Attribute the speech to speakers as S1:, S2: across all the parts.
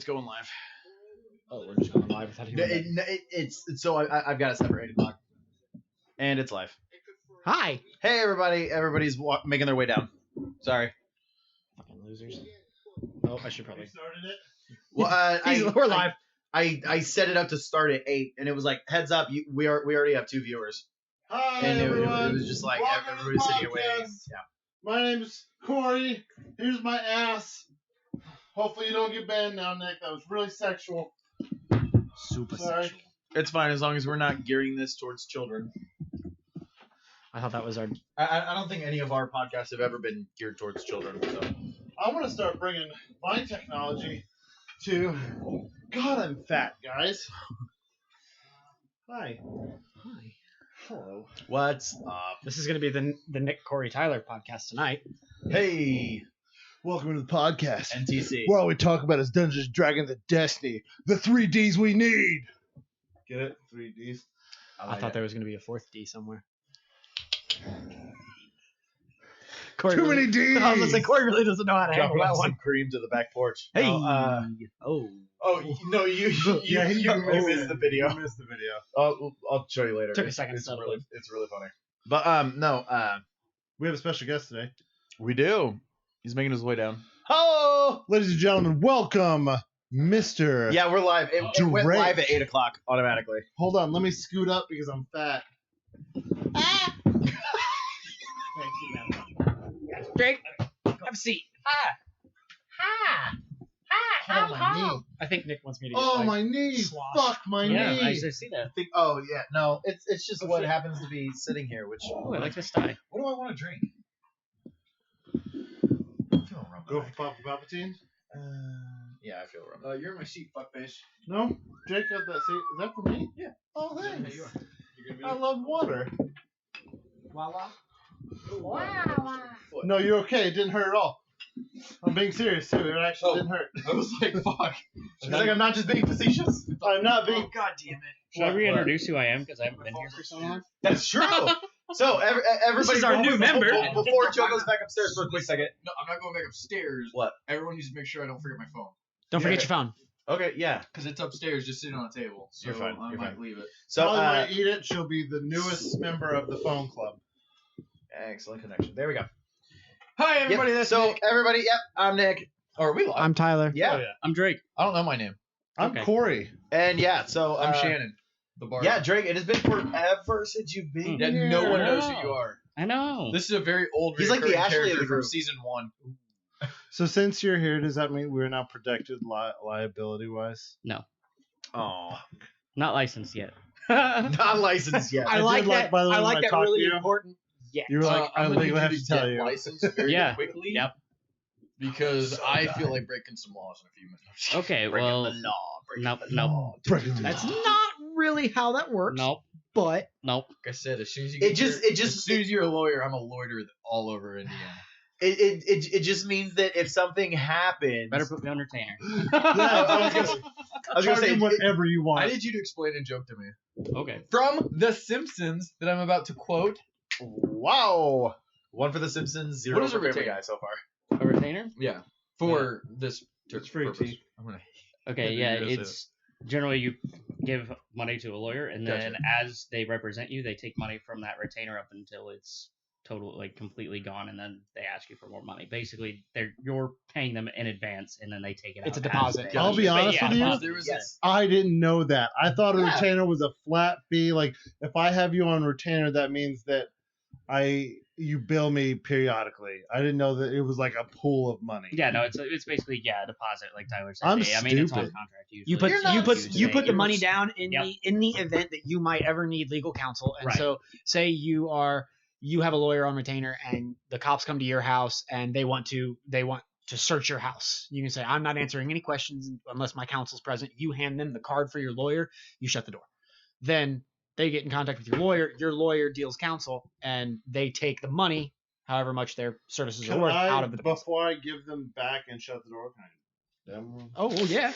S1: It's going live.
S2: Oh, we're just going live without even.
S1: I've got it set for 8 o'clock, and it's live.
S2: Hi,
S1: Hey everybody! Everybody's making their way down. Sorry.
S2: fucking losers. Oh, I should probably.
S3: Started it.
S1: Well,
S2: We're live.
S1: I set it up to start at 8, and it was like heads up. We already have 2 viewers,
S3: Hi
S1: and
S3: everyone.
S1: it was just like
S3: Welcome to the
S1: everybody's sitting here waiting.
S3: podcast.
S1: Yeah.
S3: My name's Corey. Here's my ass. Hopefully you don't get banned now, Nick. That was really sexual.
S2: Super
S3: Sorry.
S2: sexual.
S1: It's fine as long as we're not gearing this towards children.
S2: I thought that was our.
S1: I don't think any of our podcasts have ever been geared towards children. So.
S3: I'm gonna start bringing my technology to. God, I'm fat, guys. Hi.
S2: Hi.
S3: Hello.
S1: What's up?
S2: This is going to be the Nick Corey Tyler podcast tonight.
S1: Hey,
S3: Welcome to the podcast.
S1: NTC.
S3: What we talk about is Dungeons, Dragons, and Destiny. The 3 Ds we need. Get it? 3 Ds.
S2: I thought there was going to be a fourth D somewhere. Corey
S3: Too
S2: really,
S3: many Ds.
S2: I was going to say Corey really doesn't know how to handle
S1: Dropping
S2: that
S1: some
S2: one.
S1: cream to the back porch.
S2: Hey.
S1: No,
S2: Oh.
S1: no, you missed the video.
S3: You missed the video.
S1: I'll show you later.
S2: Took a second to
S1: It's
S2: settle
S1: really,
S2: in.
S1: it's really funny. But no,
S3: We have a special guest today.
S1: we do. He's making his way down.
S3: Hello, ladies and gentlemen. Welcome, Mr.
S1: Yeah, we're live. It went
S3: Drake.
S1: live at 8 o'clock automatically.
S3: Hold on. Let me scoot up because I'm fat.
S2: Drake, have a seat. Hi.
S3: Oh, my knee.
S2: I think Nick wants me to get
S3: Oh, my knee.
S2: slosh.
S3: Fuck my
S2: Yeah,
S3: knee.
S2: I should see that.
S1: Oh yeah, no, it's just what happens to be sitting here. Which
S2: Oh, I like this tie.
S1: what do I want to drink? I'm feeling rum.
S3: Go for Papa Palpatine.
S1: Yeah, I feel rum.
S4: You're in my seat, fuckface.
S3: No, Jake got that seat. Is that for me?
S1: Yeah.
S3: Oh,
S4: Yeah,
S3: thanks.
S4: you are. You're
S3: I
S4: gonna
S3: love water.
S2: Voila.
S3: No, you're okay. It didn't hurt at all. I'm being serious too. It actually
S4: Oh.
S3: didn't hurt.
S4: be. I was like, fuck.
S1: She's like, I'm not just being facetious.
S3: I'm not being.
S2: God damn it.
S4: Should I
S2: reintroduce who I am because I haven't been here for so long?
S1: That's true. So everybody,
S2: This is our new member.
S1: Before Joe goes back upstairs for a quick second.
S4: No, I'm not going back upstairs.
S1: What?
S4: Everyone needs to make sure I don't forget my phone.
S2: Don't
S1: Yeah.
S2: forget your phone.
S1: Okay, yeah.
S4: Because it's upstairs just sitting on a table. So
S1: You're fine,
S4: I
S1: you're
S4: might
S1: fine.
S4: leave it.
S1: So
S3: Tell her to eat it. She'll be the newest member of the phone club.
S1: excellent connection. There we go.
S4: Hi, everybody.
S1: Yep.
S4: That's
S1: So
S4: Nick.
S1: everybody, yep, I'm Nick.
S4: Oh, are we live?
S2: I'm Tyler.
S1: Yeah.
S3: Oh, yeah.
S2: I'm Drake.
S4: I don't know my name.
S3: I'm
S2: Okay.
S3: Corey.
S1: And yeah, so
S4: I'm Shannon, the bar.
S1: Yeah, Drake, it has been forever since you've been
S4: Yeah,
S1: here.
S4: no one
S2: I
S4: knows
S2: know.
S4: who you are.
S2: I know.
S4: This is a very old
S1: He's like the
S4: recurring
S1: Ashley of the
S4: character
S1: group.
S4: from season 1.
S3: So since you're here, does that mean we're not protected liability wise?
S1: Oh,
S2: Not licensed yet.
S1: not licensed yet.
S2: I
S3: I
S2: like
S3: did like,
S2: that.
S3: by the way,
S2: I
S3: when
S2: like
S3: I
S2: that
S3: talked to
S2: really
S3: you.
S2: important. Yeah.
S3: You were like, I
S4: I'm gonna
S3: legally
S4: need
S3: have
S4: you
S3: to
S4: to
S3: tell
S4: get
S3: you.
S4: licensed very
S2: Yeah.
S4: quickly.
S2: Yep.
S4: Because
S1: So
S4: I
S1: bad.
S4: feel like breaking some laws in a few minutes.
S2: Okay.
S1: Breaking
S2: Well.
S1: the law. breaking
S2: Nope.
S1: the
S2: Nope.
S1: law.
S3: Breaking the
S2: That's
S3: law.
S2: not really how that works. Nope. But nope.
S4: Like I said, as soon as you
S1: It
S4: get
S1: just-
S4: your-
S1: it just-
S4: as soon as you're a lawyer, I'm a loiterer all over Indiana.
S1: It just means that if something happens,
S2: Better put me on retainer.
S1: I was gonna
S3: Charge
S1: say
S3: him whatever you want.
S4: I need you to explain a joke to me.
S2: Okay.
S4: From The Simpsons that I'm about to quote.
S1: wow, 1 for the Simpsons, 0
S4: What is
S1: for
S4: a
S1: Family
S4: retainer?
S1: Guy so far.
S2: A retainer?
S4: Yeah. For this
S3: It's free
S4: purpose.
S3: tea.
S4: I'm gonna
S2: Okay.
S4: Yeah,
S2: Yeah.
S4: you're gonna
S2: It's generally you give money to a lawyer, and then
S4: Gotcha.
S2: as they represent you, they take money from that retainer up until it's completely gone, and then they ask you for more money. Basically, you're paying them in advance, and then they take it out.
S5: It's a
S2: as
S5: deposit.
S2: they-
S3: I'll be honest with you.
S2: deposit,
S4: There was
S2: yes.
S3: I didn't know that. I thought a
S1: Yeah.
S3: retainer was a flat fee. Like if I have you on retainer, that means that you bill me periodically. I didn't know that it was like a pool of money.
S2: Yeah, no, it's basically a deposit, like Tyler said.
S3: I'm
S2: I mean, it's on
S3: stupid.
S2: contract usually.
S5: You put
S1: You're not
S5: you put the
S2: say
S5: money
S2: yours.
S5: down in
S2: Yep.
S5: the event that you might ever need legal counsel. And
S2: Right.
S5: so say you have a lawyer on retainer and the cops come to your house and they want to search your house. You can say, I'm not answering any questions unless my counsel's present. You hand them the card for your lawyer, you shut the door. Then they get in contact with your lawyer deals counsel, and they take the money, however much their services are
S3: Can
S5: worth,
S3: I,
S5: out of the deposit.
S3: before I give them back and shut the door? Can I demo them?
S5: Oh well, yeah.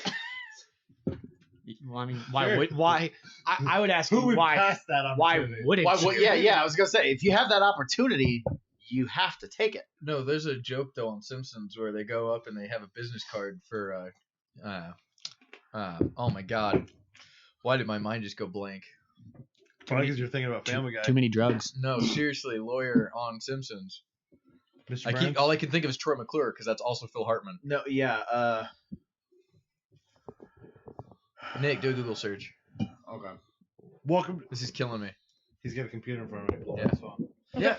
S5: Well, I mean, why
S3: Sure.
S5: would why? I would ask you
S3: Who would
S5: why.
S3: pass that
S5: Why
S3: opportunity?
S5: wouldn't
S1: Why,
S5: you?
S1: well, yeah. I was gonna say if you have that opportunity, you have to take it.
S4: No, there's a joke though on Simpsons where they go up and they have a business card for Oh my god. Why did my mind just go blank?
S3: Probably because you're thinking about Family Guy.
S5: Too many drugs.
S4: No, seriously, lawyer on Simpsons.
S3: Mr. Burns?
S4: All I can think of is Troy McClure because that's also Phil Hartman.
S1: No, yeah.
S4: Nick, do a Google search.
S1: Okay.
S3: Welcome.
S4: This is killing me.
S3: He's got a computer in front of him. Pull
S4: Yeah.
S3: up his phone.
S4: Yeah.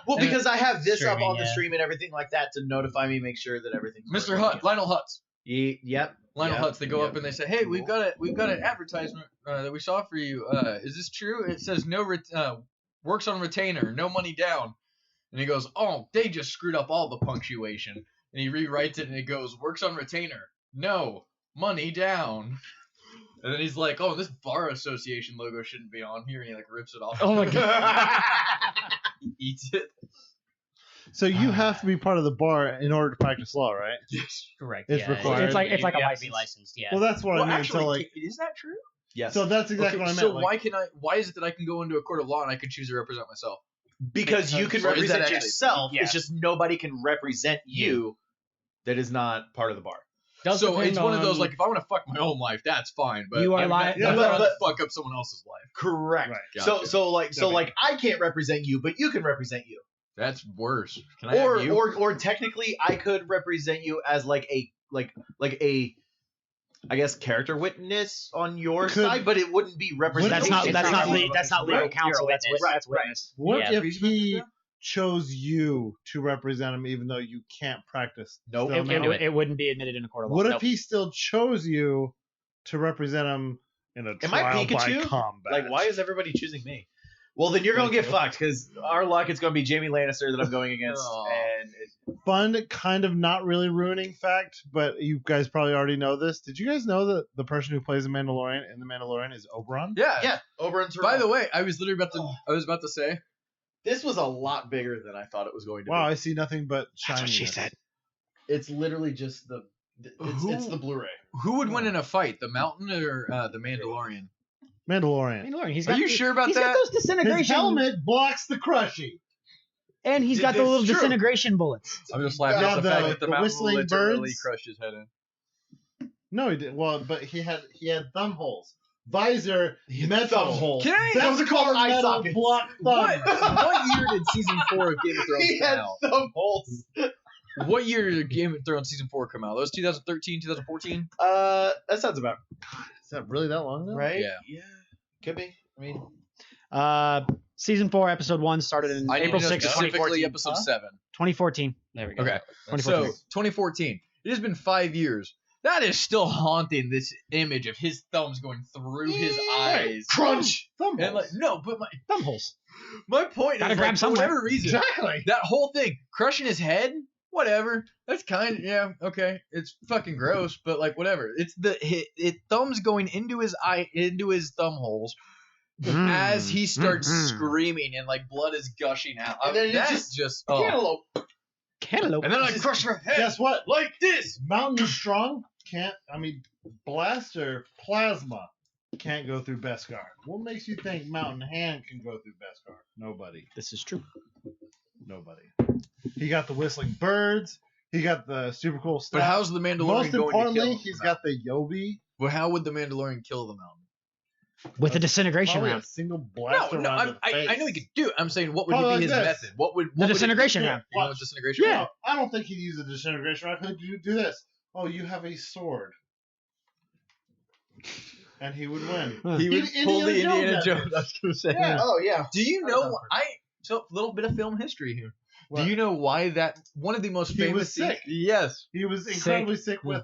S1: Well, because I have this up
S2: Streaming,
S1: on the
S2: yeah.
S1: stream and everything like that to notify me, make sure that everything's
S4: Mr.
S1: working.
S4: Hutt, Lionel Hutz.
S1: Yep.
S4: Lionel
S1: Yep,
S4: Hutz. They go
S1: yep.
S4: up and they say, "Hey, we've got an advertisement that we saw for you. Is this true? It says works on retainer, no money down." And he goes, "Oh, they just screwed up all the punctuation." And he rewrites it and it goes, "Works on retainer, no money down." And then he's like, "Oh, this bar association logo shouldn't be on here." And he like rips it off.
S5: Oh my god.
S4: He eats it.
S3: So you have to be part of the bar in order to practice law, right?
S4: Yes.
S2: Correct.
S3: It's
S2: yeah.
S3: required.
S5: It's like a
S2: you have to be
S5: license.
S2: licensed. Yeah.
S3: Well, that's what
S4: Well,
S3: I mean.
S4: actually,
S3: So like,
S4: is that true?
S1: Yes.
S3: so that's exactly what I meant.
S4: So
S3: like,
S4: why is it that I can go into a court of law and I can choose to represent myself?
S1: because you can
S4: Or is that
S1: represent
S4: actually-
S1: yourself.
S5: Yeah.
S1: It's just nobody can represent you that is not part of the bar.
S5: Does
S4: So
S5: depend
S4: it's one of those
S5: on-
S4: like if I want to fuck my own life, that's fine. But
S5: You are
S4: I'm
S5: li-
S4: not,
S3: yeah,
S4: I'm not
S1: but-
S4: gonna fuck up someone else's life.
S1: Correct.
S3: Right.
S4: Gotcha.
S1: So I can't represent you, but you can represent you.
S4: That's worse. Can I have you?
S1: Or technically I could represent you as like a I guess character witness on your
S3: Could-
S1: side, but it wouldn't be representation.
S5: That's not
S1: Right.
S5: that's not legal
S1: Right.
S5: counsel.
S2: You're a
S5: That's
S2: witness.
S5: that's
S1: Right.
S5: witness.
S3: what
S2: Yeah.
S3: if he chose you to represent him, even though you can't practice?
S1: Nope.
S3: still
S2: It-
S3: now?
S2: it-
S5: It wouldn't be admitted in a court of law.
S3: What if
S2: Nope.
S3: he still chose you to represent him in a
S1: Am I
S3: trial by
S1: Pikachu?
S3: combat?
S1: Like, why is everybody choosing me? Well, then you're gonna get fucked because our luck it's gonna be Jamie Lannister that I'm going against,
S4: Aw.
S1: and
S3: Fun, kind of not really ruining fact, but you guys probably already know this. Did you guys know that the person who plays the Mandalorian in the Mandalorian is Oberon?
S4: Yeah.
S1: Oberyn's.
S4: By the way, I was literally about to say.
S1: this was a lot bigger than I thought it was going to
S3: Wow,
S1: be.
S3: I see nothing but shiny.
S5: That's what she said.
S1: It's literally just it's
S4: Who-
S1: the Blu-ray.
S4: Who would win in a fight, the Mountain or the Mandalorian?
S3: Mandalorian.
S5: Mandalorian, he's
S4: Are
S5: got
S4: you
S5: the-
S4: sure about
S5: he's
S4: that?
S5: got those
S3: His
S5: disintegration
S3: helmet blocks the crushing.
S5: and he's got the
S1: That's
S5: little
S1: true.
S5: disintegration bullets.
S4: I'm just laughing
S3: Yeah,
S4: at the
S3: the-
S4: fact that the
S3: the
S4: Mountain
S3: whistling
S4: will literally
S3: birds.
S4: crush his head in.
S3: No, he did. Well, but he had thumb holes. Visor, metal
S1: thumb holes.
S4: Can I?
S1: Those are called eye
S3: metal
S1: sockets.
S3: block
S4: What,
S3: thumb.
S4: what year did season 4 of Game of Thrones
S1: He
S4: come
S1: had
S4: out?
S1: thumb holes.
S4: What year did Game of Thrones season 4 come out? That was 2013, 2014?
S1: That sounds about
S3: Is that really that long ago?
S1: right.
S4: Yeah.
S1: Could be. I mean,
S5: Season 4, episode 1 started in
S4: I need
S5: April
S4: to know
S5: 6th,
S4: specifically
S5: 2014.
S4: episode
S5: Huh?
S4: 7.
S5: 2014.
S2: There we go.
S4: Okay.
S5: 2014.
S4: So, 2014. It has been 5 years. That is still haunting, this image of his thumbs going through his eyes.
S1: crunch.
S3: Thumb
S4: And like,
S3: holes.
S4: no, but
S5: Thumb holes.
S4: my point
S5: Gotta
S4: is,
S5: grab
S4: like, for
S5: somewhere.
S4: whatever reason,
S3: Exactly.
S4: that whole thing, crushing his head, whatever. That's kind of, yeah, okay. It's fucking gross, but like, whatever. It's it thumbs going into his eye, into his thumb holes as he starts screaming and like blood is gushing out.
S1: And then it
S4: That's just, oh.
S1: Cantaloupe.
S5: Cantaloupe.
S4: And then I crush her head
S3: Guess what?
S4: like this.
S3: Mountain is strong. Blaster plasma can't go through Beskar. What makes you think Mountain Hand can go through Beskar? Nobody.
S5: This is true.
S3: Nobody. He got the whistling birds. He got the super cool stuff.
S4: But how's the Mandalorian
S3: Most
S4: going to kill
S3: importantly,
S4: him?
S3: he's got the Yobi.
S4: Well, how would the Mandalorian kill the mountain?
S5: With the disintegration
S3: Probably
S5: round.
S3: a single blaster
S4: No,
S3: round to the
S4: I
S3: face.
S4: know he could do it. I'm saying, what would
S3: Probably
S4: be his
S3: like this.
S4: method? What would
S5: The disintegration round.
S4: You know what disintegration
S3: Yeah,
S4: round?
S3: I don't think he'd use a disintegration round. He'd do this. Oh, you have a sword. And he would win.
S5: Huh.
S4: He would
S3: Indiana
S4: pull the
S3: Jones
S4: Indiana
S3: method.
S4: Jones. I was gonna say.
S3: Yeah.
S1: Oh yeah.
S4: Do you
S3: I don't
S4: know?
S3: know.
S4: So a little bit of film history here.
S3: What?
S4: Do you know why that one of the most
S3: He
S4: famous
S3: was sick.
S4: scenes- Yes,
S3: He was incredibly sick with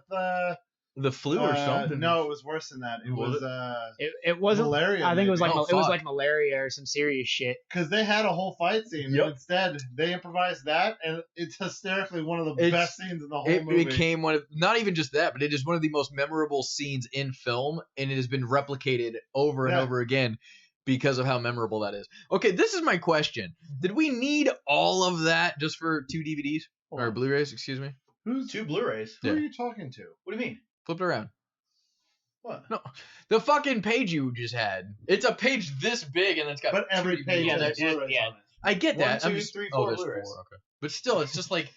S4: the flu or something.
S3: No, it was worse than that. It
S4: Was
S3: was
S5: It wasn't.
S3: malaria.
S5: I think it was like
S4: Oh,
S5: it was
S4: fuck.
S5: like malaria or some serious shit.
S3: because they had a whole fight scene.
S4: Yep.
S3: And instead, they improvised that, and it's hysterically one of the
S4: It's-
S3: best scenes in the whole
S4: It
S3: movie.
S4: became one of not even just that, but it is one of the most memorable scenes in film, and it has been replicated over and
S3: Yeah.
S4: over again because of how memorable that is. Okay, this is my question: did we need all of that just for 2 DVDs or Blu-rays? Excuse me.
S3: Who's
S1: 2 Blu-rays.
S3: who
S4: Yeah.
S3: are you talking to?
S1: What do you mean?
S4: Flip it around.
S1: What?
S4: No, the fucking page you just had. It's a page this big, and it's got.
S3: But every
S4: 2
S3: page
S2: Yeah,
S3: has
S2: there's-
S3: Blu-rays
S2: yeah.
S3: on it.
S4: I get that.
S1: 1,
S4: I'm
S1: 2,
S4: just
S1: 3,
S4: oh,
S1: 4
S4: there's
S1: Blu-rays.
S4: 4. Okay, but still, it's just like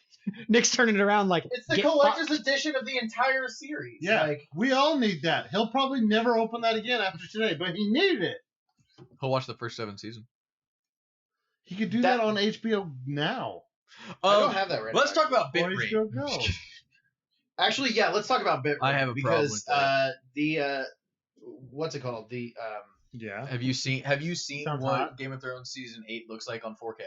S5: Nick's turning it around like
S1: It's the
S5: get
S1: collector's
S5: fucked.
S1: edition of the entire series.
S3: Yeah,
S1: Like,
S3: we all need that. He'll probably never open that again after today, but he needed it.
S4: He'll watch the first 7 seasons.
S3: He could do that on HBO now.
S1: I don't have that right
S4: Let's
S1: now.
S4: talk about
S3: Or
S4: bitrate.
S3: HBO Go.
S1: Actually, yeah, let's talk about bitrate.
S4: I have a problem
S1: because
S4: with that.
S1: the what's it called? The
S3: Yeah.
S4: Have you seen
S3: Sounds
S4: what
S3: hot.
S4: Game of Thrones season 8 looks like on 4K?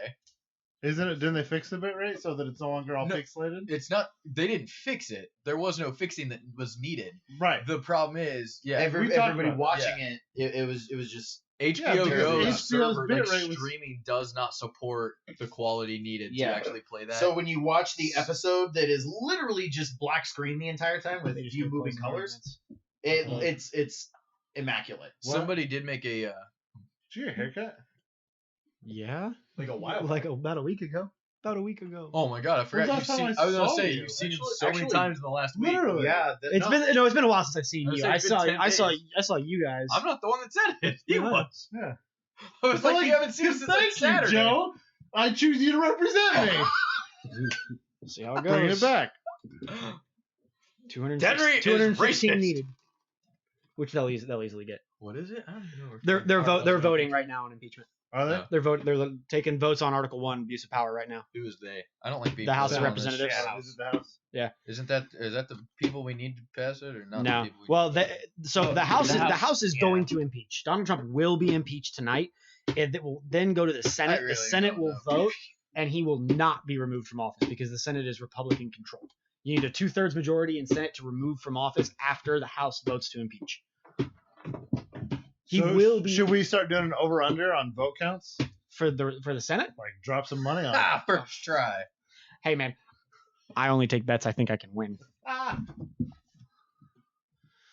S3: Isn't it? Didn't they fix the bitrate so that it's no longer all
S4: No.
S3: pixelated?
S4: It's not. They didn't fix it. There was no fixing that was needed.
S3: Right.
S4: The problem is, yeah,
S1: everybody
S3: we talked about
S1: watching it was just
S4: HBO
S3: because
S4: Go's
S3: HBO's
S4: server, like
S3: bitrate was-
S4: streaming, does not support the quality needed
S1: Yeah.
S4: to actually play that.
S1: so when you watch the episode that is literally just black screen the entire time with
S5: They just
S1: few
S5: go
S1: moving
S5: close
S1: colors,
S5: environments.
S1: it's immaculate.
S3: What?
S4: somebody did make a.
S3: Did you get a haircut?
S5: Yeah,
S1: Like a while.
S5: like about a week ago. About a week ago.
S4: Oh my god, I forgot
S3: When's
S4: you've
S3: the last
S4: seen.
S3: time
S4: I was gonna
S3: I saw
S4: say
S3: you?
S4: you've seen him
S1: Actually-
S4: so many
S1: actually-
S4: times in the last week.
S3: Literally.
S1: Yeah,
S5: It's been a while since I've seen
S4: I was
S5: you.
S4: saying
S5: I
S4: it's
S5: saw
S4: been 10
S5: I saw you guys.
S4: I'm not the one that said it. He
S5: Yeah.
S4: was.
S3: Yeah.
S4: I was like, you haven't seen us since like
S3: Thank you,
S4: Saturday.
S3: Joe. I choose you to represent me.
S5: See how it
S3: Bring it
S5: goes.
S3: back.
S4: 216
S5: 216
S4: racist.
S5: needed, which they'll easily get.
S4: What is it? I don't even know.
S5: They're voting right now on impeachment.
S3: Are they?
S4: Yeah.
S5: They're taking votes on Article 1, abuse of power right now.
S4: Who is they? I don't like being
S5: The House
S4: put
S5: of
S4: on this
S5: Representatives.
S4: shit.
S3: Yeah, is it the house?
S4: Is that the people we need to pass it or not?
S5: No.
S4: The people we
S5: Well,
S4: need to pass it?
S5: the House
S2: the
S5: is
S2: House,
S5: is
S2: yeah.
S5: going to impeach. Donald Trump will be impeached tonight. It will then go to the Senate.
S4: really
S5: The Senate
S4: don't
S5: will
S4: know.
S5: vote, and he will not be removed from office because the Senate is Republican controlled. You need a 2/3 majority in Senate to remove from office after the House votes to impeach. He
S3: So
S5: will be
S3: Should we start doing an over under on vote counts?
S5: for the Senate.
S3: Like drop some money on it.
S4: Ah, first try.
S5: Hey man, I only take bets I think I can win.
S1: Ah.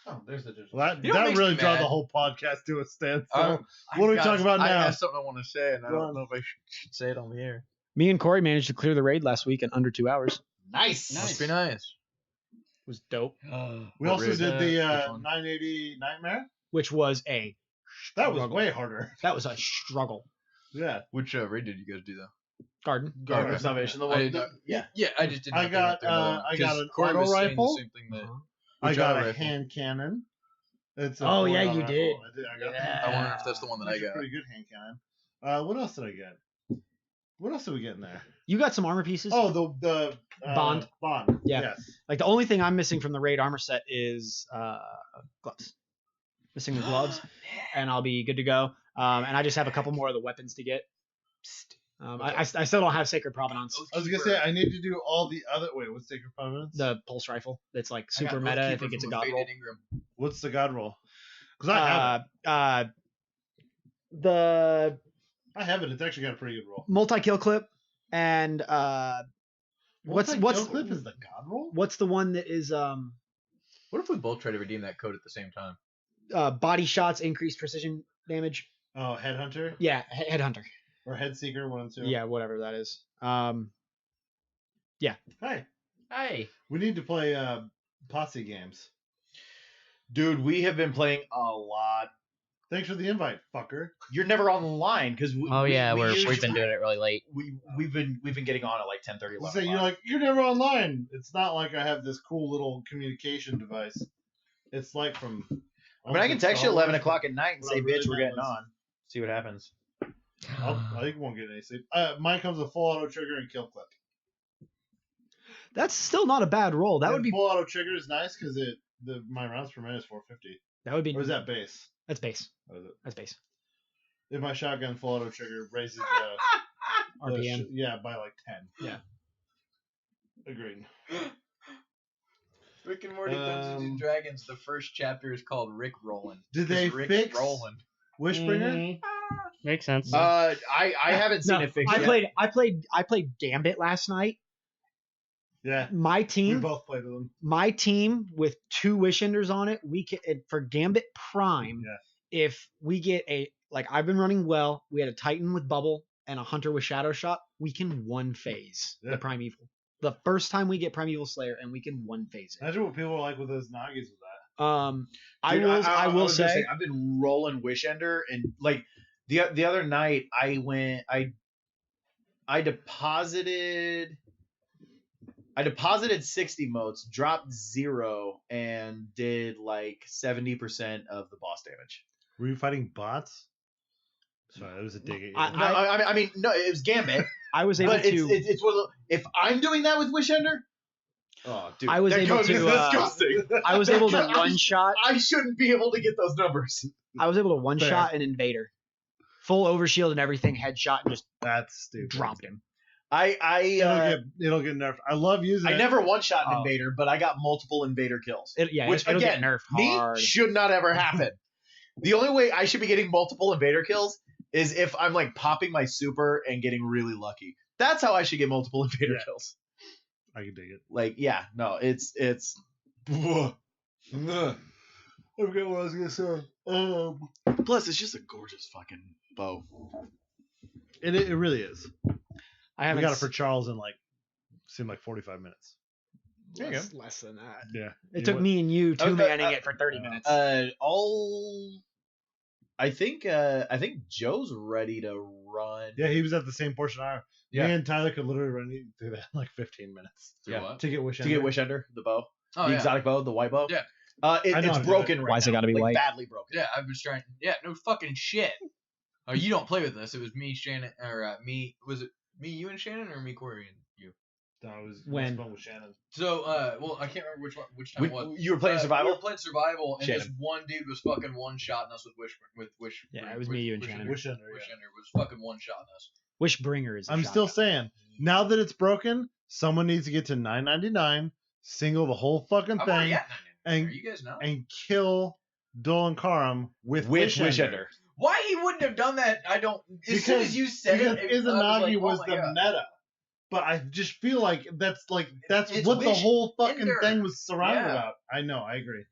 S1: Oh, there's the digital.
S3: Well,
S4: You know what
S3: that
S4: makes
S3: really
S4: me
S3: brought
S4: mad?
S3: the whole podcast to a standstill.
S4: What
S3: What are we talking about
S4: I
S3: now?
S4: have something I want to say, and I
S3: Go
S4: don't
S3: on.
S4: know if I should say it on the air.
S5: Me and Corey managed to clear the raid last week in under 2 hours.
S1: Nice.
S4: Must be nice.
S5: It was dope.
S3: We
S4: What
S3: also
S4: raid?
S3: did the
S4: Which one?
S3: 980 Nightmare.
S5: Which was a
S3: That was
S5: struggle.
S3: way harder.
S5: That was a struggle.
S3: Yeah.
S4: Which raid did you guys do though?
S5: Garden.
S1: Garden of
S4: Okay.
S1: Salvation. The
S4: I
S1: one.
S4: didn't- yeah, I just didn't.
S3: I
S4: have to go
S3: got,
S4: through another one,
S3: I got
S4: 'cause
S3: an
S4: Corey
S3: auto
S4: was saying
S3: rifle.
S4: The same thing that,
S3: I
S4: Which
S3: got
S4: auto
S3: a
S4: rifle?
S3: hand cannon. It's a
S5: Oh, yeah,
S3: full-on
S5: you
S3: rifle.
S5: did.
S3: I got
S5: Yeah.
S4: I wonder if that's the one that I
S3: That's a
S4: got.
S3: pretty good hand cannon. What else did I get? What else did we get in there?
S5: You got some armor pieces.
S3: Oh, the
S5: Bond.
S3: Bond.
S5: Yeah.
S3: Yes.
S5: Like the only thing I'm missing from the raid armor set is gloves. Missing the gloves, and I'll be good to go. And I just have a couple more of the weapons to get. I still don't have Sacred Provenance,
S3: I was gonna say I need to do all the other. Wait, what's Sacred Providence?
S5: the pulse rifle. That's like
S4: I got
S5: super
S4: Oathkeeper
S5: meta if it gets a
S4: from
S5: god
S4: Faded
S5: roll.
S4: Ingram.
S3: What's the God roll? Because I have it.
S5: The
S3: I have it. It's actually got a pretty good roll.
S5: multi kill clip and what's
S3: Multi-kill clip is the God roll?
S5: what's the one that is
S4: What if we both try to redeem that code at the same time?
S5: body shots increase precision damage?
S3: Oh, Headhunter
S5: Yeah, headhunter.
S3: or Head Seeker, one and two.
S5: Yeah, whatever that is.
S3: Hey,
S2: Hey.
S3: we need to play posse games.
S1: Dude, we have been playing a lot.
S3: Thanks for the invite, fucker.
S1: You're never on the line because
S2: Oh yeah, we've been doing it really late.
S1: We've been getting on at like 10:30.
S3: Let's say you're like, you're never online. It's not like I have this cool little communication device. It's like from.
S1: I mean, I can text you 11 o'clock at night and
S3: What
S1: say,
S3: I really
S1: "Bitch, we're
S3: meant
S1: getting
S3: was-
S1: on." See what happens.
S3: I think we won't get any sleep. Mine comes with full auto trigger and kill clip.
S5: That's still not a bad roll. That
S3: And
S5: would be
S3: full auto trigger is nice because my rounds per minute is 450.
S5: that would be
S3: Or is that base?
S5: that's base.
S3: What is it?
S5: That's base.
S3: If my shotgun full auto trigger raises the
S5: RPM.
S3: yeah, by like 10.
S5: Yeah.
S3: Agreed.
S4: Rick and Morty Dungeons and Dragons. The first chapter is called Rick Rollin'.
S3: Did they
S4: Rick
S3: fix
S4: Rollin'?
S3: Wishbringer?
S2: Mhm. Makes sense.
S1: I haven't seen
S5: No,
S1: it fixed
S5: I
S1: yet.
S5: played Gambit last night.
S3: Yeah.
S5: My
S3: We
S5: team
S3: both played with them.
S5: my team with 2 wish enders on it, we can for Gambit Prime.
S3: Yeah.
S5: If we get I've been running well, we had a Titan with bubble and a Hunter with Shadow Shot, we can one phase
S3: Yeah.
S5: the Primeval. The first time we get Primeval Slayer and we can one phase it.
S3: Imagine what people are like with those Nagis with that.
S5: I
S1: Dude,
S5: will
S1: I
S5: will
S1: was gonna
S5: say
S1: I've been rolling Wish Ender and like the other night I deposited I deposited 60 motes, dropped 0, and did like 70% of the boss damage.
S3: Were you fighting bots? Sorry, that was a dig at you.
S1: No, I mean, no, it was Gambit.
S5: I was able
S1: But
S5: to.
S1: it's one of the, if I'm doing that with Wish Ender, oh dude,
S5: I was
S1: that
S5: able
S1: code is
S5: to,
S1: disgusting.
S5: I was able to
S1: I-
S5: one shot.
S1: I shouldn't be able to get those numbers.
S5: I was able to one
S3: Fair.
S5: shot an invader, full overshield and everything, headshot, and just
S3: That's stupid.
S5: dropped him.
S3: It'll get nerfed. I love using
S1: I
S3: it.
S1: never one shot an
S5: Oh.
S1: invader, but I got multiple invader kills. Which
S5: It'll
S1: again,
S5: get nerfed
S1: me
S5: hard.
S1: should not ever happen. The only way I should be getting multiple invader kills is if I'm like popping my super and getting really lucky. That's how I should get multiple invader
S3: Yeah.
S1: kills.
S3: I can dig it.
S1: Like, yeah, no, it's
S3: I forget what I was gonna say.
S1: plus it's just a gorgeous fucking bow.
S3: It really is.
S5: I
S3: We
S5: haven't.
S3: got it for Charles in seemed like 45 minutes.
S1: There you go.
S5: less than that.
S3: Yeah.
S5: It took me and you two
S1: Okay,
S5: manning it for 30 minutes.
S1: I think Joe's ready to run.
S3: Yeah, he was at the same portion I.
S1: Yeah.
S3: Me and Tyler could literally run through that in like 15 minutes
S4: Through
S1: Yeah.
S4: what?
S3: to get Wish
S1: To get Wish Ender, the bow.
S4: Oh,
S1: The
S4: yeah.
S1: exotic bow, the white bow.
S4: Yeah.
S3: I know
S1: It's
S3: how to do
S1: broken
S3: it.
S1: right
S5: Why's it
S1: now.
S5: gotta be
S1: like,
S5: white?
S1: badly broken.
S4: Yeah, I was trying. Yeah, no fucking shit. Oh, you don't play with this. It was me, Shannon, or me. Was it me, you, and Shannon, or me, Corey, and you?
S3: No, it was
S5: When?
S3: fun with Shannon.
S4: So, well, I can't remember which time it was.
S1: You were playing survival?
S4: We were playing survival, and
S1: Shannon.
S4: this one dude was fucking one-shotting us with Wish.
S5: Yeah, it was me, you, and Shannon.
S3: Wish Ender.
S4: Wish
S3: Yeah.
S4: Ender was fucking one-shotting us.
S5: Wishbringer is. A
S3: I'm still
S5: shotgun.
S3: saying, now that it's broken, someone needs to get to 9.99, single the whole fucking
S4: I'm already
S3: thing,
S4: at 99.
S3: and-
S4: Are you guys know?
S3: and kill Dolan Karam with
S1: Wish Ender.
S4: Why he wouldn't have done that? I don't. As soon as you said
S3: because
S4: it,
S3: Izanagi was
S4: oh
S3: the
S4: my God.
S3: meta. But I just feel like that's
S4: It's
S3: what the
S4: Wish
S3: whole fucking
S4: Ender.
S3: thing was surrounded
S4: Yeah.
S3: about. I know, I agree.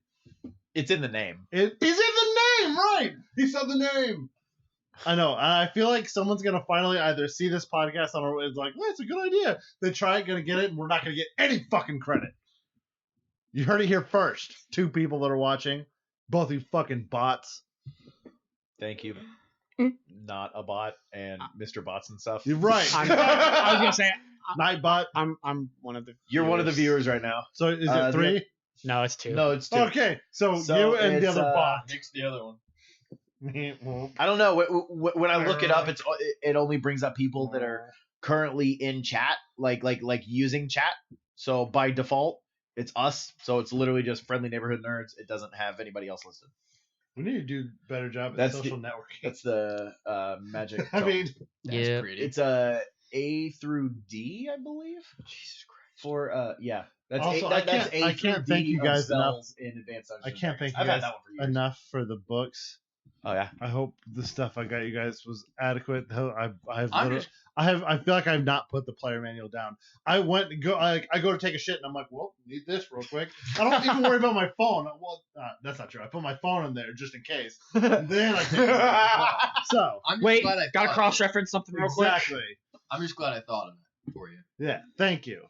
S1: It's in the name.
S3: He's in the name, right? He said the name. I know. And I feel like someone's gonna finally either see this podcast on our it's like, well, it's a good idea. They try it, gonna get it, and we're not gonna get any fucking credit. You heard it here first. 2 people that are watching, both you fucking bots.
S1: Thank you. Not a bot and Mr. Bots and stuff.
S3: You're right.
S5: I was gonna say
S3: Nightbot.
S5: I'm one of the.
S1: You're one of the viewers right now.
S3: So is it
S1: the-
S3: 3?
S5: No, it's 2.
S1: No, it's 2.
S3: Okay, so
S1: So
S3: you and the
S1: it's,
S3: other bot.
S4: Nick's the other one.
S1: I don't know. When I look it up, it only brings up people that are currently in chat, like using chat. So by default, it's us. So it's literally just friendly neighborhood nerds. It doesn't have anybody else listed.
S3: We need to do a better job at
S1: That's
S3: social networking.
S1: That's the magic.
S3: I mean,
S4: That's
S2: Yeah.
S4: pretty.
S1: it's A through D, I believe.
S4: Jesus Christ.
S1: For yeah, that's
S3: Also,
S1: that's
S3: I
S1: A through
S3: can't thank
S1: D
S3: you
S1: of
S3: guys
S1: spells in Advanced Dungeons
S3: I
S1: and
S3: can't
S1: Dragons.
S3: thank you
S1: I've had
S3: guys
S1: that one for years.
S3: enough for the books.
S1: Oh yeah.
S3: I hope the stuff I got you guys was adequate. I
S4: I'm just,
S3: I feel like I've not put the player manual down. I go to take a shit and I'm like, well, need this real quick. I don't even worry about my phone. Well, that's not true. I put my phone in there just in case. And then I take it. So
S4: I'm just
S5: Wait,
S4: glad I
S5: gotta
S4: thought-
S5: cross reference something real quick.
S3: exactly.
S4: I'm just glad I thought of it for you.
S3: Yeah. Thank you.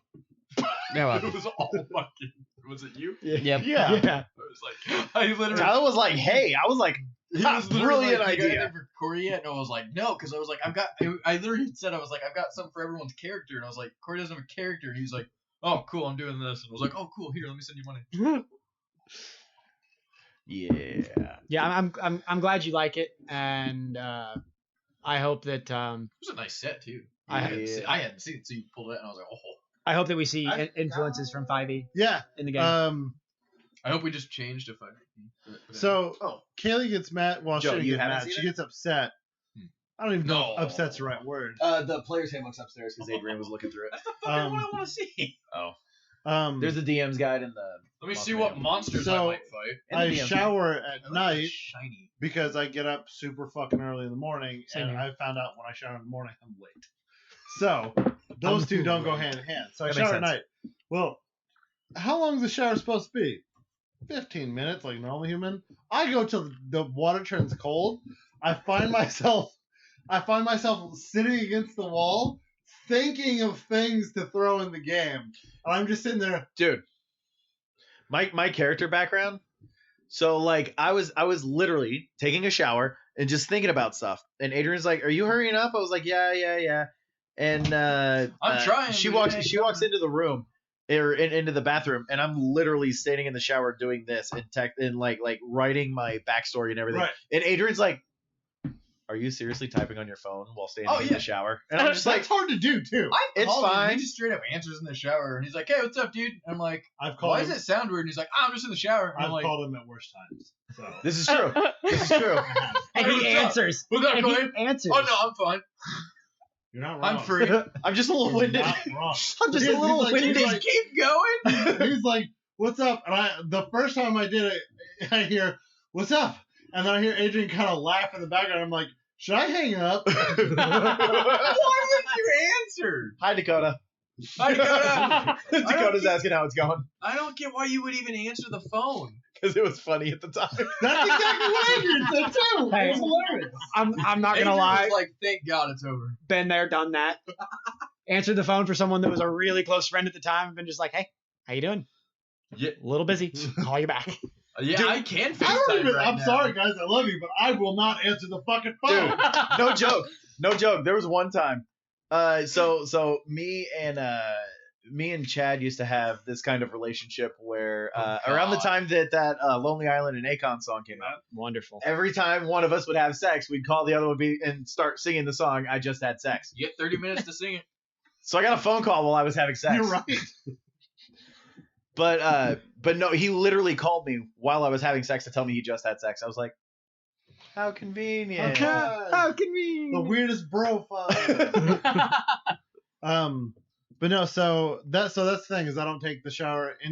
S2: Yeah,
S4: It was all fucking. Was it you?
S2: Yep.
S3: Yeah.
S4: I was like, I literally.
S1: Tyler was like, "Hey," I was like,
S4: He
S1: "Ha,
S4: was literally
S1: brilliant
S4: like, "You got
S1: idea."
S4: anything for Corey yet?" And I was like, no, because I was like, I literally said, I was like, I've got something for everyone's character. And I was like, Corey doesn't have a character. And he was like, oh, cool, I'm doing this. And I was like, oh, cool, here, let me send you money.
S1: Yeah.
S5: Yeah, I'm glad you like it, and I hope that
S4: It was a nice set, too.
S5: I
S4: hadn't seen it, so you pulled it, and I was like, oh.
S5: I hope that we see
S4: I-
S5: influences from 5e
S3: Yeah.
S5: in the game.
S4: I hope we just changed if I.
S3: So
S1: Oh.
S3: Kaylee gets mad. Well,
S1: Joe,
S3: she doesn't
S1: you
S3: get
S1: haven't
S3: mad.
S1: seen
S3: She
S1: it?
S3: gets upset.
S4: Hmm.
S3: I don't even know
S4: No.
S3: if upset's the right word.
S1: The player's handbook's upstairs because Adrian was looking through it.
S4: That's the fucking one I
S3: Um,
S4: want to see.
S1: Oh. There's the DM's guide in the.
S4: Let me see
S1: Monster
S4: what
S1: Manual.
S4: monsters I
S3: So-
S4: might fight.
S1: in the
S3: I
S1: DM's
S3: shower
S4: I
S3: at
S4: like
S3: night
S4: the shiny.
S3: because I get up super fucking early in the morning,
S5: Same
S3: and
S5: here.
S3: I found out when I shower in the morning I'm late. So those two don't go hand in hand. So I
S1: That makes
S3: shower at
S1: sense.
S3: night. Well, how long is the shower supposed to be? 15 minutes, like normal human. I go till the water turns cold. I find myself sitting against the wall, thinking of things to throw in the game, and I'm just sitting there.
S1: dude. My character background. So like I was literally taking a shower and just thinking about stuff. And Adrian's like, "Are you hurrying up?" I was like, "Yeah." And
S4: I'm trying,
S1: She
S4: but it
S1: walks
S4: ain't
S1: into the room into the bathroom, and I'm literally standing in the shower doing this and like writing my backstory and everything.
S3: Right.
S1: And Adrian's like, "Are you seriously typing on your phone while standing in
S4: yeah.
S1: the shower?" And I'm just like,
S3: That's hard to do too.
S4: I've
S1: It's
S4: called him,
S1: fine.
S4: He just straight up answers in the shower, and he's like, "Hey, what's up, dude?" And I'm like,
S3: I've called
S4: "Why
S3: him.
S4: does it sound weird?" And he's like, "I'm just in the shower." And
S3: I've
S4: I'm like,
S3: called him at worse times. So
S1: "This is true. This is true."
S5: And
S4: Hey,
S5: he
S4: what's up?
S5: answers.
S4: "What's up,
S5: And he
S4: Clay?"
S5: answers.
S4: "Oh no, I'm fine.
S3: you're not wrong.
S4: I'm free."
S1: I'm just a little
S3: You're
S1: winded.
S3: not wrong.
S5: I'm just a
S3: He's
S5: little
S3: like-
S5: winded.
S3: he's like-
S4: Keep going.
S3: He's like, "What's up?" And the first time I did it, I hear, "What's up?" And then I hear Adrian kind of laugh in the background. I'm like, "Should I hang up?"
S4: Why would you answer?
S1: Hi, Dakota.
S4: Hi, Dakota.
S1: Dakota's asking how it's going
S4: I don't get why you would even answer the phone.
S1: because it was funny at the time.
S3: That's exactly what Adrian said too.
S5: Hey.
S3: It was hilarious.
S5: I'm not gonna
S4: Adrian
S5: lie.
S4: was like, "Thank God it's over."
S5: Been there, done that. Answered the phone for someone that was a really close friend at the time. Been just like, hey, how you doing?
S4: Yeah,
S5: A little busy. Call you back.
S4: yeah,
S1: Dude,
S4: I can
S3: I don't
S4: FaceTime
S3: even.
S4: right
S3: I'm
S4: now.
S3: sorry, guys. I love you, but I will not answer the fucking phone.
S1: Dude, no joke. No joke. There was one time. So me and Chad used to have this kind of relationship where around the
S4: God.
S1: time that Lonely Island and Akon song came out,
S5: Wonderful.
S1: every time one of us would have sex, we'd call the other one and start singing the song "I Just Had Sex."
S4: You get 30 minutes to sing it.
S1: So I got a phone call while I was having sex.
S3: You're right.
S1: But no, he literally called me while I was having sex to tell me he just had sex. I was like, how convenient.
S3: Okay.
S5: How can we?
S3: The weirdest bro fun. But no, so that's the thing is I don't take the shower I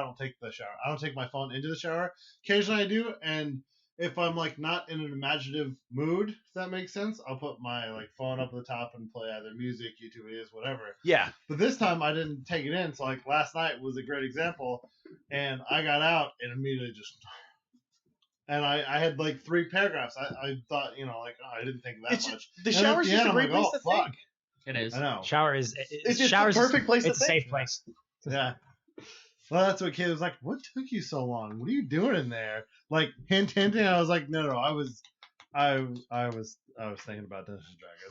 S3: don't take my phone into the shower. Occasionally I do, and if I'm like not in an imaginative mood, if that makes sense, I'll put my like phone up at the top and play either music, YouTube videos, whatever.
S1: Yeah.
S3: But this time I didn't take it in, so like last night was a great example, and I got out and immediately just. And I had like 3 paragraphs. I thought, like, I didn't think that much.
S1: The
S3: And at
S1: shower's
S3: the
S1: just
S3: end,
S1: a
S3: I'm
S1: great
S3: like,
S1: place
S3: oh,
S1: to
S3: fuck.
S1: think.
S2: It is.
S3: I know.
S5: Shower is.
S1: It's just
S5: shower's
S1: the perfect place
S5: It's
S1: to
S5: a
S1: think.
S5: safe place.
S3: Yeah. Well, that's what kid was like. What took you so long? What are you doing in there? Like hinting. I was like, no. I was thinking about Dungeons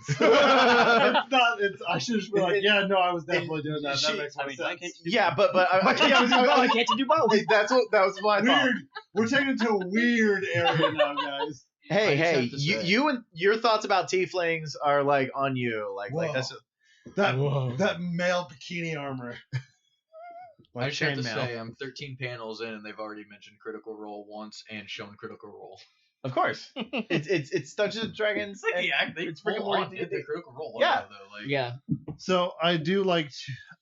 S3: and Dragons. I should just be like, yeah, no, I was definitely doing that. That makes more sense.
S1: Yeah, but
S5: Why can't you do both?
S1: that was my thought.
S3: Weird. We're taking it to a weird area now, guys.
S1: Hey,
S4: I just
S1: hey,
S4: have to say-
S1: you and your thoughts about tieflings are like on you. Like
S3: Whoa.
S1: that's
S3: That male bikini armor.
S4: I just have to
S3: chainmail.
S4: say, I'm 13 panels in, and they've already mentioned Critical Role once and shown Critical Role.
S1: of course. it's Dungeons and Dragons. and
S4: They
S1: it's freaking
S4: full on
S1: Morty.
S4: did the Critical Role.
S1: Yeah.
S4: Though, like,
S2: Yeah.
S3: So I do like.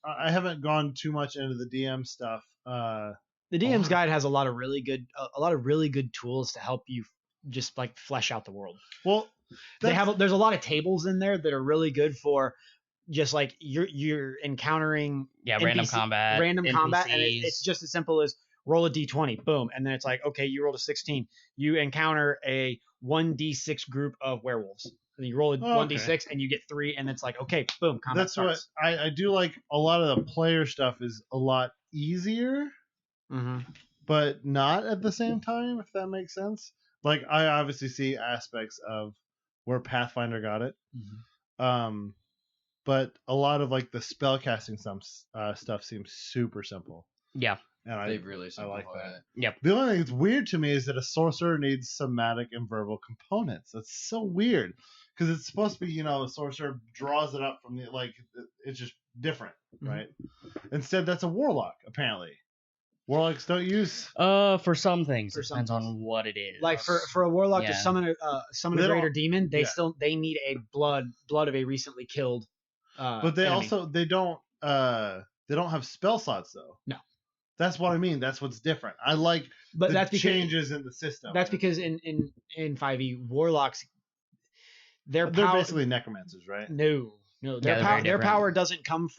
S3: I haven't gone too much into the DM stuff.
S5: The DM's guide has a lot of really good tools to help you just like flesh out the world.
S3: Well,
S5: There's a lot of tables in there that are really good for just like you're encountering
S2: Yeah. Random
S5: NPC
S2: combat.
S5: random combat, and
S2: NPCs.
S5: it's just as simple as roll a d20, boom, and then it's like, okay, you rolled a 16, you encounter a 1d6 group of werewolves. And you roll a
S3: Oh, okay.
S5: 1d6 and you get 3, and it's like, okay, boom, combat
S3: that's
S5: starts.
S3: what I do like. A lot of the player stuff is a lot easier,
S5: Mm-hmm.
S3: but not at the same time, if that makes sense. Like I obviously see aspects of where Pathfinder got it. But a lot of like the spell casting stuff seems super simple.
S2: Yeah.
S3: And
S4: they've really
S3: I like
S4: simplified
S3: that.
S4: it.
S3: The only thing that's weird to me is that a sorcerer needs somatic and verbal components. That's so weird because it's supposed to be, a sorcerer draws it up from the it's just different,
S5: Mhm.
S3: right? Instead, that's a warlock apparently. Warlocks don't use.
S2: For some things,
S5: For
S2: it
S5: some
S2: depends
S5: things.
S2: on what it is.
S5: Like for a warlock to
S2: Yeah.
S5: summon
S3: They
S5: a greater
S3: don't-
S5: demon, they
S3: yeah.
S5: they need a blood of a recently killed.
S3: But they
S5: enemy.
S3: they don't have spell slots though.
S5: No.
S3: That's what I mean. That's what's different. I like
S5: But
S3: the
S5: that's because
S3: changes in the system.
S5: that's because in 5e warlocks, their
S3: they're
S5: power
S3: basically necromancers, right?
S5: no
S2: Yeah,
S5: their
S2: they're
S5: power
S2: very different.
S5: doesn't come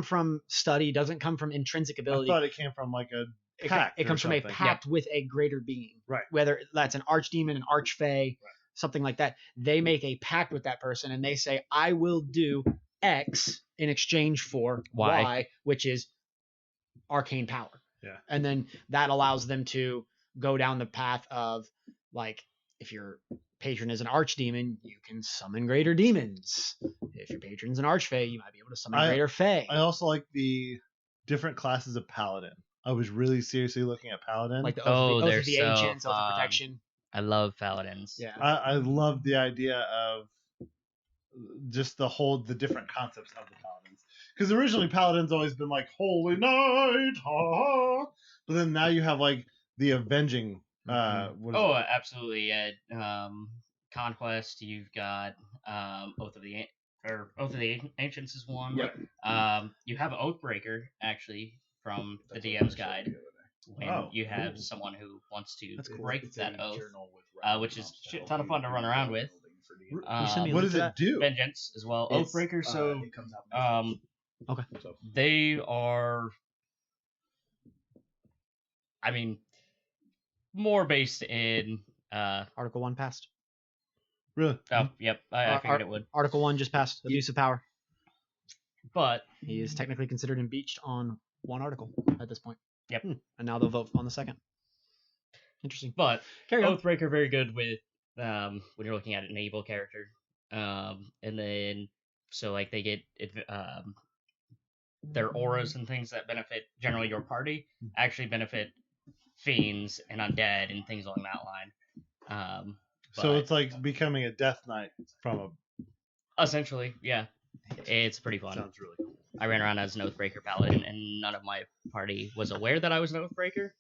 S5: from study, doesn't come from intrinsic
S3: I
S5: ability.
S3: thought it came from like a
S5: It,
S3: pact
S5: it
S3: or
S5: comes from a
S3: something.
S5: pact with a greater being.
S3: Right.
S5: Whether that's an archdemon, an archfey, something like that. They make a pact with that person and they say, I will do X in exchange for
S2: Y.
S5: Y, which is arcane power.
S3: Yeah.
S5: And then that allows them to go down the path of like, if your patron is an archdemon, you can summon greater demons. If your patron's an archfey, you might be able to summon greater fey.
S3: I also like different classes of paladin. I was really seriously looking at paladin.
S5: Like the
S2: Oh,
S5: oath
S2: they're
S5: of the
S2: so
S5: ancients, oath of
S2: fun.
S5: protection.
S2: I love paladins.
S5: Yeah.
S3: I love the idea of just the different concepts of the paladins. Because originally paladins always been like holy knight, ha ha. But then now you have like the avenging. What is
S2: Oh,
S3: it?
S2: absolutely. Conquest. You've got Oath of the Ancients is one.
S5: Yep.
S2: You have Oathbreaker actually from the DM's guide. When
S3: Oh,
S2: you have
S3: cool.
S2: someone who wants to
S5: That's cool.
S2: break that oath, which is a shit ton of fun to run around with.
S5: Can you send me a
S3: What
S5: link
S3: does
S5: to
S3: it do?
S2: Vengeance as well.
S1: It's,
S2: Oathbreaker. So
S1: it comes out.
S5: Okay.
S2: they are, I mean, more based in.
S5: Article 1 passed.
S3: Really?
S2: Oh, yep. I figured it would.
S5: Article 1 just passed. Abuse of power.
S2: But
S5: He is technically considered impeached on one article at this point.
S2: Yep.
S5: And now they'll vote on the second. Interesting.
S2: But
S5: Carry on.
S2: Oathbreaker very good with when you're looking at an evil character, and then so like they get their auras and things that benefit generally your party actually benefit fiends and undead and things along that line.
S3: So
S2: But
S3: it's like becoming a death knight from a.
S2: essentially, yeah, it's pretty fun.
S3: Sounds really cool.
S2: I ran around as an Oathbreaker paladin, and none of my party was aware that I was an Oathbreaker.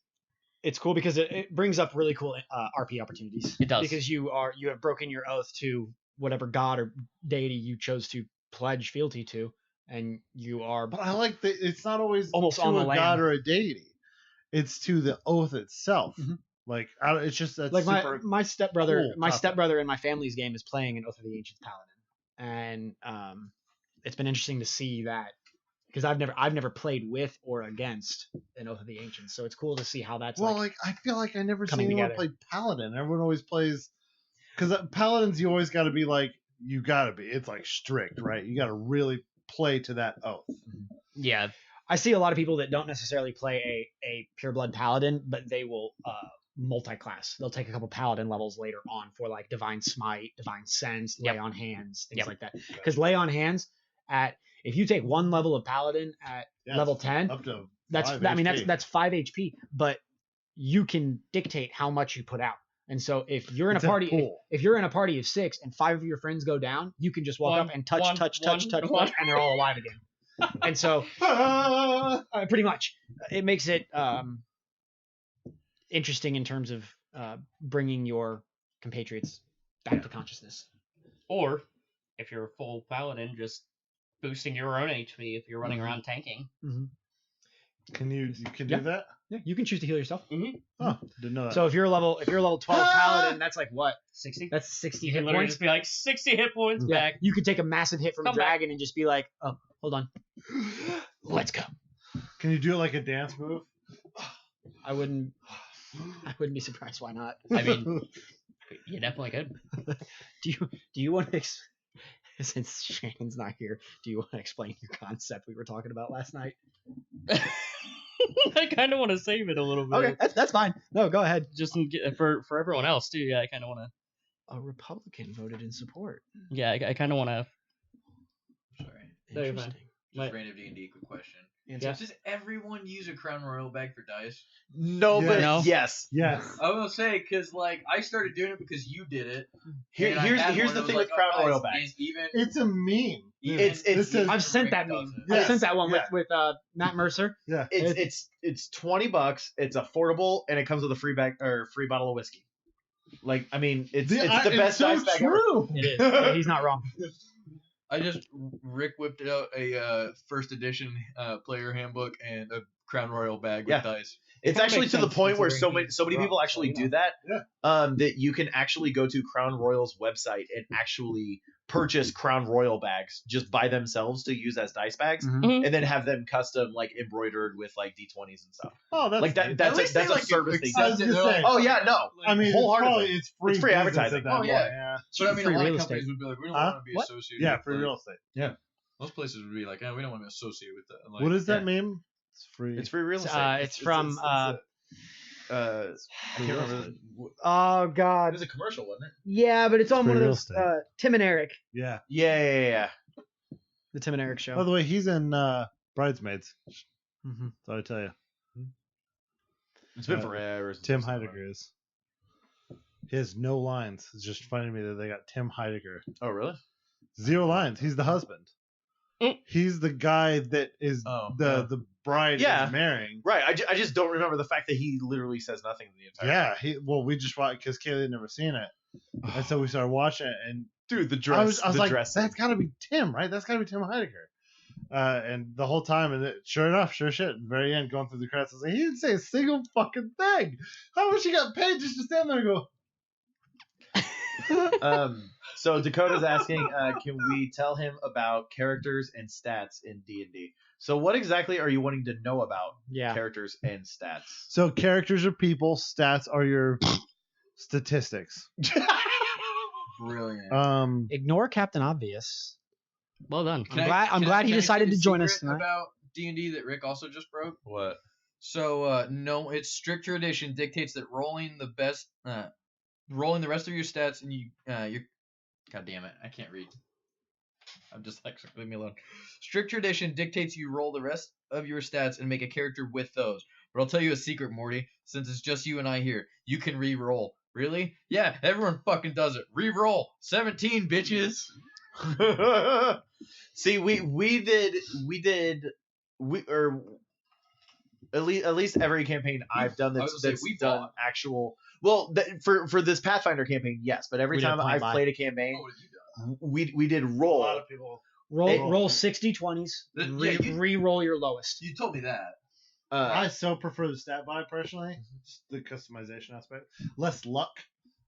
S5: It's cool because it brings up really cool RP opportunities.
S2: It does.
S5: Because you have broken your oath to whatever god or deity you chose to pledge fealty to, and you are.
S3: But I like that it's not always
S5: Almost
S3: to
S5: on the
S3: a
S5: land.
S3: god or a deity. It's to the oath itself.
S5: Mhm.
S3: Like it's just that's
S5: like
S3: super.
S5: my stepbrother,
S3: cool
S5: my
S3: concept.
S5: stepbrother in my family's game is playing an Oath of the Ancients paladin, and it's been interesting to see that because I've never played with or against an Oath of the Ancients, so it's cool to see how that's
S3: Well,
S5: like.
S3: like I feel like I never seen
S5: coming
S3: anyone
S5: together.
S3: play paladin. Everyone always plays because paladins. You always got to be like you got to be. It's like strict, right? You got to really play to that oath.
S2: Yeah,
S5: I see a lot of people that don't necessarily play a pureblood paladin, but they will multi-class. They'll take a couple paladin levels later on for like divine smite, divine sense, lay
S2: Yep.
S5: on hands, things
S2: Yep.
S5: like that. Because lay on hands if you take one level of paladin at
S3: Yeah,
S5: level
S3: it's
S5: 10,
S3: up to
S5: that's
S3: 5
S5: I mean
S3: HP.
S5: that's 5 HP, but you can dictate how much you put out. And so if you're in
S3: It's
S5: a
S3: a
S5: party,
S3: pool.
S5: if you're in a party of 6 and 5 of your friends go down, you can just walk
S2: One-
S5: up and touch,
S2: one-
S5: touch,
S2: one-
S5: touch, touch,
S2: one.
S5: touch, and they're all alive again. And so pretty much, it makes it interesting in terms of bringing your compatriots back to consciousness.
S2: or if you're a full paladin, just boosting your own HP if you're running
S5: Mhm.
S2: around tanking.
S3: Can you can
S5: Yeah.
S3: do that?
S5: Yeah, you can choose to heal yourself.
S3: Oh, didn't know that.
S5: So if you're level 12 paladin, that's like what?
S2: 60.
S5: That's 60
S2: You
S5: hit
S2: can literally
S5: points.
S2: just be like 60 hit points
S5: Yeah,
S2: back.
S5: you could take a massive hit from a
S2: Come back.
S5: dragon and just be like, oh, hold on, let's go.
S3: Can you do it like a dance move?
S5: I wouldn't be surprised. Why not?
S2: I mean, you definitely could.
S5: Do you want to? Since Shannon's not here, do you want to explain your concept we were talking about last night?
S2: I kind of want to save it a little bit.
S5: Okay, that's fine. No, go ahead.
S2: Just for everyone else too. Yeah, I kind of want to.
S5: A Republican voted in support.
S2: Yeah, I kind of want to.
S4: Sorry.
S2: No, you're fine.
S5: Interesting.
S4: Just random D&D quick question.
S5: Answer?
S4: Does everyone use a Crown Royal bag for dice?
S1: No,
S3: Yeah.
S1: but
S2: No.
S1: yes.
S3: Yes.
S4: I will say, because like I started doing it because you did it. and I
S1: Here's
S4: had
S1: here's
S4: one
S1: the
S4: that
S1: thing
S4: was
S1: with
S4: like,
S1: Crown
S4: oh,
S1: Royal
S4: guys,
S1: bags.
S4: is even
S3: It's a meme.
S1: It's
S3: This is-
S5: I've sent that
S4: Rick
S5: meme.
S4: does it.
S5: I
S3: Yes,
S5: sent that one
S3: yeah.
S5: with Matt Mercer.
S3: Yeah.
S1: It's $20. It's affordable and it comes with a free bag or free bottle of whiskey. Like I mean, it's the best
S3: so
S1: dice bag ever.
S3: true.
S5: It is. Yeah, he's not wrong.
S4: I just Rick whipped out a first edition player handbook and a Crown Royal bag with
S1: Yeah.
S4: dice.
S1: It's
S5: kinda
S1: actually
S5: makes
S1: to the
S5: sense
S1: point where
S5: considering
S1: so many
S5: he's
S1: people
S5: drunk,
S1: actually
S5: so, you
S1: do
S5: know.
S1: that. That you can actually go to Crown Royal's website and actually purchase Crown Royal bags just by themselves to use as dice bags,
S5: Mhm.
S1: and then have them custom like embroidered with like D20s and stuff.
S3: Oh, that's
S1: Like that.
S3: neat.
S1: That's
S4: At least
S1: that's
S4: they,
S1: a
S4: like,
S1: service they
S3: I
S1: do.
S3: was
S4: accept it.
S3: gonna
S4: They're
S3: say-
S4: like,
S1: Oh yeah, no.
S3: I mean, it's
S1: wholeheartedly.
S3: probably it's free
S1: It's free
S3: business
S1: advertising.
S3: at that
S4: Oh, yeah.
S3: point, yeah.
S4: But I mean,
S5: Free
S4: a lot
S5: real
S4: of companies
S5: estate.
S4: would be like, we don't
S3: Huh?
S4: want to be
S5: What?
S4: associated.
S3: Yeah,
S4: with,
S3: free
S4: like,
S3: real estate.
S4: Most places would be like, we don't want to associate with that. Like,
S3: What does that
S1: yeah.
S3: mean? It's free.
S1: It's free real estate.
S5: It's from.
S1: I can't
S3: real
S1: remember.
S3: estate.
S5: Oh
S4: it
S5: God.
S4: was a commercial, wasn't it?
S5: Yeah, but it's on
S3: Free
S5: one of
S3: real
S5: those.
S3: estate.
S5: Tim and Eric,
S3: Yeah.
S1: Yeah.
S5: the Tim and Eric show.
S3: By the way, he's in Bridesmaids. So I tell you,
S1: It's been
S3: Uh,
S1: forever. since
S3: Tim
S1: I've seen
S3: Heidegger is. He has no lines. It's just funny to me that they got Tim Heidegger.
S1: that. Oh, really?
S3: 0 lines. He's the husband. He's the guy that is the bride
S1: Yeah.
S3: is marrying.
S1: Right. I just don't remember the fact that he literally says nothing in the entire.
S3: Yeah. We just watched because Kaylee had never seen it, and so we started watching it, and
S1: Dude, the dress.
S3: I was
S1: the
S3: like,
S1: dress.
S3: that's got to be Tim, right? That's got to be Tim Heidegger. And the whole time, and sure enough, sure shit, very end, going through the credits, I was like, he didn't say a single fucking thing. How much he got paid just to stand there and go?
S1: So Dakota's asking, can we tell him about characters and stats in D&D? So what exactly are you wanting to know about
S5: Yeah.
S1: characters and stats?
S3: So characters are people, stats are your statistics.
S4: Brilliant.
S5: Ignore Captain Obvious.
S2: Well done.
S5: I'm glad he decided to join us tonight.
S4: About D&D that Rick also just broke.
S1: What?
S4: So no, it's strict tradition dictates that rolling the rest of your stats and your God damn it, I can't read. I'm just like, leave me alone. Strict tradition dictates you roll the rest of your stats and make a character with those. But I'll tell you a secret, Morty. Since it's just you and I here, you can re-roll. Really? Yeah, everyone fucking does it. Re-roll. 17, bitches.
S1: See, at least every campaign I've done
S4: I was
S1: that's
S4: gonna say, we
S1: done
S4: bought.
S1: actual. Well, for this Pathfinder campaign, yes, but every
S5: We did
S1: time
S5: point
S1: I've
S5: by.
S1: played a campaign,
S4: What have you done?
S1: we did
S3: A
S1: roll.
S3: lot of people.
S5: Roll 60 20s.
S4: You-
S5: Re-roll your lowest.
S4: You told me that.
S3: I so prefer the stat buy personally, just the customization aspect. Less luck.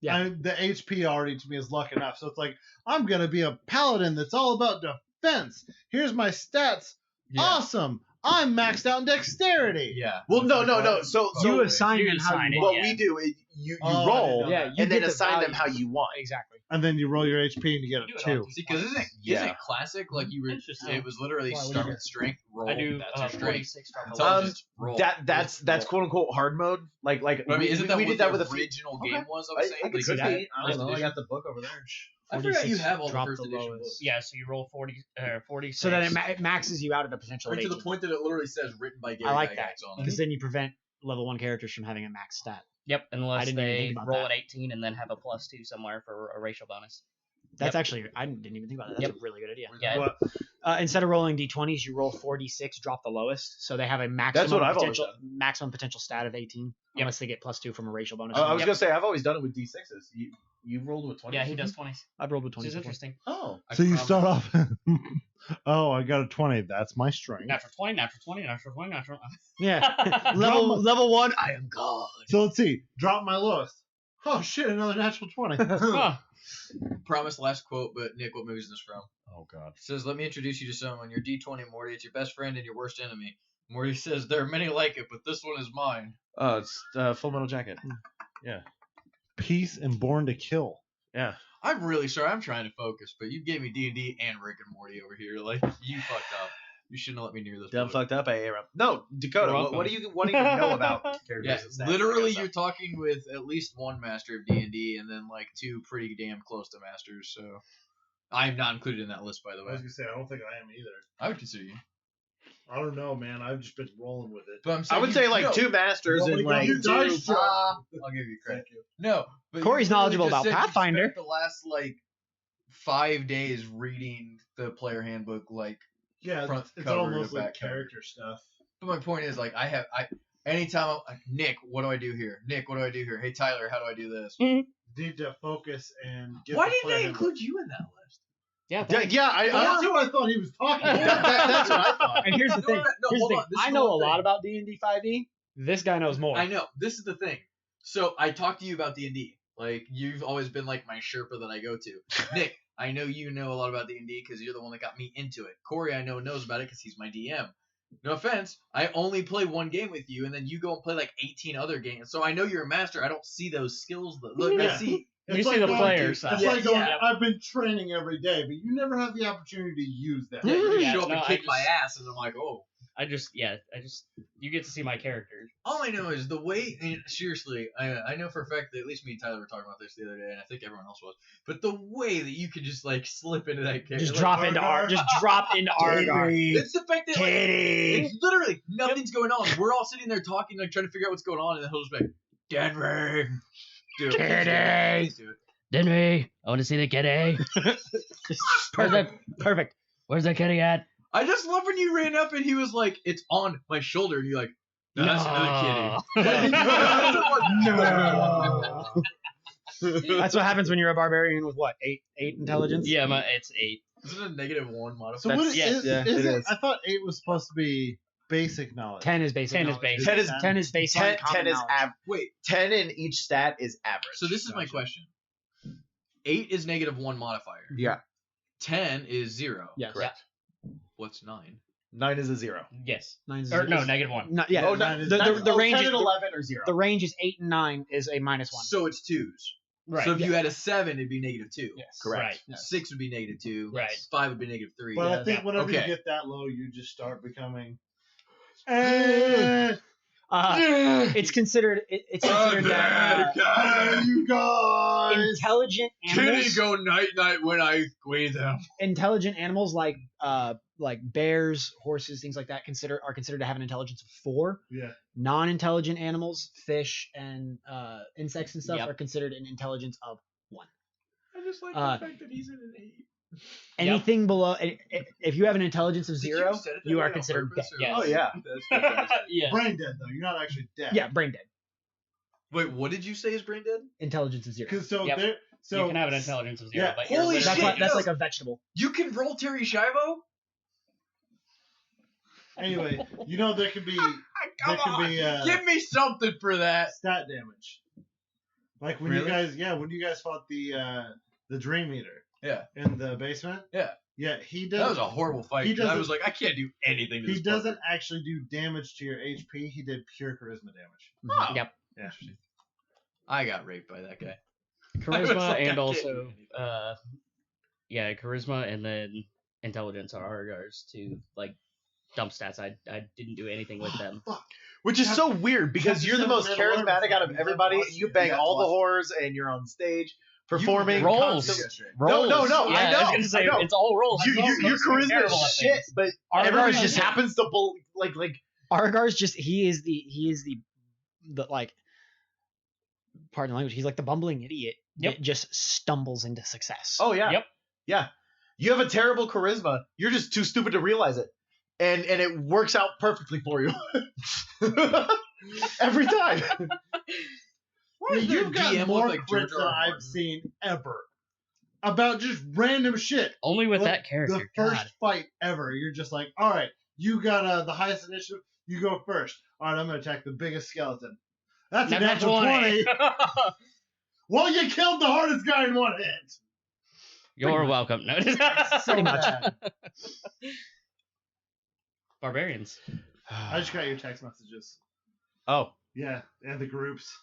S5: Yeah.
S3: The HP already to me is luck enough. So it's like, I'm going to be a paladin that's all about defense. Here's my stats.
S4: Yeah.
S3: Awesome. I'm maxed out in dexterity.
S4: Yeah.
S1: Well, no. So
S5: You assign
S2: you
S5: them how
S2: assign
S5: you
S2: it,
S5: want.
S1: what we do is you
S3: Oh, I
S1: roll,
S3: didn't know
S5: Yeah,
S3: that.
S5: you
S1: and then
S5: get the
S1: assign them
S5: value.
S1: how you want.
S5: Exactly.
S3: And then you roll your HP and you get
S2: do
S3: a
S2: it all
S3: 2.
S4: See, because isn't
S3: Yeah.
S4: it classic? Like you were,
S2: Interesting.
S4: it was literally
S5: Why, what do
S4: start
S5: you
S4: with strength, roll.
S2: I do
S4: That's your strength.
S2: 46 from the
S4: Intelligence,
S2: lowest.
S4: roll.
S1: That's
S4: Roll.
S1: quote unquote hard mode. Like
S4: But I mean, isn't that
S1: we
S4: what
S1: did that
S4: the
S1: with a few.
S4: original
S1: Okay.
S4: game was? I was saying.
S1: I
S4: Like,
S1: could
S4: is
S1: see
S4: that
S1: it. I
S4: first
S1: don't know. I
S4: edition?
S1: got the book over there.
S4: I forgot you
S5: 46
S4: have all the
S5: drop
S4: first
S5: the
S4: edition
S5: lowest.
S4: books.
S2: Yeah, so you roll 46.
S5: So that it maxes you out at a potential
S4: Right to the
S5: 18.
S4: point that it literally says written by Gary
S5: I like
S4: Gygax
S5: that
S4: on it.
S5: because then you prevent level 1 characters from having a max stat.
S2: Yep, unless
S5: I didn't even
S2: they
S5: think about
S2: roll
S5: that.
S2: at 18 and then have a +2 somewhere for a racial bonus.
S5: That's actually, I didn't even think about that. That's
S2: Yep.
S5: a really good idea.
S2: Yeah,
S3: What?
S5: Instead of rolling d20s, you roll 4d6, drop the lowest. So they have a maximum
S1: what I've always
S5: potential stat of 18, unless they get +2 from a racial bonus.
S1: I was
S2: Yep.
S1: gonna say I've always done it with D6s. You rolled with 20.
S2: yeah, he does 20s,
S5: I've rolled with
S2: which
S5: 20.
S2: is
S5: before.
S2: interesting.
S1: Oh,
S4: I
S3: So you
S4: promise.
S3: start off. Oh, I got a 20. That's my strength.
S2: Natural 20, natural 20, natural 20, natural.
S5: Yeah.
S3: Level-
S5: level 1, I am God.
S3: So let's see. Drop my lowest. Oh shit! Another natural 20.
S2: Huh.
S4: Promise last quote, but Nick, what movie is this from?
S3: Oh god.
S4: It says, "Let me introduce you to someone. Your D20, Morty. It's your best friend and your worst enemy." Morty says, "There are many like it, but this one is mine."
S1: it's Full Metal Jacket.
S3: Peace and Born to Kill.
S1: Yeah.
S4: I'm really sorry. I'm trying to focus, but you gave me D&D and Rick and Morty over here. Like, you fucked up. You shouldn't have let me near this.
S1: Dumb
S4: book.
S1: fucked up. No, Dakota.
S2: You're
S1: What are you wanting to know about characters?
S4: Yeah,
S1: and stats?
S4: literally,
S1: Like,
S4: you're talking with at least one master of D&D and then like 2 pretty damn close to masters. So, I'm not included in that list, by the
S3: I
S4: way.
S3: was gonna say I don't think I am either.
S4: I would consider you,
S3: I don't know, man. I've just been rolling with it.
S4: but I'm
S1: I
S4: saying
S1: would say like 2 masters
S3: Well,
S1: and
S3: we got
S1: like
S3: you
S1: 2.
S3: dice.
S4: I'll give you credit.
S3: Thank you.
S4: No, but
S5: Corey's
S4: you literally
S5: knowledgeable
S4: just
S5: about
S4: said you
S5: Pathfinder.
S4: spent the last like 5 days reading the player handbook. Like,
S3: Yeah,
S4: Front
S3: it's
S4: cover
S3: almost
S4: to
S3: like
S4: back cover.
S3: character stuff.
S4: but my point is, like, anytime I'm like, Nick, what do I do here? Nick, what do I do here? Hey, Tyler, how do I do this?
S3: Need to focus and get.
S4: Why
S3: the
S4: didn't
S3: player
S4: they
S3: handbook.
S4: include you in that list?
S5: Yeah.
S3: That's who I thought he was talking about.
S1: That's what I thought.
S5: And here's the
S4: No,
S5: thing.
S4: no, no,
S5: Here's the
S4: hold
S5: thing.
S4: on. This is
S5: I
S4: the
S5: know
S4: one
S5: a
S4: thing.
S5: lot about D&D 5e. This guy knows more.
S4: I know. This is the thing. So I talked to you about D&D. Like, you've always been like my Sherpa that I go to. Nick, I know you know a lot about D&D because you're the one that got me into it. Corey, I know, knows about it because he's my DM. No offense, I only play one game with you, and then you go and play like 18 other games. So I know you're a master. I don't see those skills. Look, I
S3: Yeah.
S4: see.
S2: You
S3: It's
S2: see the
S3: going-
S2: player
S3: It's
S2: side.
S3: like going,
S4: Yeah.
S3: I've been training every day, but you never have the opportunity to use that.
S4: Yeah, you
S2: Yeah,
S4: show up
S2: no,
S4: and
S2: I
S4: kick my
S2: just-
S4: ass, and I'm like, oh.
S2: I just you get to see my character.
S4: All I know is the way, and seriously, I know for a fact that at least me and Tyler were talking about this the other day, and I think everyone else was. But the way that you could just like slip into that character,
S5: Just
S4: like,
S5: drop into
S3: Argar.
S5: Argar.
S4: It's the fact that like,
S1: Kitty.
S4: it's literally nothing's going on. We're all sitting there talking, like trying to figure out what's going on, and then he'll just be like, Denver, do it.
S5: Kitty.
S4: Do it.
S2: Denry, I want to see the kitty. Where's that? Perfect. Where's the kitty at?
S4: I just love when you ran up and he was like, "It's on my shoulder," and you're like, "No, that's another kitty."
S5: No. That's what happens when you're a barbarian with what? Eight intelligence?
S2: Yeah, it's 8.
S4: Is it a -1 modifier?
S3: So
S2: That's-
S3: what
S2: yes,
S3: is,
S1: yeah,
S3: is
S1: it
S3: it?
S1: is.
S3: I thought 8 was supposed to be basic knowledge.
S5: 10 is basic.
S2: 10 is
S5: knowledge.
S2: basic.
S1: 10 is
S5: 10 is based on
S1: 10,
S5: common
S1: 10 is
S5: knowledge.
S1: average.
S4: Wait,
S1: 10 in each stat is average.
S4: so this is my question. 8 is -1 modifier.
S1: Yeah,
S4: 10 is 0.
S5: Yes.
S1: correct.
S4: What's 9?
S1: 9 is a 0.
S2: Yes.
S5: Nine's
S2: Or no,
S5: is-
S2: -1.
S5: No, yeah.
S1: Oh,
S3: nine
S1: no,
S3: is-
S5: the,
S3: nine-
S5: the
S1: oh,
S5: range
S1: 10
S5: is
S1: and 11 or 0.
S5: the range is 8 and 9 is a -1.
S4: So it's 2s.
S2: Right.
S4: So if you had a 7, it'd be -2.
S5: Yes.
S1: Correct.
S2: Right.
S4: 6 would be -2.
S2: Right.
S4: 5 would be -3.
S3: But I think whenever
S4: Okay.
S3: you get that low, you just start becoming.
S5: It's considered. It's considered that
S3: you guys.
S5: intelligent
S4: Kitty
S5: animals.
S4: go night when I squeeze them.
S5: Intelligent animals like bears, horses, things like that are considered to have an intelligence of 4.
S3: Yeah.
S5: Non-intelligent animals, fish and insects and stuff
S2: Yep.
S5: are considered an intelligence of 1.
S4: I just like
S5: Uh,
S4: the fact that he's in an 8.
S5: Anything below, if you have an intelligence of
S4: Did you
S5: 0,
S4: set it that
S5: you
S4: way
S5: are
S4: on
S5: considered
S4: purpose,
S5: dead.
S4: or-
S2: Yes.
S1: Oh, yeah.
S4: That's fantastic.
S2: Yeah.
S3: Brain dead though. You're not actually dead.
S5: Yeah, brain dead.
S4: Wait, what did you say is brain dead?
S5: Intelligence of 0.
S3: Because so
S2: Yep.
S3: there. So
S2: You can have an intelligence of 0,
S3: yeah,
S2: but
S4: holy
S2: you're
S4: shit,
S5: That's
S2: literally-
S5: like, that's
S4: no.
S5: like a vegetable.
S4: You can roll Terry Schiavo?
S3: anyway, you know there could be
S4: Come
S3: could
S4: on,
S3: be,
S4: give me something for that.
S3: stat damage. Like when
S4: Really?
S3: when you guys fought the Dream Eater
S4: Yeah,
S3: in the basement.
S4: Yeah.
S3: Yeah, he
S4: that was
S3: does.
S4: a horrible fight.
S3: he
S4: 'cause I
S3: doesn't-
S4: was like, I can't do anything. To
S3: He
S4: this
S3: doesn't actually do damage to your HP. He did pure charisma damage.
S4: fucker. Oh,
S2: Yep.
S3: Yeah.
S4: I got raped by that guy. I was
S2: Charisma
S4: like, I
S2: and
S4: can't do
S2: also,
S4: anything.
S2: charisma and then intelligence are ours to like dump stats. I didn't do anything with them.
S1: Which is so weird because
S3: you
S1: you're the
S3: have
S1: most
S3: to set a
S1: charismatic out of
S3: level.
S1: everybody.
S3: You have to
S1: You
S3: watch
S1: bang
S3: it. You have
S1: all
S3: to
S1: the
S3: watch it.
S1: horrors and you're on stage performing.
S2: Rolls.
S1: constantly-
S2: Rolls.
S1: no, I
S2: Yeah,
S1: know,
S2: I was gonna say
S1: I know.
S2: it's all rolls.
S1: Your charisma
S2: Terrible
S1: is
S2: at
S1: shit,
S2: things.
S1: but
S5: Argar's
S1: everybody
S5: just-
S1: just happens to like
S5: Argar's just he is the like pardon the language, he's like the bumbling idiot
S2: Yep.
S5: that just stumbles into success.
S1: oh yeah,
S2: Yep.
S1: yeah. You have a terrible charisma. You're just too stupid to realize it, and it works out perfectly for you every time.
S3: Yeah,
S4: is there
S3: you've got
S4: DM look
S3: more
S4: like
S3: crits
S4: George
S3: than
S4: R. R.
S3: I've
S4: Martin?
S3: seen ever. About just random shit.
S2: Only with
S3: Like,
S2: that character.
S3: The first
S2: God.
S3: fight ever, you're just like, all right, you got the highest initiative. You go first. All right, I'm gonna attack the biggest skeleton. That's a natural 20. Well, you killed the hardest guy in 1 hit.
S2: You're welcome. No.
S3: So bad.
S2: Barbarians.
S3: I just got your text messages.
S1: Oh,
S3: Yeah, and the groups.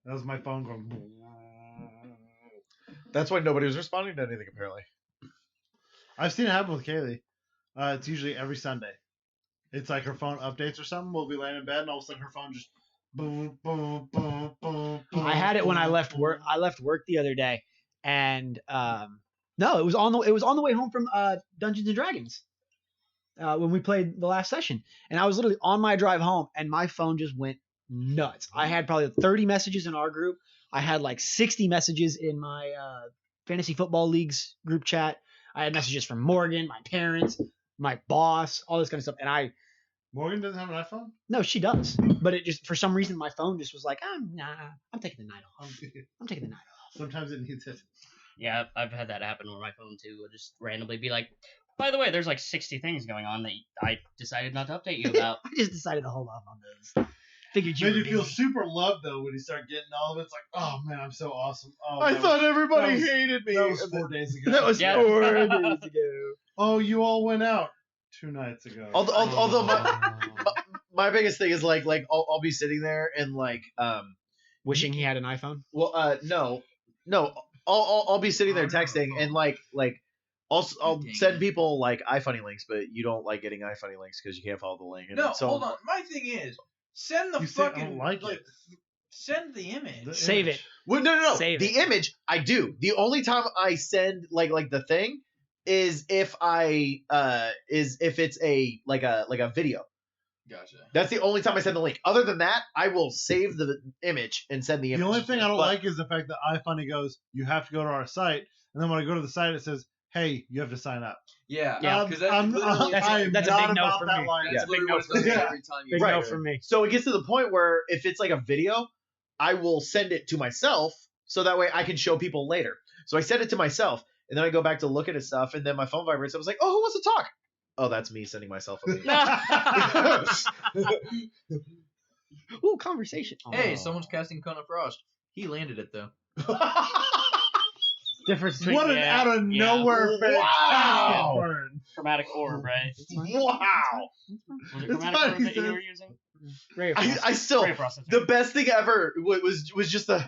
S3: That was my phone going.
S1: that's why nobody was responding to anything apparently.
S3: I've seen it happen with Kaylee. It's usually every Sunday. It's like her phone updates or something. We'll be laying in bed, and all of a sudden her phone just boom, boom, boom, boom.
S5: I had it when I left work. I left work the other day, and no, it was on the way home from Dungeons and Dragons when we played the last session, and I was literally on my drive home, and my phone just went nuts. I had probably 30 messages in our group. I had like 60 messages in my fantasy football leagues group chat. I had messages from Morgan, my parents, my boss, all this kind of stuff, and
S3: Morgan doesn't have an iPhone.
S5: no, she does, but it just for some reason my phone just was like, nah, I'm taking the night off. I'm taking the night off.
S3: Sometimes it needs it.
S2: Yeah, I've had that happen where my phone too will just randomly be like, by the way, there's like 60 things going on that I decided not to update you about.
S5: I just decided to hold off on those. Figured you
S3: Made
S5: were
S3: you feel
S5: busy.
S3: super loved though when you start getting all of it. It's like, oh man, I'm so awesome. Oh,
S1: I
S3: that
S1: thought everybody
S3: that was-
S1: hated me.
S3: that was 4 days ago.
S1: That was
S2: Yeah.
S1: 4 days ago.
S3: Oh, you all went out 2 nights ago.
S1: Although my biggest thing is like I'll be sitting there and like
S5: Wishing he had an iPhone.
S1: no I'll be sitting there texting and like I'll
S4: Dang
S1: send
S4: it.
S1: people like iFunny links, but you don't like getting iFunny links because you can't follow the link. And
S4: No,
S1: so,
S4: hold on. My thing is, send the
S3: You say I
S4: fucking
S3: don't like it.
S4: send the image.
S3: The
S5: Save
S3: image.
S5: it.
S1: Well, no.
S5: Save
S1: The
S5: it.
S1: image I do. The only time I send like the thing is if if it's a video.
S4: Gotcha.
S1: That's the only time I send the link. Other than that, I will save the image and send the image.
S3: The only thing I don't
S1: But-
S3: like is the fact that iFunny goes, you have to go to our site, and then when I go to the site, it says, hey, you have to sign up.
S4: Yeah,
S5: Yeah,
S4: because that's
S3: I'm,
S4: literally
S5: That's-
S3: I am
S5: that's a
S3: not
S5: big no
S3: about
S5: for
S3: that
S5: me.
S3: line.
S4: that's
S5: Big
S4: literally
S5: no
S4: what
S5: for
S4: it
S5: me.
S4: does
S3: Yeah.
S4: every time you
S5: Big
S1: Right.
S5: no for me.
S1: So it gets to the point where if it's like a video, I will send it to myself so that way I can show people later. So I send it to myself, and then I go back to look at his stuff, and then my phone vibrates. I was like, oh, who wants to talk? Oh, that's me sending myself a video.
S5: Ooh, conversation.
S4: Hey,
S1: Oh.
S4: someone's casting Cone of Frost. He landed it though.
S5: Difference between
S3: What an out of nowhere
S1: Wow.
S3: burn.
S2: Chromatic orb, right?
S1: Wow.
S2: Was it
S3: It's
S2: chromatic
S3: fine,
S2: orb
S3: he
S2: that you
S3: says.
S2: were using?
S5: Ray of
S1: I
S5: Frost.
S1: still,
S2: Ray of Frost, that's
S1: the
S2: right.
S1: best thing ever was just the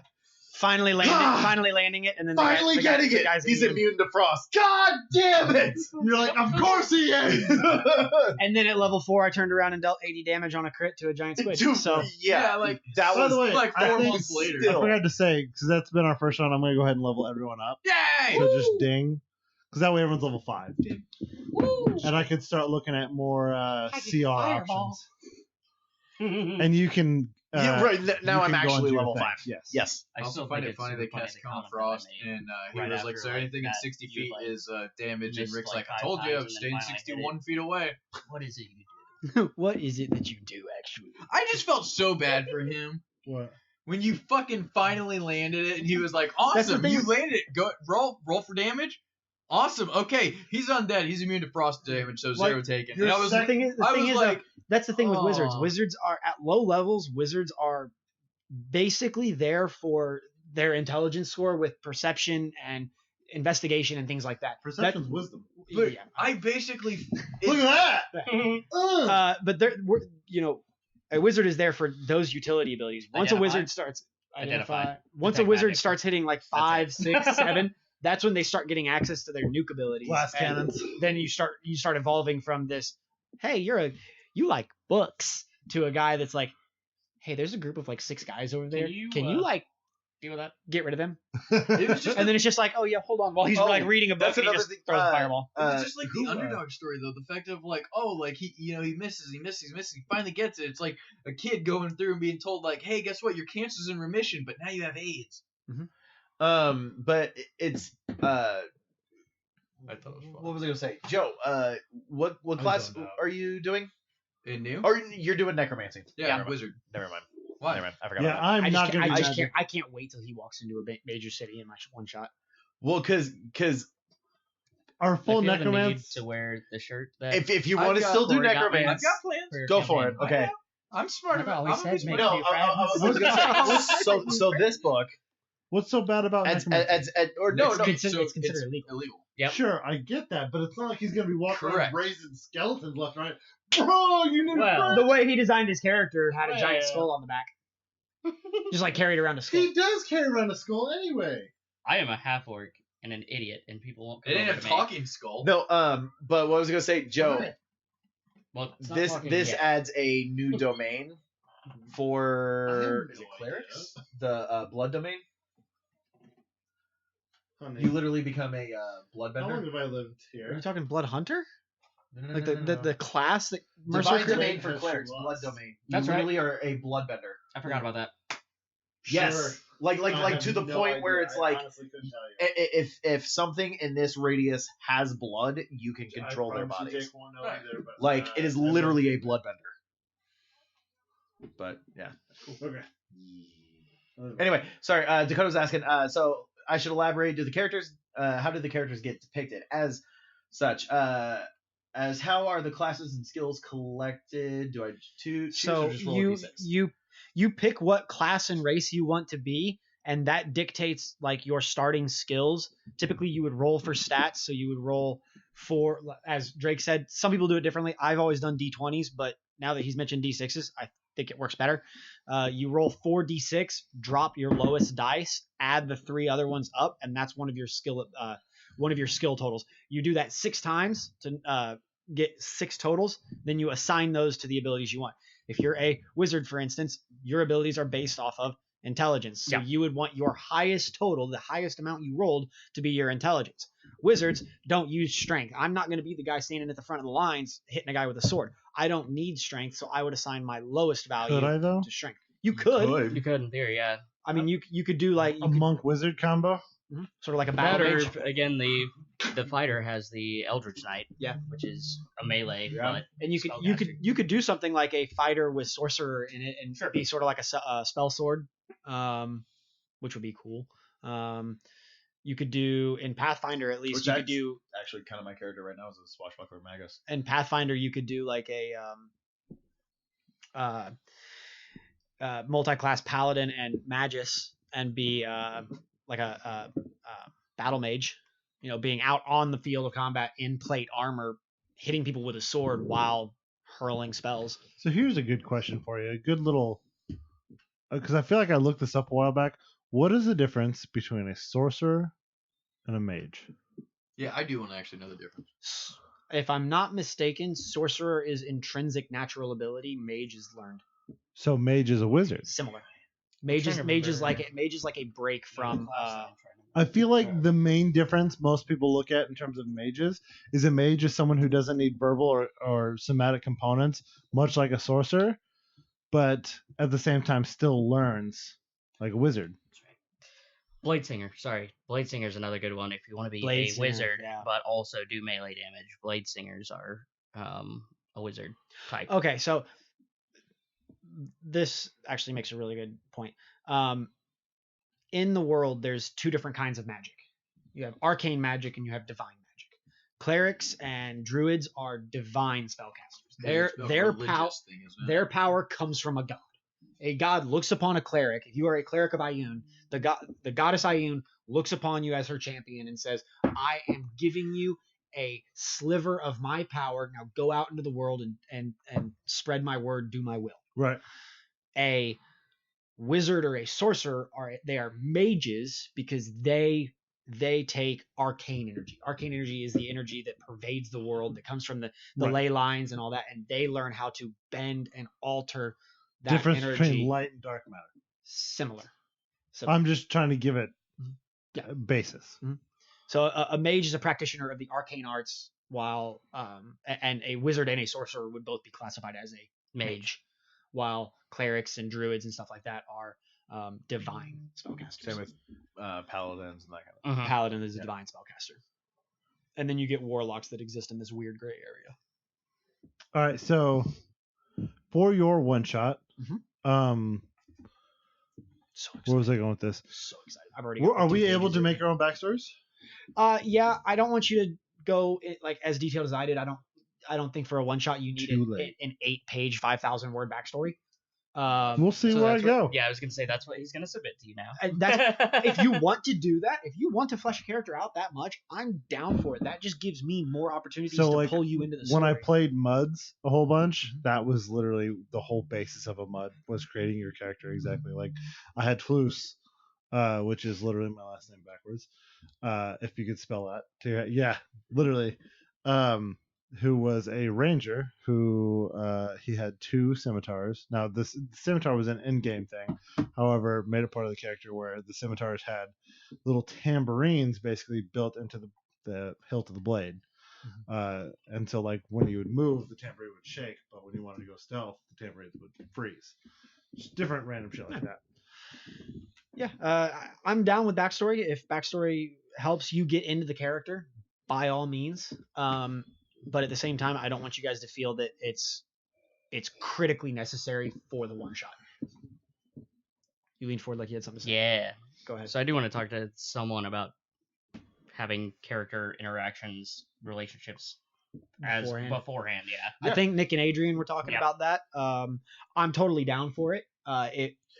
S5: finally landing it, and then
S1: finally getting
S5: the
S1: it.
S5: guy's
S1: He's immune to frost. God damn it!
S3: You're like, of course he is.
S5: And then at level 4, I turned around and dealt 80 damage on a crit to a giant squid.
S1: Dude,
S5: So
S1: yeah,
S4: like
S1: that
S3: By
S1: was
S3: the way,
S4: like
S3: I
S4: 4
S3: think
S4: months later.
S3: I
S1: still-
S3: forgot to say, because that's been our first round, I'm going to go ahead and level everyone up.
S4: Yay!
S3: So just ding. Because that way everyone's level 5. And I can start looking at more CR options. And you can.
S1: yeah, right. Now
S3: you
S1: I'm
S3: can go
S1: actually
S3: into your
S1: level
S3: thing.
S1: 5.
S3: Yes.
S1: Yes.
S4: I
S2: I
S4: also
S2: still
S4: find
S2: think
S4: it
S2: it's
S4: funny
S2: super
S4: they
S2: funny
S4: cast
S2: the
S4: Cone of
S2: comment that
S4: Frost,
S2: they made
S4: and he
S2: right
S4: was like,
S2: after,
S4: so
S2: like,
S4: anything in
S2: that
S4: 60
S2: you,
S4: feet
S2: like,
S4: is damage, and
S2: missed,
S4: Rick's
S2: like,
S4: like, I
S2: 5
S4: told you I
S2: times
S4: was
S2: and then
S4: staying
S2: finally hit
S4: 61 feet away.
S2: What is it you do?
S5: what is it that you do, actually?
S4: I just felt so bad for him.
S3: What?
S4: When you fucking finally landed it, and he was like,
S5: That's the
S4: awesome,
S5: thing
S4: you
S5: with-
S4: landed it. Go roll for damage. Awesome. Okay, he's undead. He's immune to frost damage, so
S3: Like,
S4: 0 taken.
S3: your
S4: And I was
S5: The
S4: like,
S5: thing is,
S4: like,
S5: that's the thing with wizards.
S4: Aw.
S5: Wizards are at low levels. Wizards are basically there for their intelligence score with perception and investigation and things like that.
S3: Perception's wisdom.
S4: Look,
S5: Yeah.
S4: I basically
S3: Look at that!
S5: But a wizard is there for those utility abilities. Once a
S2: Identify.
S5: wizard starts
S2: Identify.
S5: once a
S2: Detect
S5: wizard
S2: magic.
S5: starts hitting like 5, 6, 7, that's when they start getting access to their nuke abilities.
S3: Glass
S5: And
S3: cannons.
S5: Then you start evolving from this, hey, you like books, to a guy that's like, hey, there's a group of like 6 guys over there.
S2: you,
S5: Can you like
S2: Deal with that?
S5: get rid of them?
S4: it was just
S5: And then it's just like, oh yeah, hold on, while he's
S1: Oh,
S5: like reading a book,
S1: that's
S5: and he
S1: another
S5: just
S1: thing,
S5: throws a fireball.
S4: It was just like
S3: who,
S4: the underdog story, though. The fact of like, oh, like he misses. He finally gets it. It's like a kid going through and being told, like, hey, guess what? Your cancer's in remission, but now you have AIDS.
S1: But it's
S4: I thought it was fun.
S1: what was I gonna say, Joe? What
S3: I
S1: class
S3: zoned out.
S1: are you doing?
S4: It new?
S1: Or you're doing necromancy?
S4: Yeah,
S1: Never mind.
S4: wizard.
S1: Never mind.
S4: Why?
S1: Never mind. I forgot.
S3: Yeah,
S1: about that.
S3: I'm
S5: I
S3: not
S5: just,
S3: going
S5: can't,
S3: to
S5: I
S3: be
S5: just
S3: magic.
S5: can't. I can't wait till he walks into a major city in my one shot.
S1: Well, because
S3: Our full
S2: If you have a need
S3: necromancy.
S2: to wear the shirt that
S1: if you
S4: I've
S1: want to
S4: got-
S1: still do
S2: Corey got me.
S4: I've
S1: necromancy,
S4: got plans.
S2: for your
S1: go for it.
S2: campaign.
S1: Okay.
S4: I'm smart
S2: I've
S4: about
S2: always
S4: I'm a
S2: said
S4: big
S2: make
S4: smart-
S1: No,
S2: new
S1: I was
S2: friends.
S1: gonna say. So this book,
S3: What's so bad about necromancy?
S1: or no,
S5: It's
S1: no.
S5: considered-
S4: so
S5: it's considered illegal.
S2: Yep.
S3: Sure, I get that, but it's not like he's going to be walking around
S4: Correct.
S3: raising skeletons left and right. Bro, you need
S2: Well,
S3: a
S5: The way he designed his character had a giant
S2: Well.
S5: skull on the back, just like carried around a skull.
S3: He does carry around a skull anyway.
S2: I am a half orc and an idiot, and people won't. Come
S4: It ain't
S2: over
S4: a
S2: to me.
S4: talking skull.
S1: No, but what I was gonna say, Joe,
S3: Right.
S2: Well, it's not
S1: this
S2: talking
S1: this
S2: yet.
S1: adds a new domain for
S3: I have
S1: is it
S3: no
S1: clerics? The blood domain.
S3: Honey,
S1: You literally become a
S3: how long
S1: bloodbender.
S3: have I lived
S5: Are you
S3: here?
S5: talking Blood Hunter?
S1: No, no,
S5: Like
S1: no,
S5: the,
S1: no,
S5: the,
S1: no.
S5: the class that Mercer
S1: Divine
S5: created?
S1: domain for
S3: Has
S1: clerics,
S3: she
S1: blood
S3: lost?
S1: domain. You
S2: That's right.
S1: literally are a bloodbender.
S2: I forgot about that.
S1: Yes,
S3: Sure.
S1: like
S3: I have
S1: to the
S3: no
S1: point where
S3: idea.
S1: it's
S3: I
S1: like
S3: honestly couldn't tell you.
S1: if something in this radius has blood, you can control
S3: I
S1: their
S3: promise you
S1: bodies.
S3: Jake won't know either, but,
S1: Like it is
S3: I
S1: literally a
S3: don't-
S1: bloodbender. But yeah.
S3: Okay.
S1: Anyway, sorry. Dakota's asking. So I should elaborate. Do the characters? How did the characters get depicted as such? As how are the classes and skills collected? Do I choose
S5: So
S1: or just roll a
S5: you
S1: d6?
S5: you pick what class and race you want to be, and that dictates like your starting skills. Typically, you would roll for stats, so you would roll for, as Drake said, some people do it differently. I've always done d20s, but now that he's mentioned d6s, I think it works better. You roll 4d6, drop your lowest dice, add the 3 other ones up, and that's one of your skill one of your skill totals. You do that 6 times to get 6 totals. Then you assign those to the abilities you want. If you're a wizard, for instance, your abilities are based off of intelligence. So
S2: Yeah.
S5: you would want your highest total, the highest amount you rolled, to be your intelligence. Wizards don't use strength. I'm not going to be the guy standing at the front of the lines hitting a guy with a sword. I don't need strength, so I would assign my lowest value
S3: Could I though?
S5: to strength. You could.
S2: You could in theory, yeah.
S5: I mean, you could do like
S3: A monk wizard combo.
S5: sort of like a
S2: That
S5: battle
S2: or
S5: mage.
S2: again, the fighter has the Eldritch Knight,
S5: Yeah.
S2: which is a melee,
S1: Yeah.
S2: but
S5: And you
S2: spellcaster.
S5: could do something like a fighter with sorcerer in it and be sort of like a spell sword, which would be cool. You could do in Pathfinder at least.
S1: Which
S5: You could do
S1: Actually, kind of my character right now is a swashbuckler magus.
S5: in Pathfinder. You could do like a multi-class paladin and magus and be like a battle mage. You know, being out on the field of combat in plate armor, hitting people with a sword while hurling spells.
S3: So here's a good question for you. A good little, because I feel like I looked this up a while back. What is the difference between a sorcerer and a mage?
S4: Yeah, I do want to actually know the difference.
S5: If I'm not mistaken, sorcerer is intrinsic natural ability. Mage is learned.
S3: So mage is a wizard.
S5: Similar. Mage is like a break from.
S3: I feel like the main difference most people look at in terms of mages is a mage is someone who doesn't need verbal or somatic components, much like a sorcerer, but at the same time still learns like a wizard.
S2: Bladesinger. Sorry, Bladesinger is another good one if you want to be
S5: Bladesinger,
S2: a wizard,
S5: yeah.
S2: but also do melee damage. Bladesingers are a wizard type.
S5: Okay, so this actually makes a really good point. In the world, there's 2 different kinds of magic. You have arcane magic and you have divine magic. Clerics and druids are divine spellcasters. Their power comes from a god. A god looks upon a cleric. If you are a cleric of Ioun, the goddess Ioun looks upon you as her champion and says, "I am giving you a sliver of my power. Now go out into the world and spread my word, do my will."
S3: Right.
S5: A wizard or a sorcerer are mages because they take arcane energy. Arcane energy is the energy that pervades the world, that comes from the
S3: Right.
S5: ley lines and all that, and they learn how to bend and alter that
S3: Difference
S5: energy.
S3: between light and dark matter.
S5: Similar.
S3: I'm just trying to give it
S5: Yeah.
S3: a basis.
S5: So a mage is a practitioner of the arcane arts, while and a wizard and a sorcerer would both be classified as a mage, while clerics and druids and stuff like that are divine spellcasters.
S1: Same with paladins and that kind of.
S2: Mhm.
S5: Paladin is a
S1: Yeah.
S5: divine spellcaster. And then you get warlocks that exist in this weird gray area.
S3: All right, so for your one shot,
S5: So excited.
S3: where was I going with this?
S5: So excited. I've already.
S3: Are we able to make our own backstories?
S5: Yeah, I don't want you to go like as detailed as I did. I don't think for a one shot you need
S3: Too late.
S5: an 8-page, 5,000 word backstory.
S3: We'll see
S2: So
S3: where I
S2: that's
S3: go.
S2: Yeah, I was gonna say that's what he's gonna submit to you now.
S5: And that's if you want to do that, if you want to flesh a character out that much, I'm down for it. That just gives me more opportunities
S3: So,
S5: to
S3: like,
S5: pull you into the
S3: When
S5: story.
S3: I played Muds a whole bunch, that was literally the whole basis of a Mud was creating your character exactly. Like I had Flus, which is literally my last name backwards. If you could spell that. Yeah, literally. Who was a ranger who he had 2 scimitars. Now this scimitar was an in-game thing, however, made it part of the character where the scimitars had little tambourines basically built into the hilt of the blade. And so like when you would move, the tambourine would shake, but when you wanted to go stealth, the tambourines would freeze. Just different random shit like that.
S5: Yeah, I'm down with backstory. If backstory helps you get into the character, by all means. But at the same time, I don't want you guys to feel that it's critically necessary for the one shot. You leaned forward like you had something to say.
S2: Yeah.
S5: Go ahead.
S2: So I do want to talk to someone about having character interactions, relationships as beforehand. Yeah.
S5: I think Nick and Adrian were talking
S2: Yeah.
S5: about that. I'm totally down for it.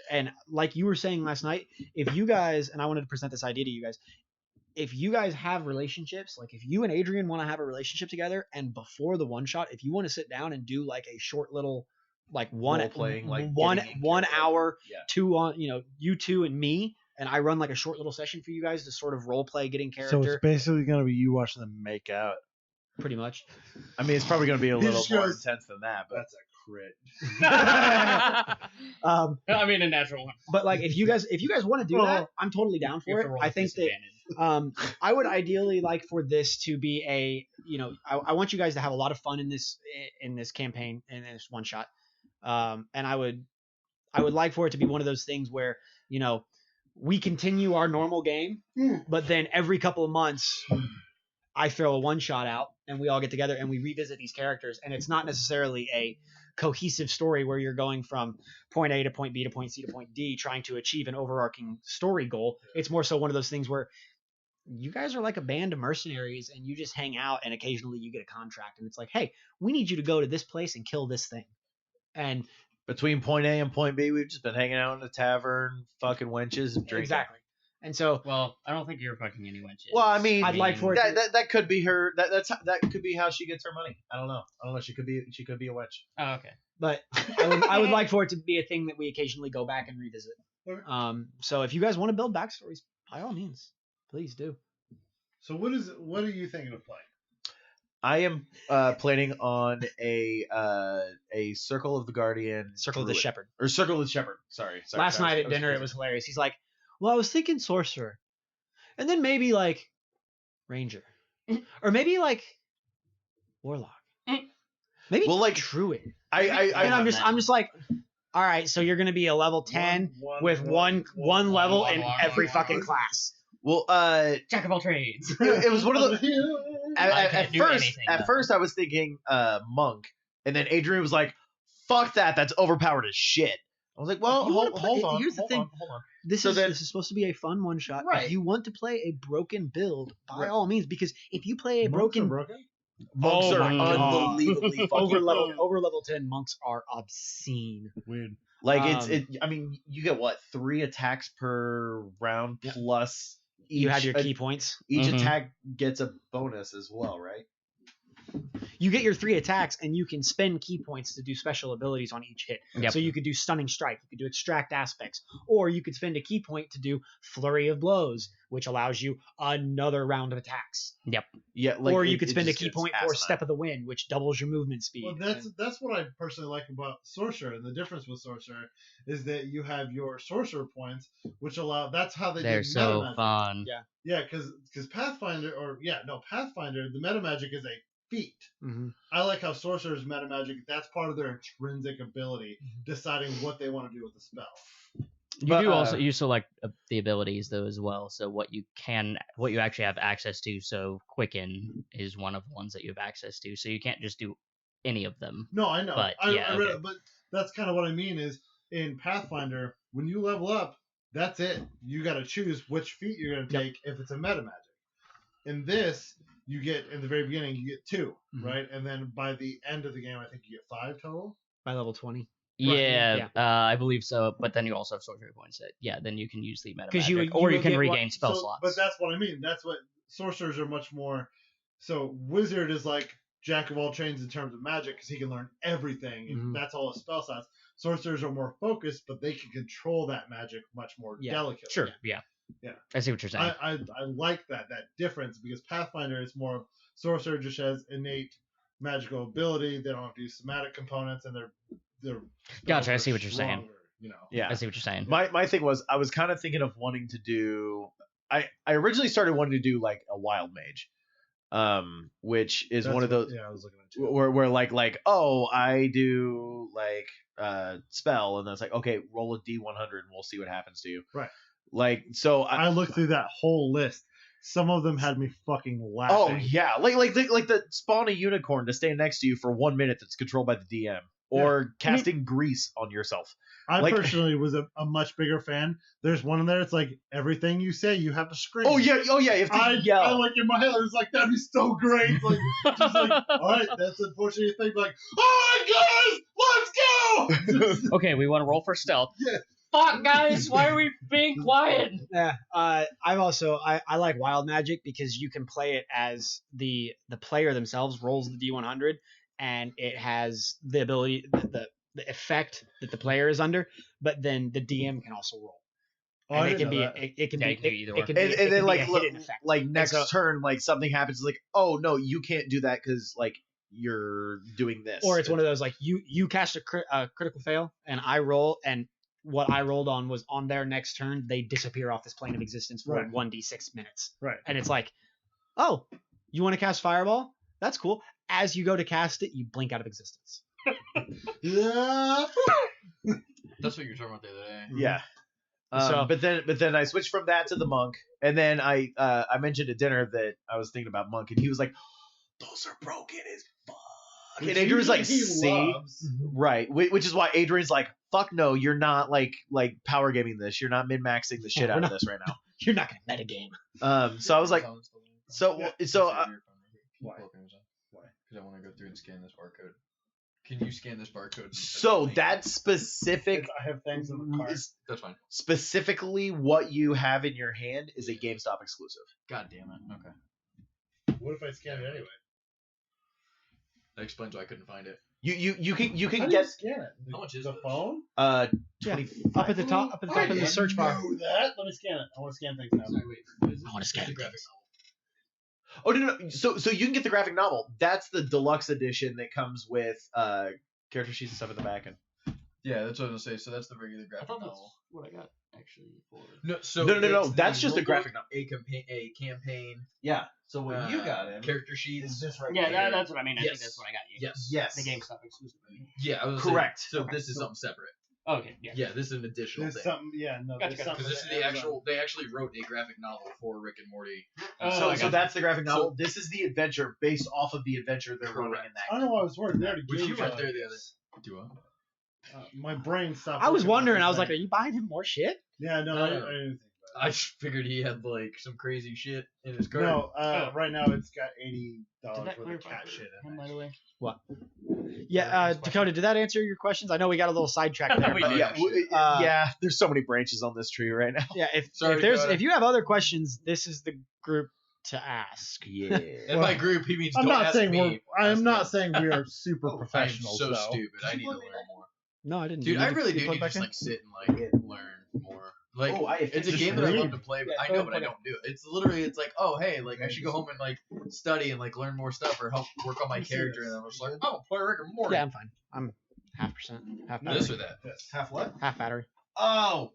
S5: And like you were saying last night, if you guys, and I wanted to present this idea to you guys, if you guys have relationships, like if you and Adrian want to have a relationship together, and before the one shot, if you want to sit down and do like a short little, like one
S1: Role-playing, like
S5: one
S1: getting in
S5: one
S1: character.
S5: hour,
S1: Yeah.
S5: 2 on, you two and me, and I run like a short little session for you guys to sort of role play getting
S6: So
S5: character,
S6: it's basically gonna be you watching them make out.
S5: pretty much.
S1: I mean, it's probably going to be a
S3: He
S1: little
S3: just
S1: more
S3: goes,
S1: intense than that, but
S3: That's a crit.
S2: I mean, a natural one.
S5: But like, if you guys want to do that, I'm totally down
S2: You
S5: for
S2: have
S5: it.
S2: to roll
S5: I
S2: with
S5: think that
S2: disadvantage.
S5: I would ideally like for this to be I want you guys to have a lot of fun in this campaign, in this one shot. And I would like for it to be one of those things where, we continue our normal game, but then every couple of months I throw a one shot out and we all get together and we revisit these characters, and it's not necessarily a cohesive story where you're going from point A to point B to point C to point D trying to achieve an overarching story goal. It's more so one of those things where you guys are like a band of mercenaries and you just hang out and occasionally you get a contract and it's like, hey, we need you to go to this place and kill this thing. And
S1: between point A and point B, we've just been hanging out in the tavern, fucking wenches and drinking.
S5: exactly. And so
S2: Well, I don't think you're fucking any wenches.
S1: Well, I mean,
S5: I'd like for it
S1: that could be her. That could be how she gets her money. I don't know. She could be a wench.
S2: Oh, okay.
S5: but I would like for it to be a thing that we occasionally go back and revisit.
S3: Okay.
S5: So if you guys want to build backstories, by all means, please do.
S3: So what are you thinking of playing?
S1: I am planning on a Circle of the Guardian,
S5: Circle of the
S1: Druid.
S5: Shepherd.
S1: Or Circle of the Shepherd. Sorry.
S5: Last night at dinner, it was hilarious. He's like, well, I was thinking sorcerer, and then maybe like ranger, or maybe like warlock, maybe
S1: Well, like,
S5: druid.
S1: I
S5: And I'm just like, all right, so you're gonna be a level 10 with one level
S2: one,
S5: in
S2: one,
S5: every
S2: one,
S5: fucking
S2: one.
S5: class.
S1: well,
S2: Jack of all trades.
S1: it was one of the.
S2: I
S1: At
S2: can't do
S1: first,
S2: anything.
S1: at first, I was thinking monk, and then Adrian was like, "Fuck that! That's overpowered as shit." I was like, "Well,
S5: You wanna
S1: hold
S5: play-
S1: on.
S5: here's the
S1: hold
S5: thing.
S1: on, hold on."
S5: This
S1: So
S5: is
S1: then-
S5: this is supposed to be a fun one shot.
S1: Right.
S5: If you want to play a broken build, by
S1: Right.
S5: all means, because if you play a
S3: Monks are
S5: broken
S1: Monks
S5: Oh
S1: are
S5: my God.
S1: unbelievably fucking
S5: over level 10 monks are obscene.
S6: Weird.
S1: Like
S5: Um,
S1: I mean, you get what 3 attacks per round
S5: Yeah.
S1: plus.
S5: You have your
S1: each-
S5: key points.
S1: Each
S2: Mhm.
S1: attack gets a bonus as well, right?
S5: You get your 3 attacks, and you can spend key points to do special abilities on each hit.
S2: Yep.
S5: So you could do stunning strike, you could do extract aspects, or you could spend a key point to do flurry of blows, which allows you another round of attacks.
S1: Yeah, like
S5: or you
S1: it-
S5: could
S1: it
S5: spend a
S1: just
S5: key
S1: gets
S5: point for
S1: asinine.
S5: step of the wind, which doubles your movement speed.
S3: Well, that's what I personally like about sorcerer, and the difference with sorcerer is that you have your sorcerer points, which allow. That's how they
S2: They're
S3: do
S2: so
S3: meta magic.
S2: fun.
S3: Yeah, because Pathfinder Pathfinder, the meta magic is a feat.
S5: Mhm.
S3: I like how sorcerers meta magic. That's part of their intrinsic ability, deciding what they want to do with the spell.
S2: You
S1: But,
S2: do also you select the abilities though as well. So what you actually have access to. So Quicken is one of the ones that you have access to. So you can't just do any of them.
S3: No, I know.
S2: But,
S3: I
S2: yeah,
S3: read
S2: okay.
S3: it, but that's kind of what I mean is in Pathfinder, when you level up, that's it. You got to choose which feat you're going to take if it's a meta magic. In this, you get, in the very beginning, you get 2,
S5: Mhm.
S3: right? And then by the end of the game, I think you get 5 total.
S5: By level 20.
S2: Yeah, I believe so. But then you also have sorcery points. That then you can use the meta
S5: 'Cause you
S2: magic,
S5: would-
S2: or
S5: you
S2: you
S5: would
S2: can
S5: get
S2: regain spell
S3: So-
S2: slots.
S3: But that's what I mean. That's what sorcerers are much more. So wizard is like jack of all trades in terms of magic because he can learn everything. And
S5: Mhm.
S3: that's all his spell slots. Sorcerers are more focused, but they can control that magic much more
S5: Yeah.
S3: delicately.
S2: Sure. Yeah.
S3: Yeah.
S2: I see what you're saying.
S3: I like that difference because Pathfinder is more of sorcerer just has innate magical ability. They don't have to use somatic components, and they're
S2: Gotcha, I
S3: spells
S2: see
S3: are
S2: what you're saying.
S3: stronger, You know.
S1: Yeah.
S2: I see what you're saying.
S1: My thing was I was kind of thinking of wanting to do. I originally started wanting to do like a wild mage, which is
S3: That's
S1: one of
S3: what-
S1: those
S3: Yeah, I was looking at you.
S1: where like oh I do like spell and then it's like okay roll a d100 and we'll see what happens to you.
S3: Right.
S1: Like so
S3: I looked through that whole list. Some of them had me fucking laughing.
S1: oh yeah like the spawn a unicorn to stay next to you for 1 minute that's controlled by the DM or casting grease on yourself.
S3: I
S1: like-
S3: personally was a much bigger fan. There's one in there. It's like everything you say, you have to scream.
S1: Oh yeah, you have to
S3: I
S1: yell.
S3: like in my head. I was like, that'd be so great. Like, just like, all right, that's unfortunately a thing. Like, all right, guys, let's go.
S2: Okay, we want to roll for stealth.
S3: Yeah.
S2: Fuck, guys, why are we being quiet?
S5: Yeah, I've also I like wild magic because you can play it as the player themselves rolls the D100 and it has the ability the effect that the player is under, but then the DM can also roll.
S3: Oh,
S5: and
S3: I
S5: it
S3: didn't
S5: can
S3: know
S5: be
S3: that.
S5: it can
S2: Yeah,
S5: be
S2: it can be either
S5: it
S2: or.
S5: can be,
S1: And
S5: it
S1: then
S5: can be
S1: like
S5: a hidden effect.
S1: like next
S5: so-
S1: turn, like something happens. It's like, oh no, you can't do that because like you're doing this.
S5: Or it's one of those like you cast a critical fail and I roll and what I rolled on was on their next turn they disappear off this plane of existence for
S3: Right.
S5: 1d6 minutes.
S3: Right.
S5: And it's like, oh, you want to cast fireball? That's cool. As you go to cast it, you blink out of existence.
S3: Yeah.
S4: That's what you were talking about the other day.
S1: Yeah.
S5: So-
S1: but then I switched from that to the monk, and then I mentioned at dinner that I was thinking about monk, and he was like, "Those are broken as fuck." And
S3: Which
S1: Adrian was like,
S3: usually he
S1: "See,
S3: loves.
S1: right?" Which is why Adrian's like, "Fuck no, you're not like power gaming this. You're not min maxing the shit
S5: We're
S1: out
S5: not-
S1: of this right now."
S5: You're not gonna metagame.
S1: So I was like, so
S3: Yeah.
S4: Why?
S3: Why?
S4: Because I want to go through and scan this barcode. Can you scan this barcode? and send
S1: so
S4: it to me?
S1: that specific.
S3: I have things in the cart.
S4: That's fine.
S1: Specifically, what you have in your hand is a GameStop exclusive.
S4: God damn it. Okay.
S3: What if I scan it anyway?
S4: That explains why I couldn't find it.
S1: You can
S3: How do you
S1: get
S3: scan it?
S4: How much is
S3: the
S4: this?
S3: phone?
S5: Yeah.
S1: 25.
S5: Up at the top of
S3: I
S5: the
S3: didn't
S5: search bar.
S3: know that. Let me scan it. I want to scan things now.
S4: Sorry, wait. What is it?
S5: I wanna scan
S4: It's a
S5: it.
S4: graphic
S1: Oh no. So you can get the graphic novel. That's the deluxe edition that comes with character sheets and stuff in the back end.
S4: novel. Yeah, that's what I was gonna say. So that's the regular
S2: I
S4: graphic
S2: thought that's
S4: novel.
S2: what I got actually for.
S4: No, so
S1: No.
S4: it's
S1: That's
S4: the
S1: just a
S4: rulebook,
S1: graphic novel.
S4: a campaign.
S1: Yeah. So what
S4: uh,
S1: you got in
S4: character sheets.
S1: is this right
S2: Yeah,
S1: here.
S2: that's what I mean. I think
S4: Yes.
S2: that's what I got you.
S4: Yes.
S1: Yes.
S2: The GameStop exclusive.
S4: Yeah, I was gonna say,
S1: Correct.
S4: so
S2: Okay.
S4: this is something separate.
S2: Okay, yeah.
S4: Yeah, this is an additional
S3: There's
S4: thing.
S3: something. Yeah, no.
S2: Gotcha,
S3: There's
S2: gotcha.
S3: something
S4: Because this is
S3: with
S4: the
S3: Amazon.
S4: actual. They actually wrote a graphic novel for Rick and Morty.
S2: Oh,
S1: So
S2: I
S1: so
S2: got
S1: that's the graphic novel. This is the adventure based off of the adventure they're running in
S4: Correct.
S3: I don't
S1: that.
S3: know why I was worried. They already
S4: Which
S3: gave
S4: you
S3: each
S4: weren't
S3: other
S4: there the other.
S3: this.
S4: Do what?
S3: My brain stopped.
S5: I was
S3: working on
S5: wondering.
S3: this
S5: I was like,
S3: thing.
S5: are you buying him more shit?
S3: Yeah, no,
S4: No,
S3: I
S4: no.
S3: didn't think
S4: I just figured he had like some crazy shit in his
S3: about
S4: cart.
S3: it. No,
S2: Oh.
S3: right now it's got $80
S2: Did
S3: worth
S2: that
S3: of
S2: clarify
S3: cat
S2: for
S3: shit in
S2: him,
S3: it.
S2: by the way?
S5: Yeah,
S2: Next question.
S5: Dakota, did that answer your questions? I know we got a little sidetracked there.
S2: We
S5: but
S2: did.
S1: Yeah,
S5: Uh,
S1: yeah. There's so many branches on this tree right now.
S5: yeah,
S4: Sorry,
S5: if you have other questions, this is the group to ask.
S1: Yeah.
S4: And by group, he means
S3: I'm
S4: don't
S3: not
S4: ask
S3: saying
S4: me.
S3: I
S4: ask
S3: am not
S4: them.
S3: saying we are super
S4: I am
S3: professionals.
S4: so
S3: though.
S4: stupid. I need to learn more.
S5: No, I didn't.
S4: Dude, I really
S5: You
S4: do
S5: plug
S4: need to
S5: back
S4: just
S5: in?
S4: like sit and like learn more. Like
S1: Oh,
S4: it's a
S3: just
S4: game that I love
S3: read.
S4: to play, but
S5: Yeah,
S4: I
S5: go
S4: know,
S5: ahead,
S4: but I
S5: plug it.
S4: don't do it. It's literally, it's like, oh hey, like I should go home and like study and like learn more stuff or help work on my
S3: You see
S4: character,
S3: this.
S4: and I was like, oh, play Rick and Morty.
S5: Yeah, I'm fine. I'm half battery.
S4: This or that.
S3: Yes.
S1: Half what?
S5: Half battery.
S1: Oh.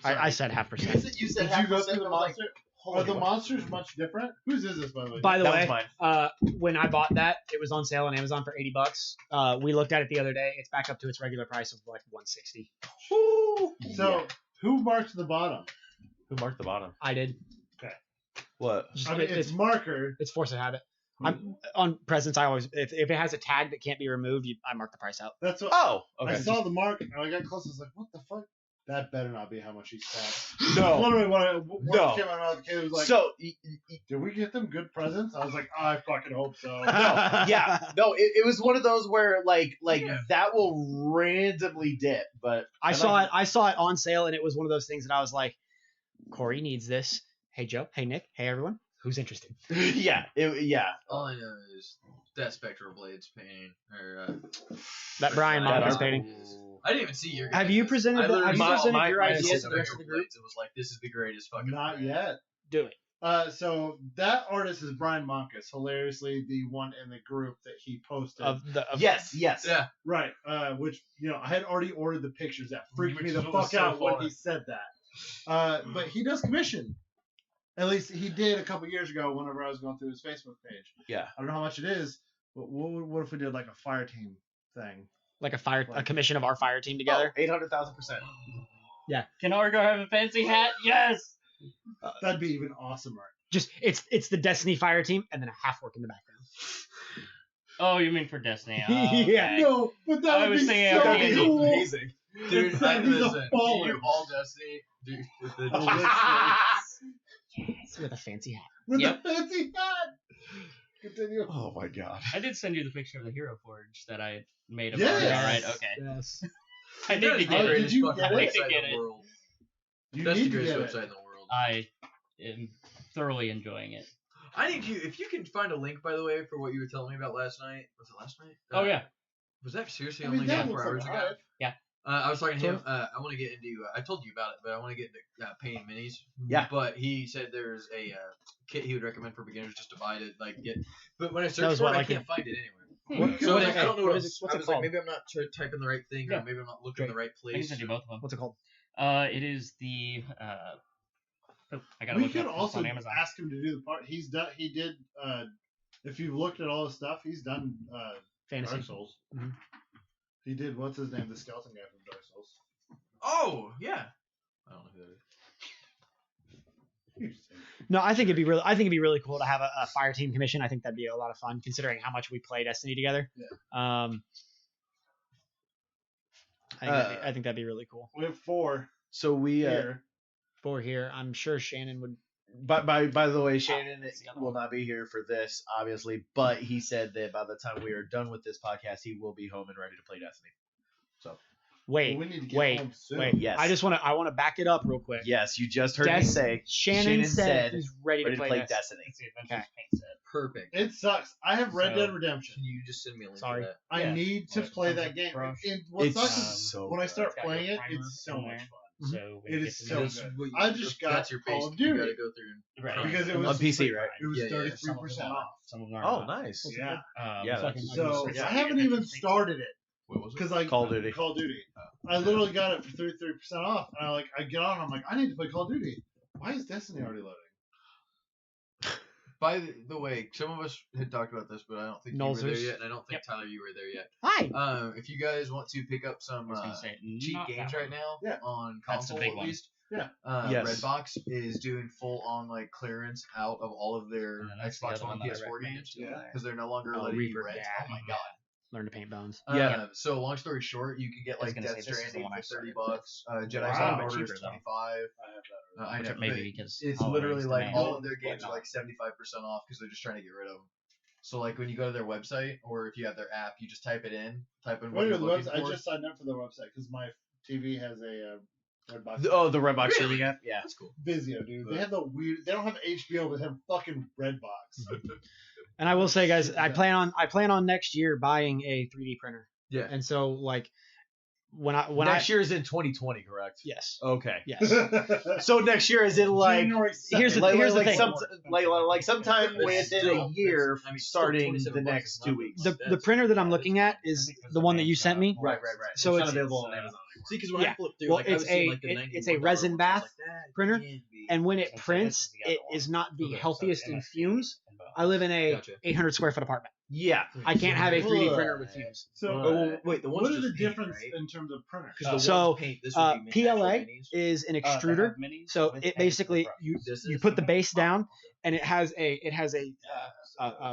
S5: I said half
S1: You
S5: percent.
S1: said, you said
S3: Did
S1: half
S3: you go
S1: percent.
S3: through the
S1: I was like,
S3: monster?
S1: holy
S3: Are the
S1: what?
S3: monsters much different? Whose is this, by the way?
S5: By the
S1: That
S5: way,
S1: was mine.
S5: when I bought that, it was on sale on Amazon for $80. We looked at it the other day. It's back up to its regular price of like $160.
S3: So,
S1: Yeah.
S3: who marked the bottom?
S1: Who marked the bottom?
S5: I did.
S1: What?
S5: Just,
S3: I mean, it's marker.
S5: it's force of habit. I'm on presents. I always if it has a tag that can't be removed, I mark the price out.
S3: That's what
S1: Oh, okay.
S3: I saw the mark, and I got close. I was like, "What the fuck? That better not be how much he spent."
S1: No.
S3: Literally, when
S1: No.
S3: came out of the kid was like,
S1: So
S3: "Did we get them good presents?" I was like, "I fucking hope so."
S1: yeah, no, it was one of those where like
S4: Yeah.
S1: that will randomly dip, but
S5: I
S1: and,
S5: saw
S1: like,
S5: it. I saw it on sale, and it was one of those things that I was like, Corey needs this. Hey Joe. Hey Nick. Hey everyone. Who's interested?
S1: yeah, yeah.
S4: All I know is that Spectral Blades painting or
S5: That Brian
S1: That
S5: Marcus
S1: art-
S5: painting.
S4: I didn't even see your.
S5: Have you
S4: guys'.
S5: presented
S4: I
S5: the-
S4: literally
S5: have you
S4: saw
S5: presented
S4: my-
S5: your
S4: my
S5: ideas to the
S4: Spectral
S5: rest of the group?
S4: Blades. It was like this is the greatest fucking.
S3: Not
S4: brand.
S3: yet.
S5: Do it.
S3: So that artist is Brian Monkus, hilariously the one in the group that he posted.
S1: Yes.
S4: Yeah.
S3: Right. Which I had already ordered the pictures. That freaked
S4: Which
S3: me the
S4: was
S3: fuck
S4: so
S3: out when
S4: funny.
S3: he said that. But he does commission. At least he did a couple years ago. Whenever I was going through his Facebook page.
S1: Yeah.
S3: I don't know how much it is, but what if we did like a fire team thing?
S5: Like a commission of our fire team together.
S1: 800,000%.
S2: Can Argo have a fancy hat? Yes.
S3: That'd be even awesomer.
S5: Just it's the Destiny fire team, and then a half orc in the background.
S2: Oh, you mean for Destiny?
S5: Yeah.
S2: Okay.
S3: No, but that
S2: I
S3: would
S2: was
S3: be
S2: thinking
S3: so
S2: of the
S3: cool.
S1: Amazing.
S4: Dude,
S3: He's a
S4: listen.
S3: baller.
S4: You all Destiny, dude.
S5: Yes, with a fancy hat.
S3: With
S2: Yep.
S3: the fancy hat. Continue.
S1: Oh my god.
S2: I did send you the picture of the Hero Forge that I made of
S3: Yes.
S2: Argo, right? Okay.
S5: Yes.
S2: I need to
S3: Oh,
S2: get
S3: did
S2: it.
S4: Greatest
S3: you
S4: fucking
S3: get it?
S4: website
S2: Get
S4: in
S2: it.
S4: the world.
S3: You
S4: That's the
S3: need to
S4: greatest
S3: get
S4: website
S3: it.
S4: in the world.
S2: I am thoroughly enjoying it.
S4: I need you. If you can find a link, by the way, for what you were telling me about last night. Was it last night?
S2: Oh yeah.
S4: Was that seriously
S3: I mean,
S4: only
S3: that
S4: 24
S3: looks
S4: hours ago?
S3: alive.
S2: Yeah.
S4: I was talking to him.
S5: Sort
S4: I want to get into. I told you about it, but I want to get into painting minis.
S1: Yeah.
S4: But he said there's a kit he would recommend for beginners just to buy to get. But when I
S5: was
S4: searched for
S5: what,
S4: it,
S5: like
S4: I can't find it anywhere.
S5: What-
S4: So I was
S5: what
S4: like,
S5: is
S4: I
S5: it?
S4: don't know
S5: What
S4: what
S5: is
S4: else.
S5: it- what's
S4: I
S5: it
S4: was like,
S5: called?
S4: maybe I'm not typing the right thing,
S2: Yeah.
S4: or maybe I'm not looking in the right
S2: I can
S4: place.
S2: send you both of them.
S5: What's it called?
S2: It is the. I gotta
S3: We
S2: look it
S3: could
S2: up. It's
S3: also
S2: on Amazon.
S3: ask him to do the part. He's done. He did. If you've looked at all his stuff, he's done
S5: Fantasy.
S3: Dark Souls.
S5: Mhm.
S3: He did. What's his name? The skeleton guy from Dark Souls.
S4: Oh yeah. I don't know who that is.
S5: No, I think it'd be really cool to have a fire team commission. I think that'd be a lot of fun, considering how much we play Destiny together.
S3: Yeah.
S5: I think that'd be really cool.
S3: We have 4
S1: So we
S3: here.
S5: For here, I'm sure Shannon would.
S1: by the way, Shannon will not be here for this, obviously, but he said that by the time we are done with this podcast, he will be home and ready to play Destiny. So
S5: Wait,
S3: Well, we need to get
S5: wait,
S3: home soon.
S5: wait.
S1: Yes.
S5: I want to back it up real quick.
S1: yes, you just heard me
S5: Des-
S1: say
S5: Shannon said he's ready
S1: ready
S5: to
S1: to
S5: play,
S1: play Destiny.
S2: It's the Adventures
S5: Okay.
S2: Paint set.
S4: Perfect.
S3: It sucks. I have Red
S2: So-
S3: Dead Redemption.
S4: Can you just send me a link
S5: Sorry.
S4: to that?
S3: I
S2: Yeah.
S3: need to
S2: Well, it
S3: play
S2: comes
S3: that
S2: with
S3: game.
S2: brush.
S3: And what
S1: It's
S3: sucks is
S1: so
S3: when I
S1: good.
S3: start
S2: It's got your
S3: playing it,
S2: primer
S3: it's so
S2: in
S3: much
S2: there.
S3: fun.
S2: So when
S3: It
S2: you
S3: is
S2: get to
S3: so
S2: know
S3: good.
S2: some-
S4: What you-
S3: I just got
S4: that's your
S3: Call
S4: base
S3: of
S4: you
S3: Duty.
S4: gotta go through.
S2: Right.
S3: Because it
S1: On
S3: was
S1: PC, right?
S3: It was
S4: Yeah, yeah, yeah.
S3: 33% off.
S2: Some of them are
S1: Oh,
S2: not.
S1: nice.
S3: Yeah.
S1: Yeah,
S2: so I
S1: that's-
S2: can-
S3: So
S2: yeah,
S3: I haven't
S2: Adventures
S3: even
S2: Paint set.
S3: started it
S4: What was it?
S3: because I
S1: Call of Duty.
S3: Call of Duty. I literally got it for 33% off, and I get on. I'm like, I need to play Call of Duty. Why is Destiny already loading?
S4: By the way, some of us had talked about this, but I don't think you were there
S5: Nolzers.
S4: yet, and I don't think Tyler, you were there yet.
S5: Hi.
S4: If you guys want to pick up some
S2: I was gonna say,
S4: cheap
S2: not
S4: games
S2: that
S4: right
S2: one.
S4: now
S3: Yeah.
S4: on
S2: That's the
S4: console
S2: big
S4: at
S2: one.
S4: least,
S3: Yeah.
S1: Yes.
S4: Redbox is doing full on like clearance out of all of their
S2: And then that's the
S4: Xbox
S2: other
S4: One,
S2: that I
S4: PS4
S2: recommended
S4: games
S2: too.
S3: Yeah.
S4: because they're no longer
S5: Oh,
S4: letting
S5: Reaper,
S4: you rent.
S5: yeah.
S4: Oh my god.
S5: Learn to paint bones.
S1: Yeah.
S4: So long story short, you can get
S2: I was
S4: like
S2: gonna
S4: Death
S2: say, this is the
S4: Stranding
S2: one I
S4: for
S2: started.
S4: $30. Jedi
S3: Wow.
S4: Fallen
S2: But
S4: Order
S2: cheaper,
S4: is
S2: though.
S4: 25.
S3: I have that.
S4: I
S2: Which
S4: know,
S2: maybe
S4: but
S2: because
S4: it's
S2: holidays
S4: literally like
S2: demand
S4: all of their
S2: and
S4: games are
S2: whatnot.
S4: like 75% off because they're just trying to get rid of them. So like when you go to their website or if you have their app, you just type in what
S3: Wait,
S4: you're
S3: the
S4: looking
S3: website, I
S4: for.
S3: just signed up for the website because my TV has a Redbox.
S1: Oh, the Redbox
S4: Really?
S1: streaming app. Yeah.
S4: That's cool.
S3: Vizio, dude. They have the weird. They don't have HBO, but they have fucking Redbox.
S5: And I will say, guys,
S3: Shit,
S5: I
S3: yeah.
S5: plan on next year buying a 3D printer.
S4: Yeah.
S5: And so like when
S1: Next year is in 2020, correct?
S5: yes,
S1: Okay.
S5: yes.
S1: So next year is in like
S3: January
S5: here's the-
S3: 2nd.
S5: here's the
S1: like
S5: thing.
S1: sometime
S4: It's
S1: within
S4: still-
S1: a year,
S4: I mean, still
S1: starting
S4: 27
S1: the
S4: bucks
S1: next
S4: is
S1: 2
S4: not
S1: weeks.
S5: The printer that I'm looking at is the one that you sent me.
S1: Right.
S5: So
S1: not
S5: it's-
S1: available on Amazon.
S4: See, because when
S5: Yeah.
S4: I flipped through,
S5: Well,
S4: like, I was
S5: it's
S4: seeing,
S5: a-
S4: like, the
S5: it's a
S4: $91
S5: resin
S4: ones. I was
S5: bath
S4: like, that
S5: printer,
S4: can't be.
S5: And when
S2: So
S5: it
S2: this is
S5: prints,
S2: the other
S5: it
S2: one.
S5: is not the
S2: Okay, so
S5: healthiest in
S2: MSC
S5: fumes.
S2: and both.
S5: I live in a
S4: Gotcha.
S5: 800 square foot apartment.
S1: Yeah.
S5: I can't have a 3D
S3: Ugh.
S5: printer with fumes.
S3: So,
S4: Oh, wait, the ones
S3: what are the
S4: just paint,
S3: difference
S4: right?
S3: in terms of printers?
S4: 'Cause the
S5: So,
S4: ones paint, this would be
S5: PLA
S4: actual minis.
S5: is an
S2: They
S5: extruder.
S2: have minis
S5: So
S2: with
S5: it
S2: and
S5: basically
S2: with
S5: you
S4: This
S5: you
S4: is-
S5: put the base down, and it has a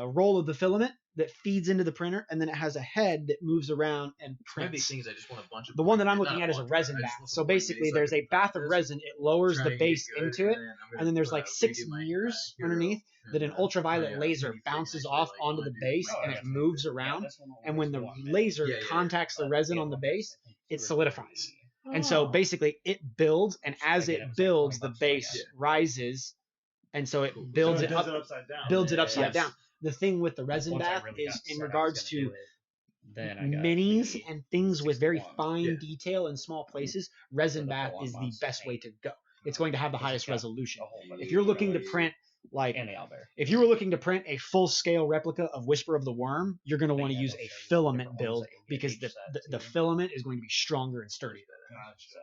S5: roll of the filament that feeds into the printer, and then it has a head that moves around and
S4: My big
S5: prints.
S4: thing is I just want a bunch of
S5: The one that I'm
S4: not
S5: looking
S4: a
S5: at is a
S4: bunch,
S5: resin
S4: I just
S5: bath.
S4: want
S5: So
S4: some white
S5: basically,
S4: base,
S5: there's
S4: I
S5: a
S4: can
S5: bath
S4: print
S5: of
S4: this,
S5: resin. It lowers
S4: try
S5: the
S4: and get
S5: base
S4: good,
S5: into
S4: and
S5: it,
S4: then I'm
S5: and
S4: gonna
S5: then there's
S4: put,
S5: like
S4: redo
S5: 6
S4: my,
S5: mirrors
S4: hero,
S5: underneath that an
S4: and,
S5: ultraviolet
S4: my,
S5: laser
S4: mini
S5: bounces
S4: figures,
S5: off
S4: like,
S5: onto
S4: when
S5: the
S4: I do
S5: base,
S4: my
S5: and it
S4: art.
S5: moves around. And when the laser
S4: Yeah, yeah, yeah.
S5: contacts the resin on the base, it solidifies. And
S3: Oh.
S5: so basically, it builds, and as
S2: Again, it
S5: it
S2: was like
S5: builds,
S2: 20
S5: the
S2: bucks,
S5: base
S4: yeah.
S5: rises, and so it
S4: Cool. So
S5: builds
S3: So
S5: it
S3: does
S5: up,
S3: it upside down.
S5: builds it
S2: Yeah,
S5: upside
S1: yes.
S5: down. The thing with the resin
S2: Once I
S5: bath
S2: really
S5: is
S2: got
S5: in
S2: set, I was
S5: regards
S2: gonna
S5: to
S2: do it. Then I got
S5: minis
S2: the
S5: and things with very
S2: 61.
S5: fine
S4: Yeah.
S5: detail in small places. Resin
S2: For the
S5: bath
S2: full-on
S5: is the
S2: ones,
S5: best way
S2: paint.
S5: to go. It's going to have the
S2: Because
S5: highest
S2: it's got
S5: resolution.
S2: a whole bunch
S5: If
S2: of
S5: you're looking to
S2: colors
S5: print like
S2: and the owlbear.
S5: if you were looking to print a full scale replica of Whisper of the Worm, you're going to
S2: But
S5: want to
S2: yeah,
S5: use
S2: they'll
S5: a
S2: show you the
S5: filament
S2: different ones
S5: build
S2: that you'll get
S5: because
S2: each
S5: the,
S2: set,
S5: the
S2: too.
S5: filament is going to be stronger and sturdier.
S2: So,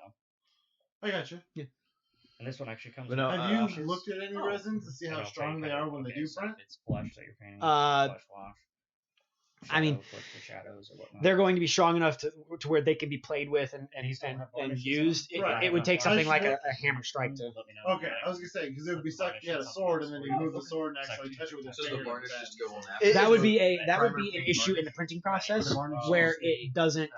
S3: I got you.
S2: and this one actually comes.
S1: But no,
S2: with
S3: Have you
S2: washes.
S3: looked at any
S2: Oh.
S3: resins to see
S2: And
S3: how
S2: it'll
S3: strong
S2: tell
S3: they
S2: you
S3: are
S2: kind of,
S3: when they
S2: okay,
S3: do
S2: so
S3: print?
S2: if it's blush that you're painting.
S5: Uh,
S2: Blush wash.
S5: I mean,
S2: Shadow for shadows or whatnot.
S5: They're going to be strong enough to where they can be played with and
S2: These don't have
S5: and
S2: varnishes
S5: used.
S2: in
S5: It,
S2: them?
S3: Right.
S5: it would take
S2: I
S5: something
S3: should
S5: like
S3: have-
S5: a hammer strike to.
S2: Let me know.
S3: Okay, I was gonna say because it would be suck if you had a sword and then you move the sword and actually touch it with your
S4: So the
S3: finger.
S4: varnish just go on that.
S1: It-
S5: That would be a
S2: Right.
S5: that would
S2: Primer
S5: be an
S2: paint
S5: issue in
S2: varnish.
S5: the printing process
S2: Varnish
S5: where
S2: also
S5: it doesn't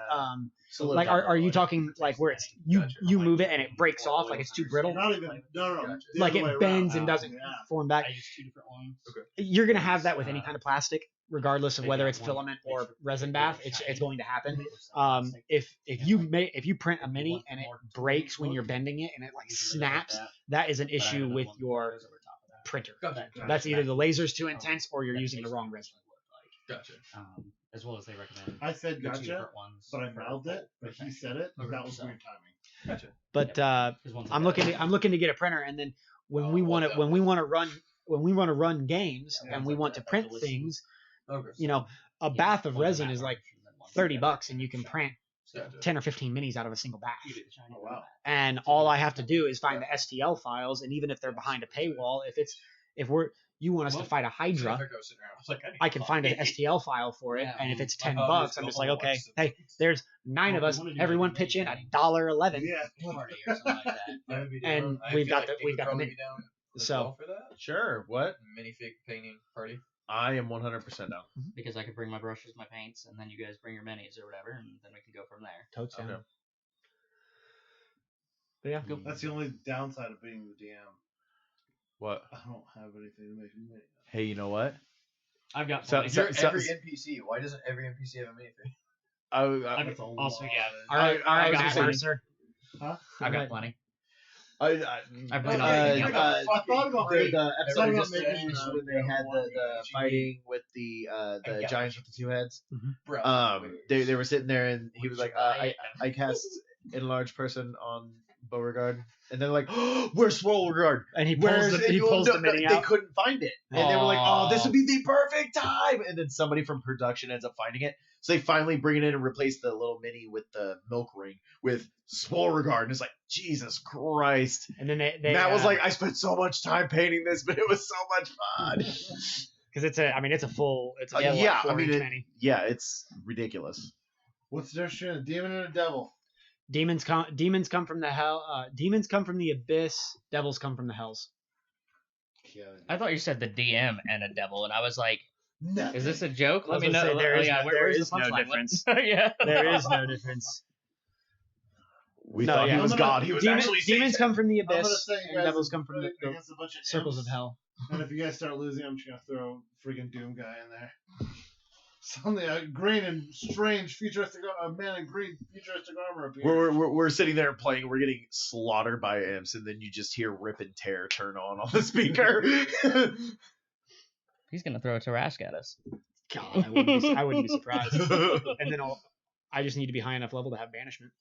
S1: So
S5: like are you talking like where it's you
S4: Gotcha.
S5: you move it and it breaks off like it's too brittle,
S3: Not even no.
S4: Gotcha.
S3: the
S5: like
S3: other way
S5: it
S3: around.
S5: bends and
S2: Oh,
S5: doesn't
S3: yeah.
S5: form back.
S2: I use 2 different ones.
S5: You're gonna have that with any kind of plastic, regardless of
S2: But
S5: whether
S2: yeah,
S5: it's
S2: one
S5: filament
S2: makes
S5: or
S2: it
S5: resin
S2: really
S5: bath. It's
S2: shiny.
S5: going to happen.
S2: Or
S5: If
S2: and
S5: you
S2: like,
S5: if you print a mini
S2: want
S5: and it
S2: more
S5: breaks when
S2: look,
S5: you're bending it and it like
S2: you can leave it like
S5: snaps,
S2: that,
S5: that is an
S2: but I have
S5: issue
S2: another
S5: with
S2: one that
S5: your
S2: goes over top of that.
S5: printer.
S4: Gotcha.
S5: That's either the laser's too intense or you're
S2: That
S5: using the
S2: basically
S5: wrong
S2: what
S5: resin.
S2: it would look
S4: Gotcha.
S2: like. as well as they recommend.
S3: I said
S2: the two
S3: gotcha,
S2: different ones
S3: but I
S2: for
S3: mouthed it.
S2: both.
S3: But he said it.
S2: Okay,
S3: That was
S2: so-
S3: weird timing.
S4: Gotcha.
S5: But
S2: Yep. 'Cause one's
S5: I'm
S2: like
S5: looking to get a printer, and then when we want to run games
S2: Yeah,
S5: and
S2: one's
S5: we
S2: like
S5: want
S2: the
S5: to print
S2: Ulysses.
S5: things,
S4: Okay.
S5: you know, a
S2: Yeah,
S5: bath of
S2: one's a
S5: resin
S2: matte
S5: is like
S2: version, and one's
S5: $30,
S2: a
S5: and you can print
S4: Gotcha.
S5: 10 or 15 minis out of a single bath.
S2: You do the shiny
S3: Oh,
S2: one.
S3: wow.
S5: And all I have to do is find the STL files, and even if they're behind a paywall, if you want us to fight a Hydra,
S4: I was sitting around, I was like,
S5: I can find an STL file for it,
S2: Yeah.
S5: and if it's
S4: My
S5: $10,
S4: hobby is
S5: I'm
S4: to
S5: just like,
S4: go
S5: okay,
S4: watch
S5: hey, there's 9 of
S2: Well,
S5: us,
S2: we wanna do
S5: everyone
S2: like a
S5: pitch in
S2: mini
S5: $1.11,
S2: party or something like that.
S4: I would be
S5: and
S4: down. I
S5: we've
S4: feel
S5: got
S4: like
S5: the-
S4: you
S5: we've
S4: would
S5: got the
S4: probably
S5: mini.
S4: be down as
S5: So-
S4: well for that
S1: Sure. What?
S4: minifig painting party.
S1: I am 100% down.
S2: Because I could bring my brushes, my paints, and then you guys bring your minis or whatever, and then we can go from there.
S5: totes down.
S1: Okay.
S5: But yeah,
S3: That's the only downside of being the DM.
S1: What?
S3: I don't have anything to make a minute.
S1: Hey, you know what?
S2: I've got
S1: So-
S2: plenty.
S1: so-
S4: You're every NPC. Why doesn't every NPC have a minifig?
S2: I've got also yeah.
S5: all right,
S1: I
S2: I
S1: was
S2: got
S1: gonna
S2: plenty.
S5: sir.
S3: Huh?
S2: I've got plenty.
S1: I
S2: I bring
S3: I thought about
S1: the
S3: it.
S1: episode
S3: Everybody
S1: just
S3: making
S1: finished
S3: the-
S1: when they had the
S3: the
S1: fighting with the
S4: got
S1: giants with the two heads.
S4: Bro,
S1: They were sitting there and he was like, I cast enlarged person on Beauregard, and they're like, oh, where's Beauregard?
S5: And he
S1: Where's
S5: pulls the mini
S1: They
S5: out.
S1: couldn't find it, and they were like, oh, this
S2: Aw.
S1: would be the perfect time. And then somebody from production ends up finding it, so they finally bring it in and replace the little mini with the milk ring with Beauregard, and it's like, Jesus Christ.
S5: And then they
S1: Matt was like, I spent so much time painting this, but it was so much fun.
S5: because it's a full
S1: Yeah, I
S5: 4
S1: mean,
S5: inch
S1: it-
S5: mini.
S1: Yeah, it's ridiculous.
S3: What's the difference between a demon and a devil?
S5: Demons come from the hell. Demons come from the abyss. Devils come from the hells.
S2: I thought you said the DM and a devil, and I was like,
S3: No.
S2: is this a joke?
S5: I was
S2: Let me
S5: gonna
S2: know.
S5: say, there
S2: Oh,
S5: is
S2: yeah,
S5: no-
S2: where-
S5: there
S2: where's
S5: is
S2: the
S5: no
S2: punchline?
S5: difference.
S2: Yeah.
S5: There is no difference.
S1: We
S5: No,
S1: thought
S5: yeah.
S1: he was
S3: I'm gonna-
S1: God. He was
S5: Demons,
S1: actually
S5: demons
S1: Satan.
S5: come from the
S3: I'm gonna
S5: abyss,
S3: say you
S5: and
S3: guys
S5: devils come from
S3: fighting
S5: the
S3: against a bunch of
S5: circles of
S3: imps,
S5: hell.
S3: And if you guys start losing, I'm just gonna throw freaking Doom guy in there. Something green and strange futuristic, a man in green futuristic armor appears.
S1: We're sitting there playing. We're getting slaughtered by imps, and then you just hear Rip and Tear turn on the speaker.
S2: He's gonna throw a Tarrasque at us.
S5: God, I wouldn't be surprised. And then I just need to be high enough level to have banishment.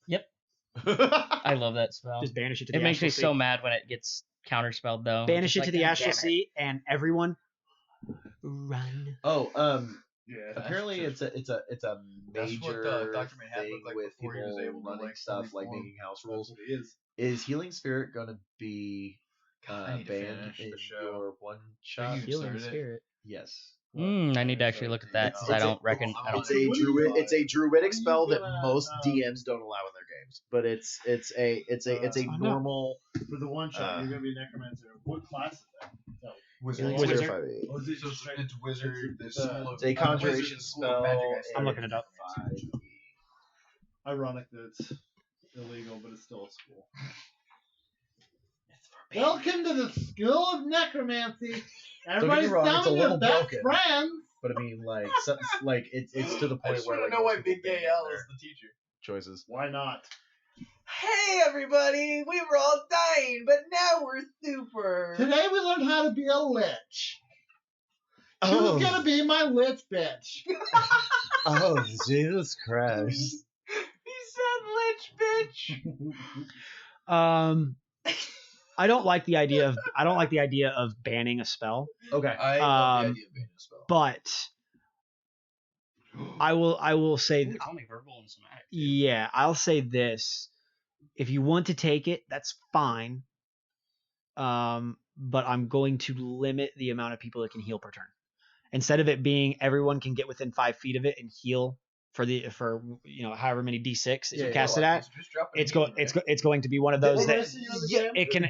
S2: I love that spell.
S5: Just banish it to the
S2: It makes me
S5: astral sea.
S2: so mad when it gets counterspelled though.
S5: Banish it
S2: Just
S5: to
S2: like,
S5: the
S2: "God
S5: astral
S2: damn it."
S5: sea, and everyone run.
S1: Oh,
S3: Yeah,
S1: apparently it's a
S4: That's what,
S1: major
S4: Dr. Manhattan
S1: thing
S4: looked like
S1: with
S4: before he was
S1: people
S4: able to,
S1: running
S4: like,
S1: stuff
S4: fully
S1: like
S4: form.
S1: making house
S3: That's
S1: rules.
S3: what he is.
S1: Is Healing Spirit gonna be
S4: God, I need to
S1: banned
S4: finish
S1: in
S4: the show.
S1: your one shot?
S4: you
S5: Healing
S4: started it.
S5: spirit.
S1: Yes.
S2: I need to actually look at that because I
S1: It's a-
S2: don't reckon. I don't.
S1: It's a druid. It's a druidic spell that
S3: gonna,
S1: most DMs don't allow in their games, but it's a
S5: I know.
S1: normal.
S3: For the one shot,
S1: Uh,
S3: you're gonna be necromancer. What class is that? No.
S4: Wizard.
S5: Wizard.
S1: Wizard 5e.
S3: Oh, is it
S4: So
S3: just straight?
S4: it's wizard. The
S3: It's,
S4: school of
S1: It's a conjuration
S4: wizard, school of magic,
S1: spell.
S4: I
S5: I'm
S4: see.
S5: looking it up.
S1: 5e.
S3: Ironic that it's illegal, but it's still a school. Welcome to the School of Necromancy. Everybody's
S1: wrong, it's a
S3: down
S1: little
S3: your best
S1: broken.
S3: friends.
S1: But I mean, like, it's to the
S4: I
S1: point
S4: just
S1: where
S4: want
S1: like
S4: to know why
S1: most people
S4: Big
S1: can't
S4: Gay L
S1: get
S4: is
S1: their
S4: the teacher.
S1: choices.
S3: Why not?
S4: Hey everybody, we were all dying, but now we're super.
S3: Today we learned how to be a lich.
S1: Oh.
S3: Who's gonna be my lich bitch?
S1: Oh, Jesus Christ!
S4: He said lich bitch.
S5: I don't like the idea of banning a spell,
S1: Okay.
S4: I love the
S5: Um,
S4: idea of being a spell.
S5: but I will say
S2: Ooh, it's only verbal and somatic.
S5: yeah, I'll say this. If you want to take it, that's fine. But I'm going to limit the amount of people that can heal per turn. Instead of it being everyone can get within 5 feet of it and heal for however many d6 you cast it at, it's going to be one of those that it can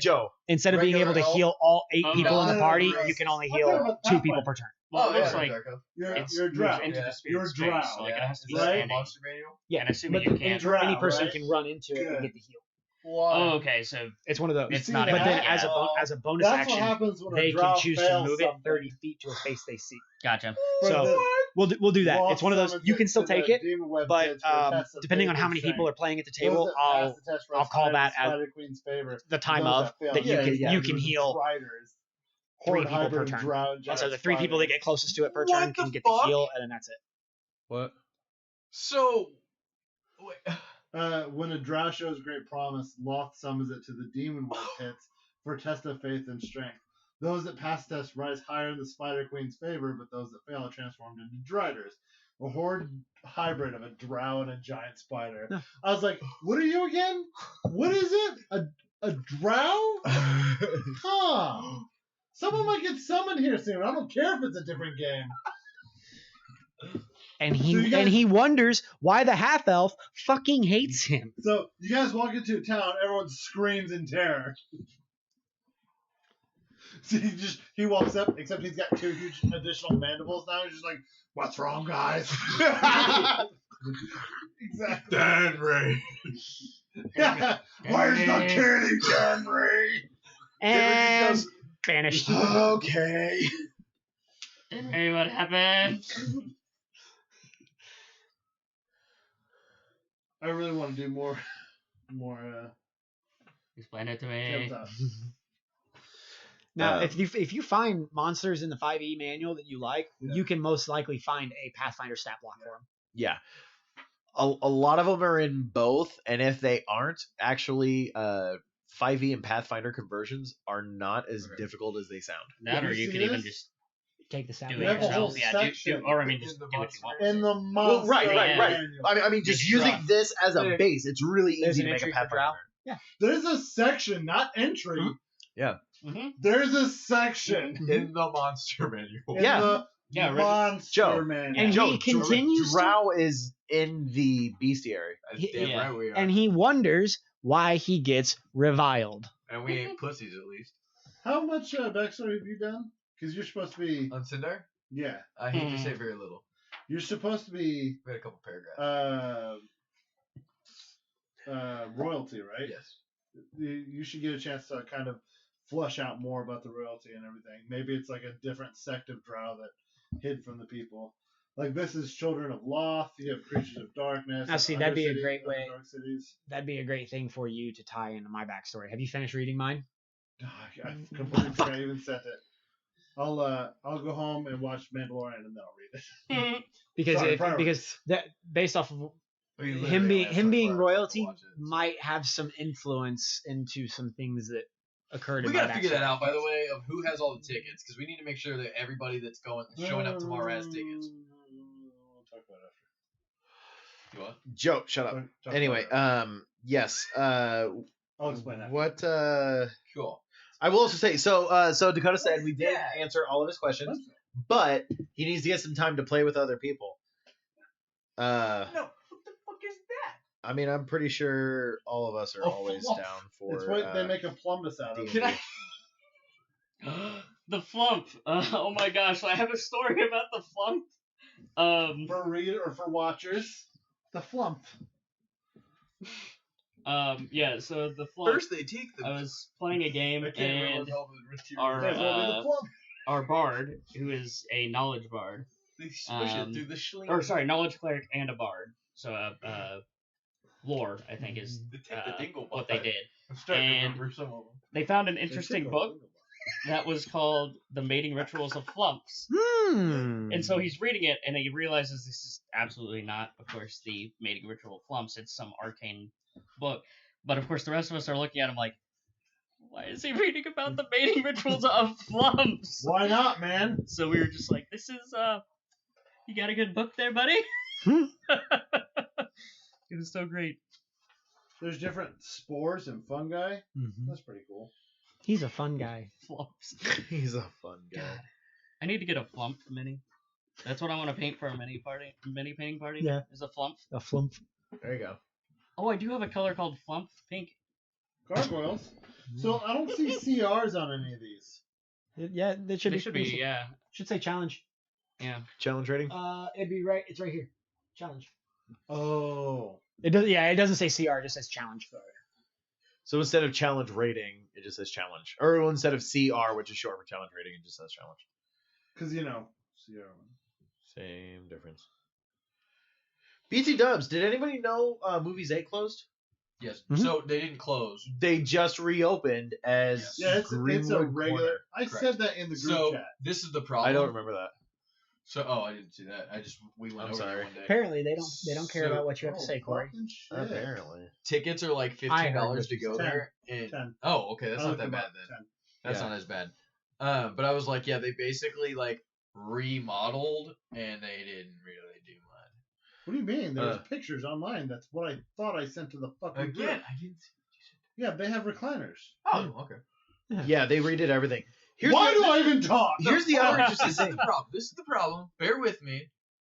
S5: instead of being able to
S4: Regular
S5: heal all 8
S2: Oh,
S5: people in the
S3: no.
S5: party, you can only heal 2 people per turn.
S2: Well,
S3: Oh,
S2: it looks
S3: yeah.
S2: like
S3: You're
S2: it's
S3: a
S2: moves
S3: drow.
S2: into
S4: Yeah.
S2: the spirit
S3: You're a
S2: space,
S3: drow,
S2: so like it has to be
S3: Right?
S2: standing.
S4: Monster manual.
S5: Yeah,
S2: And assuming
S3: But
S2: you can't.
S3: drow,
S5: any person
S3: right?
S5: can run into it and
S3: Good.
S5: get the heal.
S2: Oh, okay. So
S5: It's one of those.
S2: it's
S3: see
S2: not.
S3: that?
S5: But then
S2: yeah.
S5: as a bonus
S3: That's
S5: action,
S3: what happens when
S5: they
S3: a drow
S5: can choose to
S3: fails
S5: move it
S3: something.
S5: 30 feet to a space they see.
S2: Gotcha.
S5: So we'll do that.
S3: Walk
S5: It's one of those.
S3: summons
S5: You can still
S3: to the
S5: take it,
S3: demon web
S5: but
S3: pits for a test of
S5: depending on
S3: faith
S5: how
S3: and
S5: many people are
S3: strength.
S5: playing at the
S3: Those
S5: table,
S3: that
S5: I'll
S3: pass the test
S5: I'll call
S3: rest
S5: that
S3: high is
S5: as
S3: Spider Queen's favorite.
S5: the time
S3: Those
S5: of
S3: fail.
S5: that you
S3: Yeah,
S5: can
S3: yeah,
S5: you can heal
S3: Striders.
S5: 3
S3: Horde
S5: people per
S3: hybrid
S5: turn.
S3: drow
S5: And so
S3: giant
S5: the 3 people that
S3: spiders.
S5: get closest to it per
S4: What
S5: turn can
S4: the
S5: get
S4: fuck?
S5: the heal, and then that's it.
S1: What?
S4: So, wait,
S3: When a drow shows great promise, Loth summons it to the demon world pits for a test of faith and strength. Those that pass the test rise higher in the Spider Queen's favor, but those that fail are transformed into Driders, a horde hybrid of a drow and a giant spider.
S5: No.
S3: I was like, what are you again? What is it? A drow? Huh. Someone might get summoned here soon. I don't care if it's a different game.
S5: And
S3: So you guys-
S5: and he wonders why the half elf fucking hates him.
S3: So you guys walk into town, everyone screams in terror. So he walks up, except he's got 2 huge additional mandibles now. He's just like, "What's wrong, guys?" Exactly.
S4: Danbury.
S3: Where's the kitty, Henry?
S5: And banished.
S3: Okay.
S2: Hey, what happened?
S3: I really want to do more
S2: Explain it to me.
S3: tabletop.
S5: Now, if you find monsters in the 5e manual that you like,
S3: Yeah.
S5: you can most likely find a Pathfinder stat block for them.
S1: Yeah. A lot of them are in both, and if they aren't, actually, 5e and Pathfinder conversions are not as
S4: Okay.
S1: difficult as they sound.
S2: That,
S3: Have
S2: or
S3: you
S2: you
S3: seen
S2: could even
S3: this?
S2: just
S5: Take the stat
S2: do
S3: We
S2: it
S3: have a
S5: block.
S3: whole
S2: yourself. Yeah,
S3: section
S2: or I mean,
S4: in
S2: just
S4: the
S2: do what you want.
S3: In the monster
S1: right.
S3: manual.
S1: I mean, just
S2: Just
S1: using
S2: drop.
S1: this as a
S5: There-
S1: base, it's really
S5: there's
S1: easy
S5: an
S1: to make a
S5: entry for drow.
S1: Pathfinder.
S3: There's a section, not entry.
S5: Huh?
S2: Mm-hmm.
S3: There's a section
S4: In the monster manual.
S3: in
S1: Yeah.
S3: the
S2: Yeah,
S3: monster
S1: Joe.
S3: manual.
S5: And
S1: Joe,
S5: he continues to-
S1: Drow is in the bestiary.
S4: That's damn
S2: Yeah.
S4: right we are.
S5: and he wonders why he gets reviled.
S4: And we ain't pussies, at least.
S3: How much backstory have you done? Because you're supposed to be,
S4: On Cinder,
S3: yeah,
S4: I hate to say very little.
S3: you're supposed to be
S4: We had a couple paragraphs.
S3: royalty, right?
S4: Yes.
S3: You should get a chance to kind of flush out more about the royalty and everything. Maybe it's like a different sect of drow that hid from the people. Like this is children of Loth. You have creatures of darkness.
S5: Now,
S3: and
S5: see, that'd be a
S3: Undercity,
S5: great way.
S3: Dark cities.
S5: That'd be a great thing for you to tie into my backstory. Have you finished reading mine?
S3: I completely forgot I even sent it. I'll go home and watch Mandalorian and then I'll read it.
S5: Because
S3: Sorry, priorities.
S5: because that based off of
S4: We
S5: him
S4: literally
S5: being
S4: only
S5: him
S4: have
S5: being
S4: 24 hours to
S5: royalty
S4: watch it.
S5: might have some influence into some things that occurred.
S4: We
S5: in my
S4: gotta figure that
S5: backstory.
S4: out, by the way, of who has all the tickets, because we need to make sure that everybody that's showing up tomorrow has tickets.
S3: We'll talk about it after.
S4: You what?
S1: Joe, shut up.
S3: Talk
S1: Anyway,
S3: about it.
S1: yes.
S3: I'll explain that.
S1: What?
S4: Cool.
S1: I will also say. So Dakota said we did answer all of his questions, but he needs to get some time to play with other people.
S4: No, what the fuck is that?
S1: I mean, I'm pretty sure all of us are
S3: Oh,
S1: always
S3: flump.
S1: down for.
S3: It's what they make a plumbus out of.
S1: D&D.
S4: Can I?
S2: The flump. Oh my gosh, I have a story about the flump.
S3: For reader or for watchers, the flump.
S2: Yeah. So the flump.
S4: First they take the.
S2: I was playing a game
S4: I can't remember
S2: and
S4: what all the material
S2: our,
S3: That's what
S2: uh,
S3: the flump.
S2: our bard, who is a knowledge bard,
S4: They squish
S2: um,
S4: it through the schling.
S2: or sorry, knowledge cleric and a bard. So lore, I think, is
S4: They take the dingle
S2: what they did.
S3: I'm starting to
S2: and-
S3: remember some of them.
S2: They found an interesting book that was called The Mating Rituals of Flumps. And so he's reading it, and he realizes this is absolutely not, of course, the mating ritual of Flumps. It's some arcane book. But of course, the rest of us are looking at him like, why is he reading about the mating rituals of Flumps?
S3: Why not, man?
S2: So we were just like, this is, you got a good book there, buddy?
S5: Hmm.
S2: It was so great.
S3: There's different spores and fungi.
S5: Mhm.
S3: That's pretty cool.
S5: He's a fun guy.
S2: Flumps.
S1: He's a fun guy.
S2: God. I need to get a Flump mini. That's what I want to paint for a mini painting party.
S5: Yeah.
S2: Is a Flump.
S5: A flump.
S1: There you go.
S2: Oh, I do have a color called Flump Pink.
S3: Gargoyles. So I don't see CRs on any of these.
S5: Yeah, that should
S2: They
S5: be.
S2: should be, yeah.
S5: Should say challenge.
S2: Yeah.
S1: Challenge rating.
S5: It'd be right. It's right here. Challenge.
S3: Oh.
S5: It does. Yeah, it doesn't say CR. It just says challenge.
S1: So instead of challenge rating, it just says challenge. Or instead of CR, which is short for challenge rating, it just says challenge.
S3: Because, CR.
S1: Same difference. BT Dubs, did anybody know Movies 8 closed?
S4: Yes.
S5: Mhm.
S4: So they didn't close.
S1: They just reopened as
S3: Yeah, it's a
S1: Greenwood
S3: regular.
S1: Corner.
S3: I
S4: Correct.
S3: said that in the group
S4: So
S3: chat.
S4: this is the problem.
S1: I don't remember that.
S4: So, I didn't see that. We went
S1: I'm
S4: over
S1: sorry.
S4: there one day.
S5: Apparently, they don't care
S4: So-
S5: about what you have to say, Corey.
S3: Fucking shit.
S1: Apparently.
S4: Tickets are like
S5: I heard
S4: $15
S5: what
S4: to
S5: you
S4: go
S3: said.
S4: there. And,
S3: 10.
S4: Oh, okay, that's
S3: I
S4: not
S3: looked
S4: that
S3: them
S4: bad
S3: up.
S4: then.
S3: 10.
S4: That's
S1: Yeah.
S4: not as bad. But I was like, yeah, they basically like remodeled and they didn't really do much.
S3: What do you mean? There's
S1: Uh.
S3: pictures online. That's what I thought I sent to the fucking
S4: Again,
S3: group.
S4: I didn't see
S3: Yeah, they have recliners.
S4: what you said. Oh, okay.
S1: Yeah, they redid everything.
S3: Why do I even talk?
S1: Here's the
S4: Fuck,
S1: other
S4: this is the problem. This is the problem. Bear with me.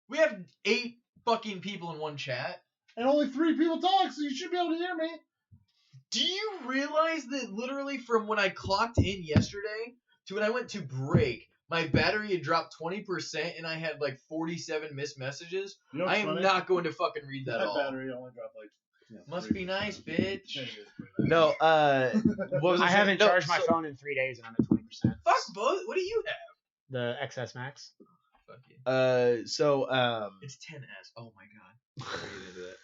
S4: We have 8 fucking people in one chat.
S3: And only 3 people talk, so you should be able to hear me.
S4: Do you realize that literally from when I clocked in yesterday to when I went to break, my battery had dropped 20% and I had like 47 missed messages?
S3: You know
S4: I
S3: what's
S4: am
S3: funny?
S4: not going to fucking read that
S3: My
S4: all.
S3: battery only dropped like.
S4: Must
S3: 3%.
S4: be nice, bitch.
S3: Yeah, it is pretty bad.
S1: No, what was
S5: I
S1: saying?
S5: haven't
S1: No,
S5: charged my
S1: so-
S5: phone in 3 days and I'm at 20%.
S4: Fuck both. What do you have?
S5: The XS Max.
S4: Fuck you.
S1: So
S4: It's 10S. Oh my god. I'll get into that.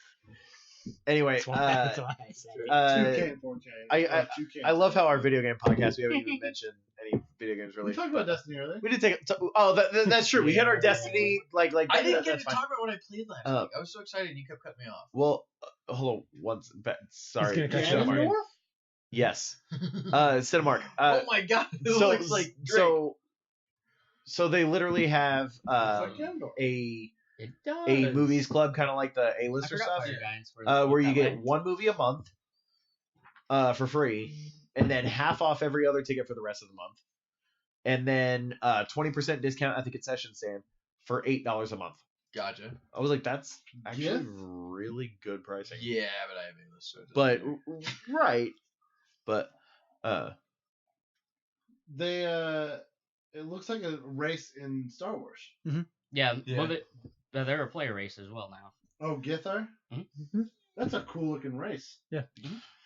S1: anyway,
S5: That's that's why I said it.
S3: 2K and 4K.
S1: I
S3: 2K.
S1: I love how our video game podcast we haven't even mentioned any video games
S3: We
S1: really.
S3: talked about Destiny earlier.
S1: We did take. That's true. We hit our Destiny like.
S4: I didn't get
S1: that's
S4: to
S1: fine.
S4: talk about what I played last
S1: Uh,
S4: week. I was so excited and you kept cutting me off.
S1: Well, hold on. Once. Sorry.
S5: gonna cut
S3: Yeah,
S5: you off.
S1: Cinemark.
S3: Ganondorf?
S1: Yes. Cinemark.
S4: Oh my god. It
S1: so
S4: looks like Drake.
S1: so they literally have
S3: It's like Ganondorf.
S2: It does.
S1: a movies club, kind of like the
S2: I
S1: A-lister
S2: forgot
S1: stuff,
S2: Fire Giants were
S1: where you
S2: that
S1: get
S2: way.
S1: one movie a month, for free, and then half off every other ticket for the rest of the month, and then 20% discount at the concession stand for $8 a month.
S4: Gotcha.
S1: I was like, that's actually
S3: Yeah.
S1: really good pricing.
S4: Yeah, but I have A-list, so it doesn't
S1: But
S4: matter.
S1: right, but
S3: They it looks like a race in Star Wars.
S2: Yeah,
S4: Yeah.
S2: well, they're a player race as well now.
S3: Oh, Githar?
S5: Mhm.
S3: That's a cool looking race.
S1: but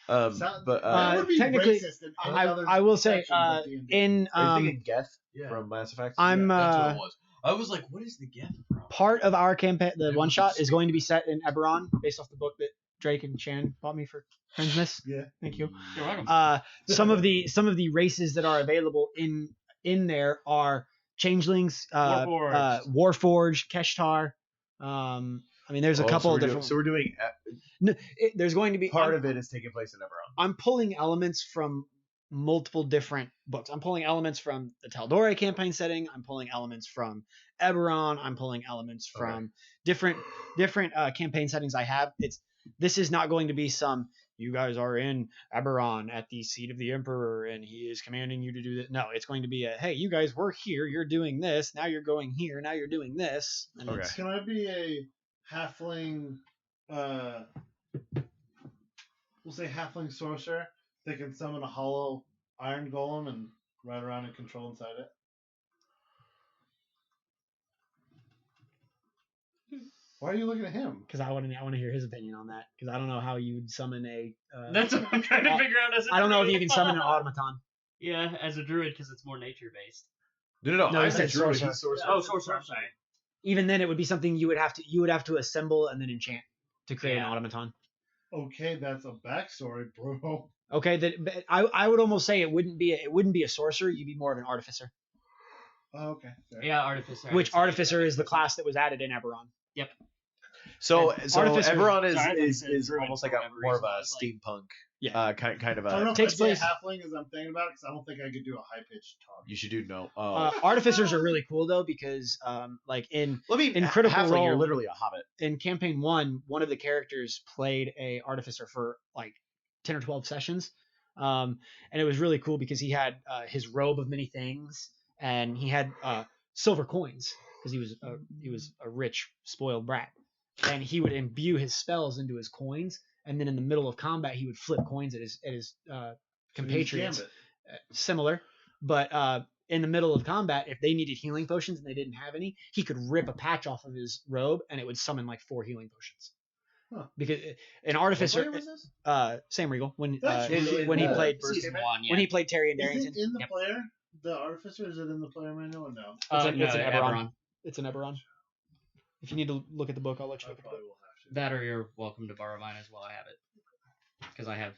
S3: That would be
S5: technically,
S3: racist in any other
S5: I will say,
S3: section of D&D.
S5: in
S1: are you thinking Geth
S4: Yeah.
S1: from Mass Effect?
S5: I'm
S4: That's what it was. I was like, what is the Geth from?
S5: part of our campaign. The
S4: Yeah,
S5: one shot
S4: we
S5: is going to be set in Eberron, based off the book that Drake and Shannon bought me for Christmas.
S3: Yeah.
S5: Thank you.
S2: You're welcome.
S5: Some of the races that are available in there are changelings,
S2: Warforged.
S5: Warforged, Keshtar. I mean, there's a couple of different.
S1: So we're doing
S5: There's going to be
S1: part of it is taking place in Eberron.
S5: I'm pulling elements from multiple different books. I'm pulling elements from the Tal'Dorei campaign setting. I'm pulling elements from Eberron. I'm pulling elements from different campaign settings I have. This is not going to be some you guys are in Eberron at the seat of the Emperor and he is commanding you to do that. No, it's going to be a hey, you guys were here, you're doing this, now you're going here, now you're doing this. And
S1: Okay.
S5: it's-
S3: Can I be a halfling we'll say halfling sorcerer that can summon a hollow iron golem and ride around and control inside it? Why are you looking at him?
S5: Because I want to hear his opinion on that. Because I don't know how you would summon a.
S2: That's what I'm trying to figure out as a
S5: I don't know if you
S2: druid.
S5: can summon an automaton.
S2: Yeah, as a druid because it's more nature based.
S1: No,
S5: No, he
S1: I'm
S5: said
S1: a druid.
S5: sorcerer.
S1: He's sorcerer.
S2: Oh, sorcerer. I'm sorry.
S5: Even then, it would be something you would have to assemble and then enchant to create an
S2: Yeah.
S5: automaton.
S3: Okay, that's a backstory, bro.
S5: Okay, but I would almost say it wouldn't be a sorcerer. You'd be more of an artificer.
S3: Oh, okay. Fair.
S2: Yeah, artificer.
S5: Which artificer is the class that was added in Eberron.
S1: So
S5: Artificer-
S1: Eberron
S2: Sorry, I thought you
S1: is
S2: said
S1: is
S2: druid
S1: almost
S2: for
S1: like
S2: whatever
S1: more of
S2: reason. I
S1: a
S2: was like-
S1: steampunk,
S5: Yeah.
S1: kind of
S3: I don't know
S1: a.
S3: if
S5: takes
S3: I'd say
S5: place-
S3: halfling as I'm thinking about it because I don't think I could do a high pitched talk.
S1: You should do no.
S5: Artificers are really cool though because like in
S1: Let me
S5: in Critical
S1: halfling, you're
S5: Role-
S1: literally a hobbit.
S5: in campaign one of the characters played a artificer for like 10 or 12 sessions. And it was really cool because he had his robe of many things and he had silver coins because he was a rich spoiled brat, and he would imbue his spells into his coins, and then in the middle of combat he would flip coins at his compatriots.
S3: Gambit.
S5: Similar, but in the middle of combat, if they needed healing potions and they didn't have any, he could rip a patch off of his robe and it would summon like 4 healing potions.
S3: Huh.
S5: Because an
S3: What
S5: artificer,
S3: player was this?
S5: Sam Regal, when
S3: That's really
S5: when he
S3: cool.
S5: played
S2: Season 1, yeah.
S5: when he played Terry and
S3: Is
S5: Darrington,
S3: it in the
S2: Yep.
S3: player? The artificer? Is it in the player manual or no?
S5: It's an
S2: no,
S5: Eberron. It's an Eberron. If you need to look at the book, I'll let you
S3: I
S5: look at the
S3: probably
S5: book.
S3: will have to.
S2: That or you're welcome to borrow mine as well. I have it because I have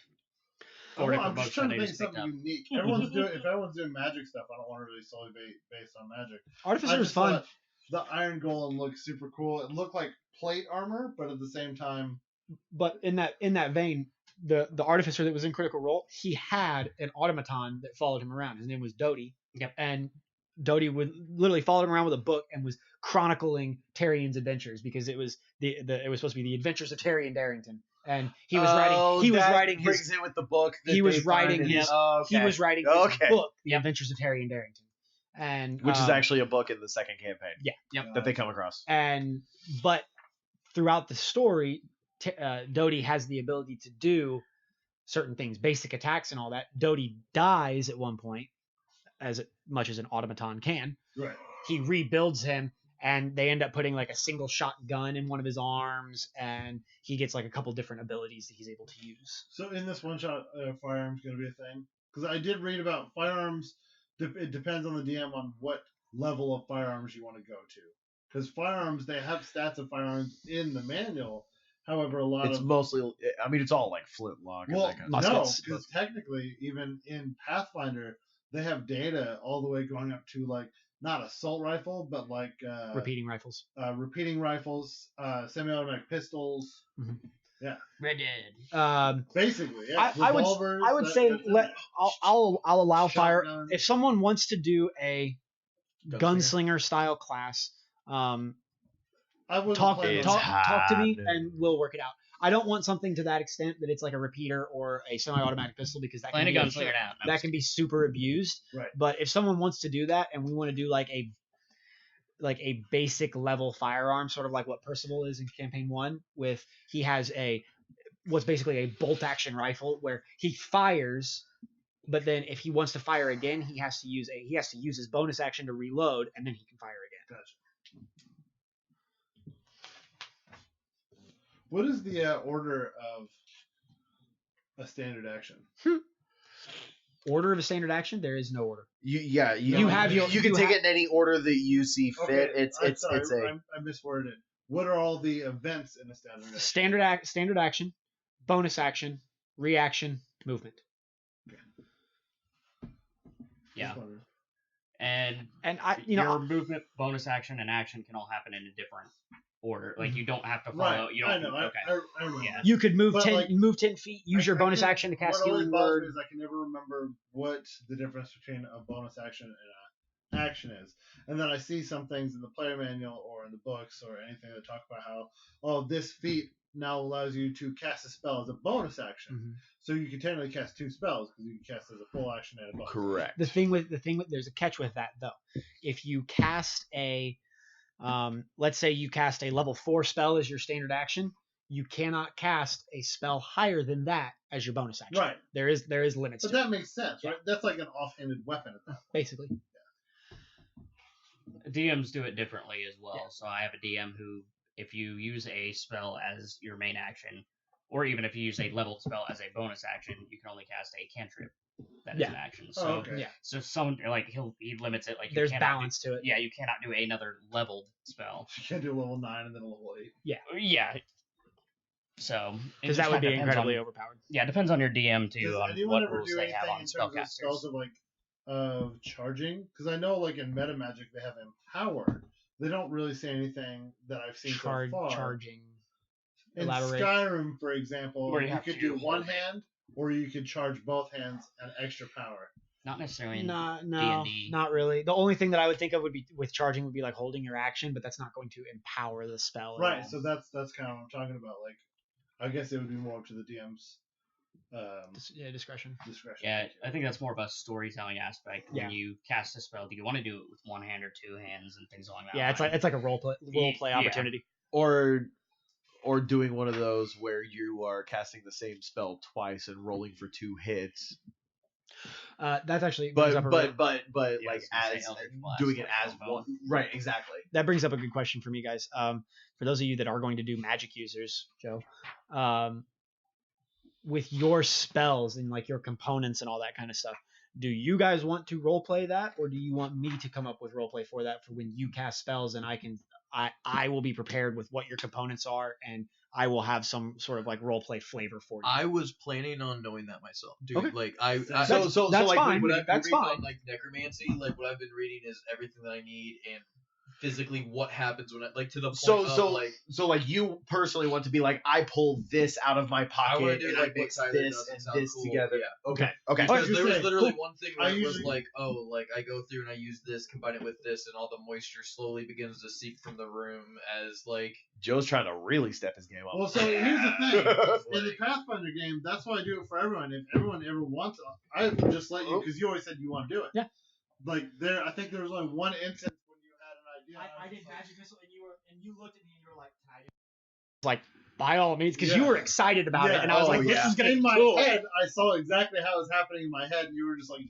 S3: Oh,
S2: 4
S3: I'm
S2: different
S3: just
S2: books
S3: trying
S2: that
S3: to
S2: I
S3: think
S2: just picked
S3: something
S2: up.
S3: unique. If everyone's doing magic stuff, I don't want to really solely based on magic.
S5: Artificer
S3: I
S5: was
S3: just
S5: fun.
S3: thought the Iron Golem looked super cool. It looked like plate armor, but at the same time,
S5: But in that vein, the artificer that was in Critical Role, he had an automaton that followed him around. His name was Doty.
S2: Yep.
S5: And Doty would literally follow him around with a book and was chronicling Tyrion's adventures because it was it was supposed to be the adventures of Tyrion Darrington. And he was writing
S1: brings
S5: his
S1: it with the book. That
S5: he was
S1: they
S5: writing
S1: find in-
S5: his
S1: Oh, okay.
S5: he was writing his
S1: Okay.
S5: book, The Adventures of Tyrion Darrington. And
S1: Which is actually a book in the second campaign.
S5: Yeah.
S1: That they come across.
S5: but throughout the story, Doty has the ability to do certain things, basic attacks and all that. Doty dies at one point, as much as an automaton can.
S3: right.
S5: He rebuilds him, and they end up putting like a single shot gun in one of his arms, and he gets like a couple different abilities that he's able to use.
S3: So in this one shot, firearms going to be a thing? Because I did read about firearms. It depends on the DM on what level of firearms you want to go to. Because firearms, they have stats of firearms in the manual. However, a lot
S1: It's
S3: of
S1: mostly. I mean, it's all like flintlock. And
S3: well,
S1: that kind of
S3: no,
S5: muskets.
S3: because technically, even in Pathfinder, they have data all the way going up to like not assault rifle, but like
S5: Repeating rifles.
S3: repeating rifles, semi-automatic pistols.
S2: Red Dead.
S3: Basically, yeah.
S5: I would
S3: revolvers,
S5: I would
S3: that-
S5: say
S3: that-
S5: I'll allow fire
S3: shotguns.
S5: if someone wants to do a
S3: Gunslinger.
S5: gunslinger style class.
S3: I wouldn't
S5: Talk
S3: plan on
S1: It's
S5: talk
S3: that.
S5: talk to me
S1: hard.
S5: and we'll work it out. I don't want something to that extent that it's like a repeater or a semi-automatic pistol because that
S2: Plan a
S5: can be
S2: gunslinger down.
S5: that can be super abused.
S3: Right.
S5: But if someone wants to do that and we want to do like a basic level firearm, sort of like what Percival is in campaign 1, with he has what's basically a bolt action rifle where he fires, but then if he wants to fire again, he has to use his bonus action to reload and then he can fire again.
S3: Gotcha. What is the order of a standard action?
S5: Order of a standard action? There is no order.
S1: You can
S5: you
S1: take
S5: ha-
S1: it in any order that you see fit.
S3: I'm sorry, I misworded it. What are all the events in a standard action?
S5: Standard action, bonus action, reaction, movement.
S2: Yeah.
S3: Just wondering.
S2: And
S5: And
S2: your movement, bonus action, and action can all happen in a different order. Like you don't have to follow.
S3: Right,
S2: You don't.
S3: I know.
S2: Okay.
S3: I remember.
S2: Yeah.
S5: you could move
S3: But,
S5: 10
S3: like,
S5: move 10 feet, use your bonus action to cast
S3: What always
S5: healing
S3: bothers
S5: word.
S3: me is I can never remember what the difference between a bonus action and an action is. And then I see some things in the player manual or in the books or anything that talk about how, oh, this feat now allows you to cast a spell as a bonus action.
S5: Mhm.
S3: So you can technically cast 2 spells because you can cast as a full action and a bonus.
S1: Correct.
S5: The thing with there's a catch with that though. If you cast let's say you cast a level 4 spell as your standard action, you cannot cast a spell higher than that as your bonus action.
S3: Right.
S5: There is limits
S3: But
S5: to it,
S3: that makes sense, right? That's like an offhanded weapon at that point.
S5: basically.
S2: DMs do it differently as well.
S5: Yeah.
S2: So I have a DM who, if you use a spell as your main action, or even if you use a leveled spell as a bonus action, you can only cast a cantrip that is
S5: Yeah.
S2: an action.
S3: Oh,
S2: So,
S3: okay.
S5: Yeah.
S2: so some like he limits it. Like you
S5: There's
S2: cannot
S5: balance to it.
S2: Yeah, you cannot do another leveled spell.
S3: You can't do a level 9 and then a level 8.
S2: Yeah. So it
S5: Because
S2: just
S5: that would be
S2: kinda depends
S5: incredibly
S2: on,
S5: overpowered.
S2: Yeah, it depends on your DM too
S3: Does
S2: on
S3: anyone
S2: what
S3: ever
S2: rules
S3: do
S2: they have
S3: anything
S2: on
S3: in terms of spells
S2: spellcasters.
S3: of charging? Because I know like in meta magic they have empower. They don't really say anything that I've seen so far.
S5: Charging.
S3: In
S5: Elaborate.
S3: Skyrim, for example,
S2: Where you
S3: you
S2: have
S3: could
S2: to
S3: do one
S2: hold it.
S3: hand, or you could charge both hands and extra power.
S2: Not necessarily in
S5: No,
S2: D&D.
S5: not really. The only thing that I would think of would be with charging would be like holding your action, but that's not going to empower the spell. at
S3: Right.
S5: all.
S3: So that's kind of what I'm talking about. Like, I guess it would be more up to the DM's
S5: Discretion.
S3: discretion.
S2: Yeah, I think that's more of a storytelling aspect.
S5: Yeah.
S2: When you cast a spell, do you want to do it with one hand or 2 hands and things along that
S5: Yeah,
S2: line?
S5: it's like a role play
S2: Yeah.
S5: opportunity.
S1: Or doing one of those where you are casting the same spell twice and rolling for 2 hits.
S5: That's actually brings
S1: But
S5: up a
S1: but
S5: really-
S1: but but
S2: Yeah, I
S1: like
S2: was gonna say
S1: as
S2: Eldritch Blast,
S1: doing it
S2: like
S1: as
S2: combo.
S1: one. Right. Exactly.
S5: that brings up a good question for me, guys. For those of you that are going to do magic users, Joe, with your spells and like your components and all that kind of stuff, do you guys want to roleplay that, or do you want me to come up with roleplay for that for when you cast spells and I will be prepared with what your components are and I will have some sort of like roleplay flavor for you.
S4: I was planning on knowing that myself, dude.
S5: Okay.
S4: Like
S5: That's
S4: so
S5: fine.
S4: like what I've been
S5: That's
S4: reading
S5: fine.
S4: on like necromancy, like what I've been reading is everything that I need, and physically what happens when to the point
S1: So like you personally want to be like, I pull this out of my
S4: I
S1: pocket
S4: want to do
S1: and
S4: like
S1: I
S4: what
S1: mix
S4: Tyler
S1: this
S4: does
S1: and
S4: sound
S1: this
S4: cool.
S1: together.
S4: Yeah.
S1: Okay. Okay.
S3: I was
S4: Because there was
S3: saying,
S4: literally
S3: cool.
S4: one thing
S3: I
S4: where it was
S3: usually-
S4: like, I go through and I use this, combine it with this, and all the moisture slowly begins to seep from the room as like.
S1: Joe's trying to really step his game up.
S3: Well, so here's the thing. In the Pathfinder game, that's why I do it for everyone. If everyone ever wants, I would just let you, because you always said you want to do it.
S5: Yeah.
S3: Like I think there was only one instance when you had an idea. and
S5: I
S3: was
S5: did
S3: just like,
S5: magic missile, and you looked at me and you were like, "Can I do?" Like, by all means, because you were excited about it, and I was like, "This is gonna
S3: in
S5: be
S3: my
S5: cool."
S3: head, I saw exactly how it was happening in my head, and you were just like,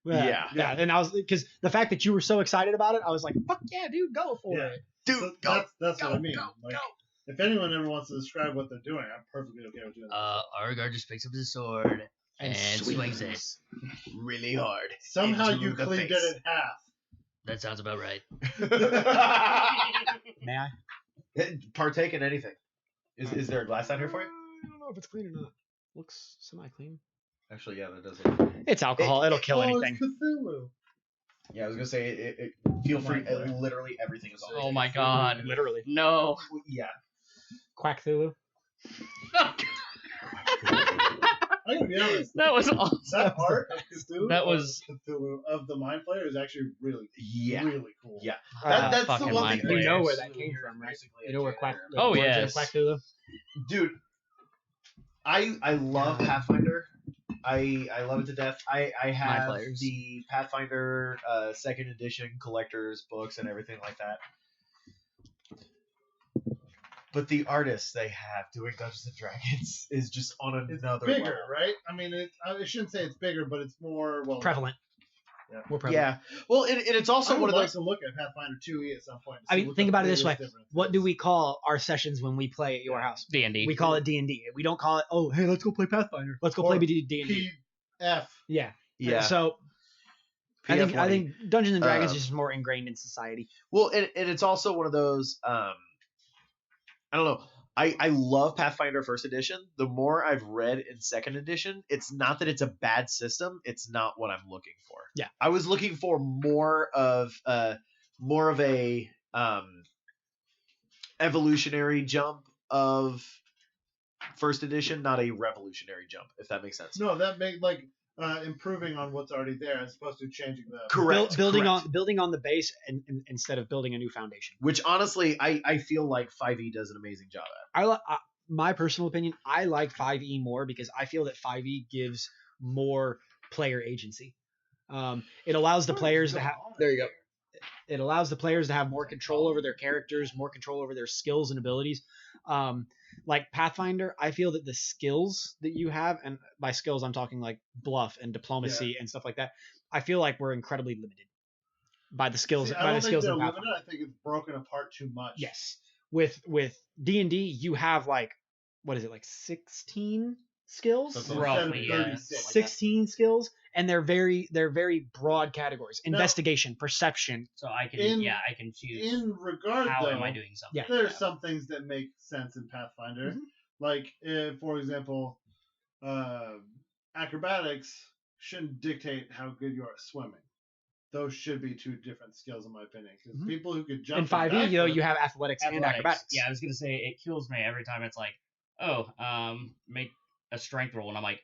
S5: Yeah, and I was because the fact that you were so excited about it, I was like, "Fuck yeah, dude, go for
S3: Yeah.
S5: it!"
S1: Dude,
S3: so
S1: go.
S3: that's what I mean.
S5: go,
S3: Like,
S5: go.
S3: if anyone ever wants to describe what they're doing, I'm perfectly okay with doing that.
S2: Argar just picks up his sword and swings it.
S1: Really hard.
S3: Somehow
S1: into
S3: you
S1: the
S3: cleaved
S1: face.
S3: it in half.
S2: That sounds about right.
S5: May I?
S1: Partake in anything. Is there a glass down here for you?
S5: I don't know if it's clean or not. Looks semi-clean.
S1: Actually, yeah, that does look.
S5: It's alcohol. It'll kill anything.
S3: It's Cthulhu.
S1: Yeah, I was gonna say it feel free. Literally everything is on.
S2: Oh my god.
S5: Literally.
S2: No.
S1: Yeah.
S5: Quack Thulu.
S3: I'm gonna be honest.
S2: That was awesome.
S3: That part of Cthulhu,
S2: That was-
S3: Cthulhu of the Mind Flayer is actually really cool.
S1: Yeah. That's the
S2: fucking
S1: one
S2: mind
S1: thing.
S5: You know
S2: flayers.
S5: where that came from, right? You know where Quack.
S2: Oh,
S5: origin of
S2: yes.
S5: Quack Thulu.
S1: Dude, I love Pathfinder. I love it to death. I have
S2: players.
S1: the Pathfinder second edition collector's books and everything like that. But the artists they have doing Dungeons and Dragons is just on
S3: It's
S1: another
S3: bigger,
S1: level.
S3: right? I mean, I shouldn't say it's bigger, but it's more
S5: Prevalent.
S3: Yeah.
S5: More prevalent.
S1: Yeah. Well, and it's also
S3: I would
S1: one of
S3: like
S1: those.
S3: to look at Pathfinder 2e at some point.
S5: I mean, think about it this way. What do
S3: we?
S5: we call our sessions when we play at your house?
S2: D&D.
S5: We call it D&D. We don't call it, "Oh, hey, let's go play Pathfinder. Let's go
S3: Or
S5: play D&D."
S3: PF.
S5: Yeah.
S1: Yeah.
S5: So I
S1: PF1E.
S5: think Dungeons and Dragons
S1: Um,
S5: is just more ingrained in society.
S1: Well, and it's also one of those. I don't know. I love Pathfinder First Edition. The more I've read in Second Edition, it's not that it's a bad system. It's not what I'm looking for.
S5: Yeah.
S1: I was looking for more of a evolutionary jump of First Edition, not a revolutionary jump. If that makes sense.
S3: No, that made improving on what's already there as opposed to changing the.
S1: Correct.
S5: Building
S1: correct.
S5: on the base and instead of building a new foundation.
S1: Which honestly, I feel like 5e does an amazing job at.
S5: My personal opinion, I like 5e more because I feel that 5e gives more player agency. It allows the players to have.
S1: There you go.
S5: It allows the players to have more control over their characters, more control over their skills and abilities. Like Pathfinder, I feel that the skills that you have, and by skills I'm talking like bluff and diplomacy and stuff like that, I feel like we're incredibly limited by the skills.
S3: See, I
S5: by
S3: don't
S5: the
S3: think
S5: skills
S3: they're
S5: in
S3: limited.
S5: Pathfinder.
S3: I think it's broken apart too much.
S5: Yes, with D&D, you have like what is it, like 16 skills?
S3: Instead of
S2: Roughly, yeah.
S3: 36.
S5: 16 skills, and they're very broad categories:
S3: No.
S5: investigation, perception.
S2: So I can I can choose
S3: In regard,
S2: how
S3: though,
S2: am I doing something.
S5: Yeah.
S3: there's some things that make sense in Pathfinder. Like, for example, acrobatics shouldn't dictate how good you are at swimming. Those should be two different skills, in my opinion. Because people who could jump
S5: In 5e, you have athletics and acrobatics.
S2: Yeah, I was gonna say it kills me every time it's like, make a strength roll, and I'm like,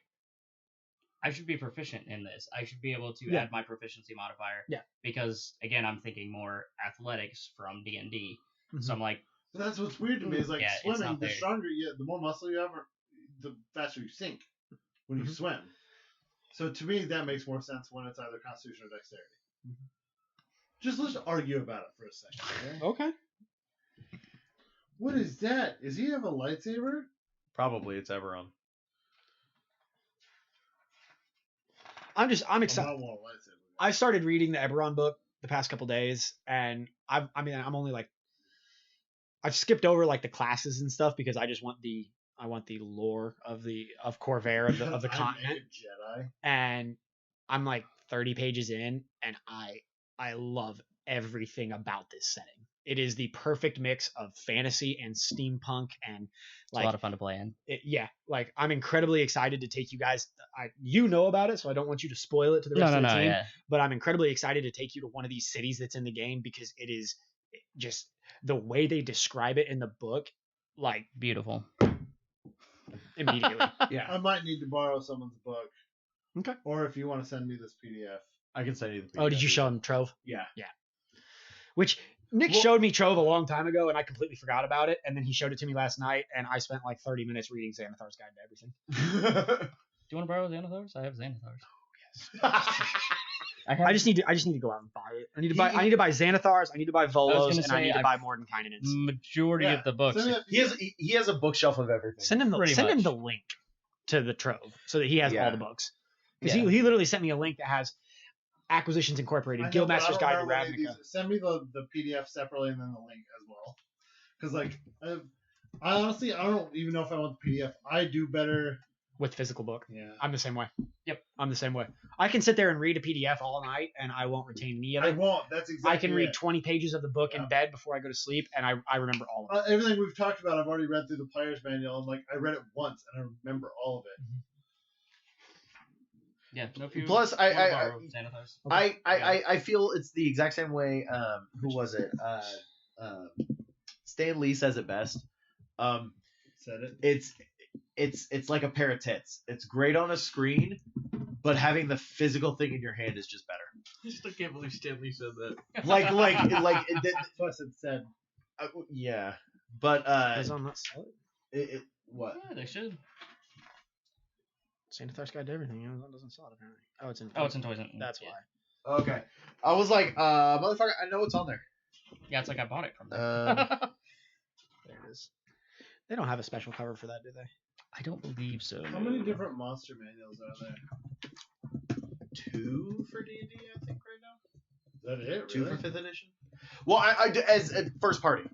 S2: I should be proficient in this. I should be able to
S5: Yeah.
S2: add my proficiency modifier.
S5: Yeah.
S2: Because again, I'm thinking more athletics from D&D.
S5: Mhm.
S2: So I'm like,
S3: But that's what's weird to me is like
S2: Yeah, it's
S3: swimming.
S2: not
S3: The
S2: there.
S3: stronger the more muscle you have, the faster you sink when you swim. So to me, that makes more sense when it's either Constitution or Dexterity. Just let's argue about it for a second. Okay?
S5: Okay.
S3: What is that? Is he have a lightsaber?
S1: Probably it's Everon.
S5: I'm
S3: I
S5: excited.
S3: don't want a lightsaber.
S5: I started reading the Eberron book the past couple days, and I'm only like, I've skipped over like the classes and stuff because I just want the lore of Corvair of the
S3: I'm
S5: continent,
S3: a Jedi.
S5: and I'm like 30 pages in, and I love everything about this setting. It is the perfect mix of fantasy and steampunk, and
S2: It's a lot of fun to play in.
S5: like I'm incredibly excited to take you guys. You know about it, so I don't want you to spoil it to the rest
S2: No,
S5: of the team.
S2: yeah.
S5: But I'm incredibly excited to take you to one of these cities that's in the game because it is just the way they describe it in the book, like
S2: Beautiful.
S5: immediately.
S3: I might need to borrow someone's book.
S5: Okay.
S3: Or if you want to send me this PDF.
S1: I can send you the.
S5: Oh, did you show him Trove?
S1: Yeah.
S5: Which Nick
S1: Well-
S5: showed me Trove a long time ago, and I completely forgot about it. And then he showed it to me last night, and I spent like 30 minutes reading Xanathar's Guide to Everything.
S2: Do you want to borrow Xanathars? I have Xanathars.
S5: I just need to go out and buy it. I need to buy Xanathars. I need to buy Volos,
S2: gonna
S5: and I
S2: say,
S5: need to
S2: I-
S5: buy Mordenkainen's.
S2: Majority of the books.
S3: Send me that
S1: he has a bookshelf of everything.
S5: Send him
S2: Pretty
S5: him
S2: much.
S5: the link to the Trove so that he has all
S1: Yeah.
S5: the books. Because
S2: Yeah.
S5: he literally sent me a link that has Acquisitions Incorporated,
S3: I know, but I
S5: Guildmaster's
S3: don't
S5: Guide to
S3: remember any of
S5: Ravnica.
S3: these. Send me the PDF separately and then the link as well. Because like, I honestly I don't even know if I want the PDF. I do better.
S5: With physical book.
S3: Yeah.
S5: I'm the same way.
S2: Yep.
S5: I'm the same way. I can sit there and read a PDF all night, and I won't retain any of
S3: I
S5: it.
S3: won't. That's exactly.
S5: I can read
S3: it.
S5: 20 pages of the book in
S3: Yeah.
S5: bed before I go to sleep, and I remember all of it.
S3: Everything we've talked about, I've already read through the player's manual, and like I read it once and I remember all of it.
S2: Yeah. No, if you
S1: Plus,
S2: wanna
S1: I
S2: borrow Xanathars.
S1: I feel it's the exact same way. Who was it? Stan Lee says it best.
S3: Said it.
S1: It's like a pair of tits. It's great on a screen, but having the physical thing in your hand is just better.
S4: I still can't believe Stanley said that.
S1: Like
S3: Plus, it said.
S1: yeah, but
S5: Amazon not sell it?
S1: what?
S2: Yeah, they should.
S5: Xanathar's Guide to Everything. Amazon doesn't sell it apparently. Oh, it's in.
S2: Oh, it's in Toys.
S5: That's
S2: yeah.
S5: why.
S1: Okay, I was like, motherfucker, I know it's on there.
S2: Yeah, it's like I bought it from them.
S5: There it is. They don't have a special cover for that, do they?
S2: I don't believe so.
S3: How many different monster manuals are there?
S1: 2 for D&D, I think, right now.
S3: Is that it?
S1: 2
S3: Really?
S1: for 5th edition. Well, I as first party.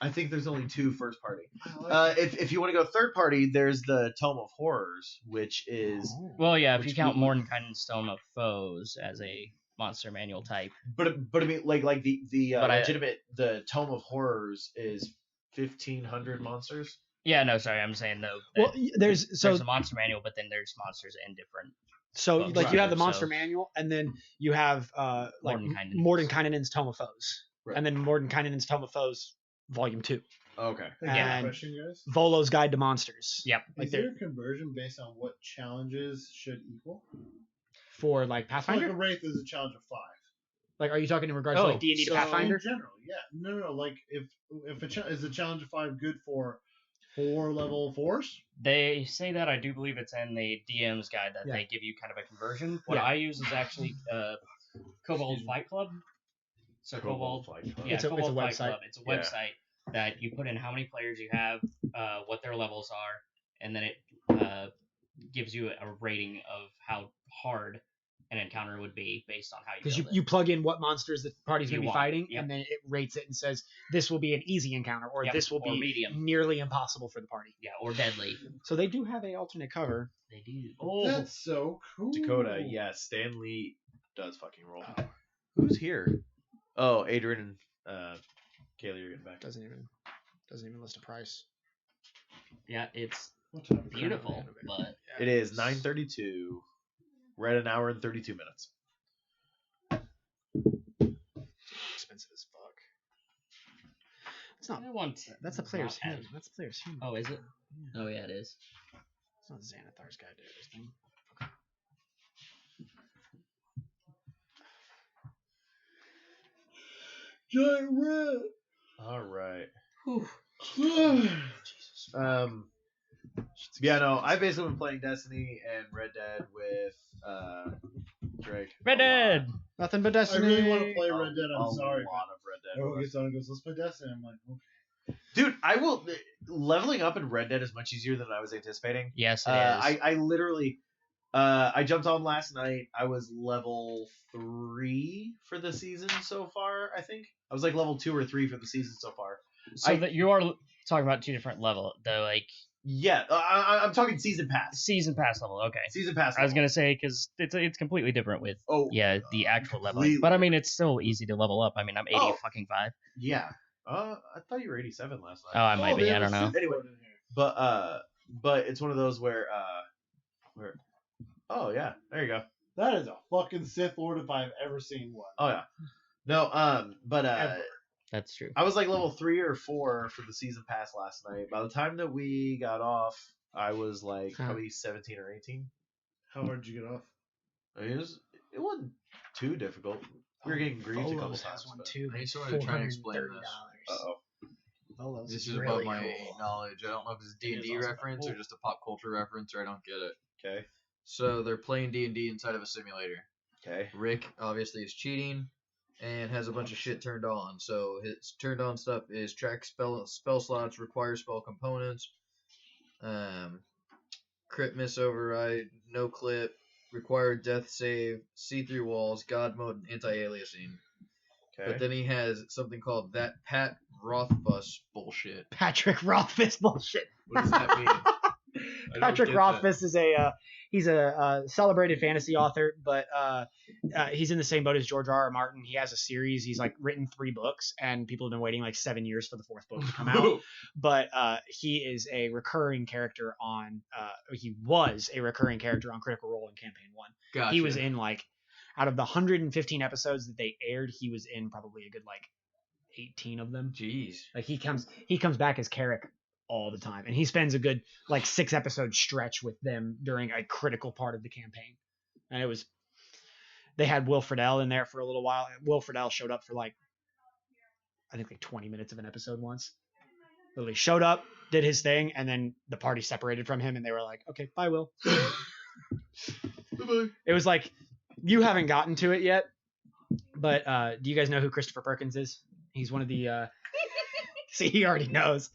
S1: I think there's only 2 first party.
S3: I like
S1: If you want to go third party, there's the Tome of Horrors, which is,
S2: Well, yeah, if
S1: Which
S2: you count
S1: we-
S2: Mordenkainen's Stone of Foes as a monster manual type.
S1: but I mean, like the
S2: But I-
S1: legitimate the Tome of Horrors is 1,500 monsters.
S2: Yeah, no, sorry, I'm saying though.
S5: Well, there's
S2: there's a monster manual, but then there's monsters in different.
S5: so
S2: Well,
S5: like you have the
S2: right,
S5: monster
S2: so-
S5: manual, and then you have like
S2: Mordenkainen's.
S5: Mordenkainen's Tome of Foes,
S1: Right.
S5: and then Mordenkainen's Tome of Foes Volume 2,
S1: Okay.
S3: I got a
S5: and
S3: question, guys.
S5: Volo's Guide to Monsters.
S2: Yep.
S5: Like
S3: Is there
S5: they're
S3: a conversion based on what challenges should equal?
S5: for like
S3: So like
S5: Pathfinder.
S3: a wraith is a challenge of 5.
S5: Like, are you talking in regards to like D&D to
S3: So
S5: Pathfinder?
S3: in general, yeah. No. Like if is a challenge of 5 good for 4 level 4s?
S2: They say that I do believe it's in the DM's guide that
S5: Yeah.
S2: they give you kind of a conversion. What
S5: Yeah.
S2: I use is actually Kobold Fight Club. So Kobold, yeah,
S5: It's a
S2: Kobold Fight
S5: website.
S2: Club. It's a
S1: Yeah.
S2: website that you put in how many players you have, what their levels are, and then it gives you a rating of how hard an encounter would be based on how you
S5: Because
S2: build it.
S5: you plug in what monsters the party's
S2: You
S5: going to be
S2: want,
S5: fighting,
S2: yep.
S5: and then it rates it and says this will be an easy encounter, or
S2: Yep,
S5: this will
S2: or
S5: be
S2: medium.
S5: nearly impossible for the party.
S2: Yeah, or deadly.
S5: So they do have a alternate cover.
S2: They do. Oh,
S3: That's so cool.
S1: Dakota, yes, Stan Lee does fucking roll. Who's here? Oh, Adrian and Kaylee are getting back.
S5: Doesn't even list a price.
S2: yeah, it's
S3: What time?
S2: beautiful, but
S1: It is 9:32. We're at an hour and 32 minutes.
S5: Expensive as fuck. It's not.
S2: I want.
S5: That's a player's
S2: not
S5: hymn.
S2: as-
S5: That's a player's hymn.
S2: Oh, is it?
S5: Yeah.
S2: Oh, yeah, it is.
S5: It's not Xanathar's Guide to Everything.
S3: Giant red.
S1: All right.
S3: Jesus.
S1: Yeah, no, I've basically been playing Destiny and Red Dead with Drake.
S2: Red Dead!
S5: Nothing but
S3: I
S5: Destiny.
S3: really want to play Red Dead.
S1: A
S3: I'm sorry.
S1: lot of Red Dead.
S3: Everyone gets on and goes, let's play Destiny. I'm like, okay.
S1: Dude, I will. Leveling up in Red Dead is much easier than I was anticipating.
S2: Yes, it is.
S1: I literally, I jumped on last night. I was level 3 for the season so far. I think I was like level 2 or 3 for the season so far.
S2: So
S1: I-
S2: that you are talking about two different level, though. Like
S1: Yeah, I'm talking season pass.
S2: Season pass level. Okay.
S1: Season pass.
S2: I was
S1: level.
S2: gonna say because it's completely different with the actual leveling.
S1: completely
S2: But I mean, it's still easy to level up. I mean, I'm 80 fucking 5.
S1: Yeah. I thought you were 87 last
S2: Oh,
S1: night.
S2: I might be. I don't know.
S1: Anyway, but it's one of those where oh yeah, there you go.
S3: That is a fucking Sith Lord if I've ever seen one.
S1: Oh yeah. No, but
S3: Ever.
S2: That's true.
S1: I was like level 3 or 4 for the season pass last night. By the time that we got off, I was like probably 17 or 18.
S3: How hard did you get off?
S1: I mean, it wasn't too difficult. We were getting griefed a couple
S5: Bolos
S1: times.
S5: has one
S1: but-
S5: too.
S4: I need someone to try and explain this.
S1: Uh-oh.
S5: Bolos
S4: This
S5: is
S4: is
S5: really
S4: above my
S5: cool.
S4: knowledge. I don't know if it's
S5: It is
S4: D&D
S5: also
S4: reference or
S5: cool.
S4: just a pop culture reference, or I don't get it.
S1: Okay.
S4: So they're playing D&D inside of a simulator.
S1: Okay.
S4: Rick obviously is cheating and has a bunch of shit turned on. So his turned on stuff is track spell slots, require spell components, crit miss override, no clip, required death save, see-through walls, god mode, and anti-aliasing.
S1: Okay.
S4: But then he has something called that Pat Rothfuss bullshit.
S5: Patrick Rothfuss bullshit.
S4: What does that mean? I don't
S5: Patrick
S4: get that.
S5: Rothfuss is he's a celebrated fantasy author, but he's in the same boat as George R.R. Martin. He has a series. He's like written 3 books, and people have been waiting like 7 years for the 4th book to come out. But he is a recurring character on. He was a recurring character on Critical Role in Campaign 1.
S4: Gotcha.
S5: He was in like out of the 115 episodes that they aired, he was in probably a good like 18 of them.
S4: Jeez.
S5: Like he comes back as Carrick all the time, and he spends a good like 6 episode stretch with them during a critical part of the campaign. And it was they had Will Friedle in there for a little while. Will Friedle showed up for like I think like 20 minutes of an episode once. Literally showed up, did his thing, and then the party separated from him, and they were like, "Okay, bye, Will."
S4: Bye-bye.
S5: It was like you haven't gotten to it yet, but do you guys know who Christopher Perkins is? He's one of the see, he already knows.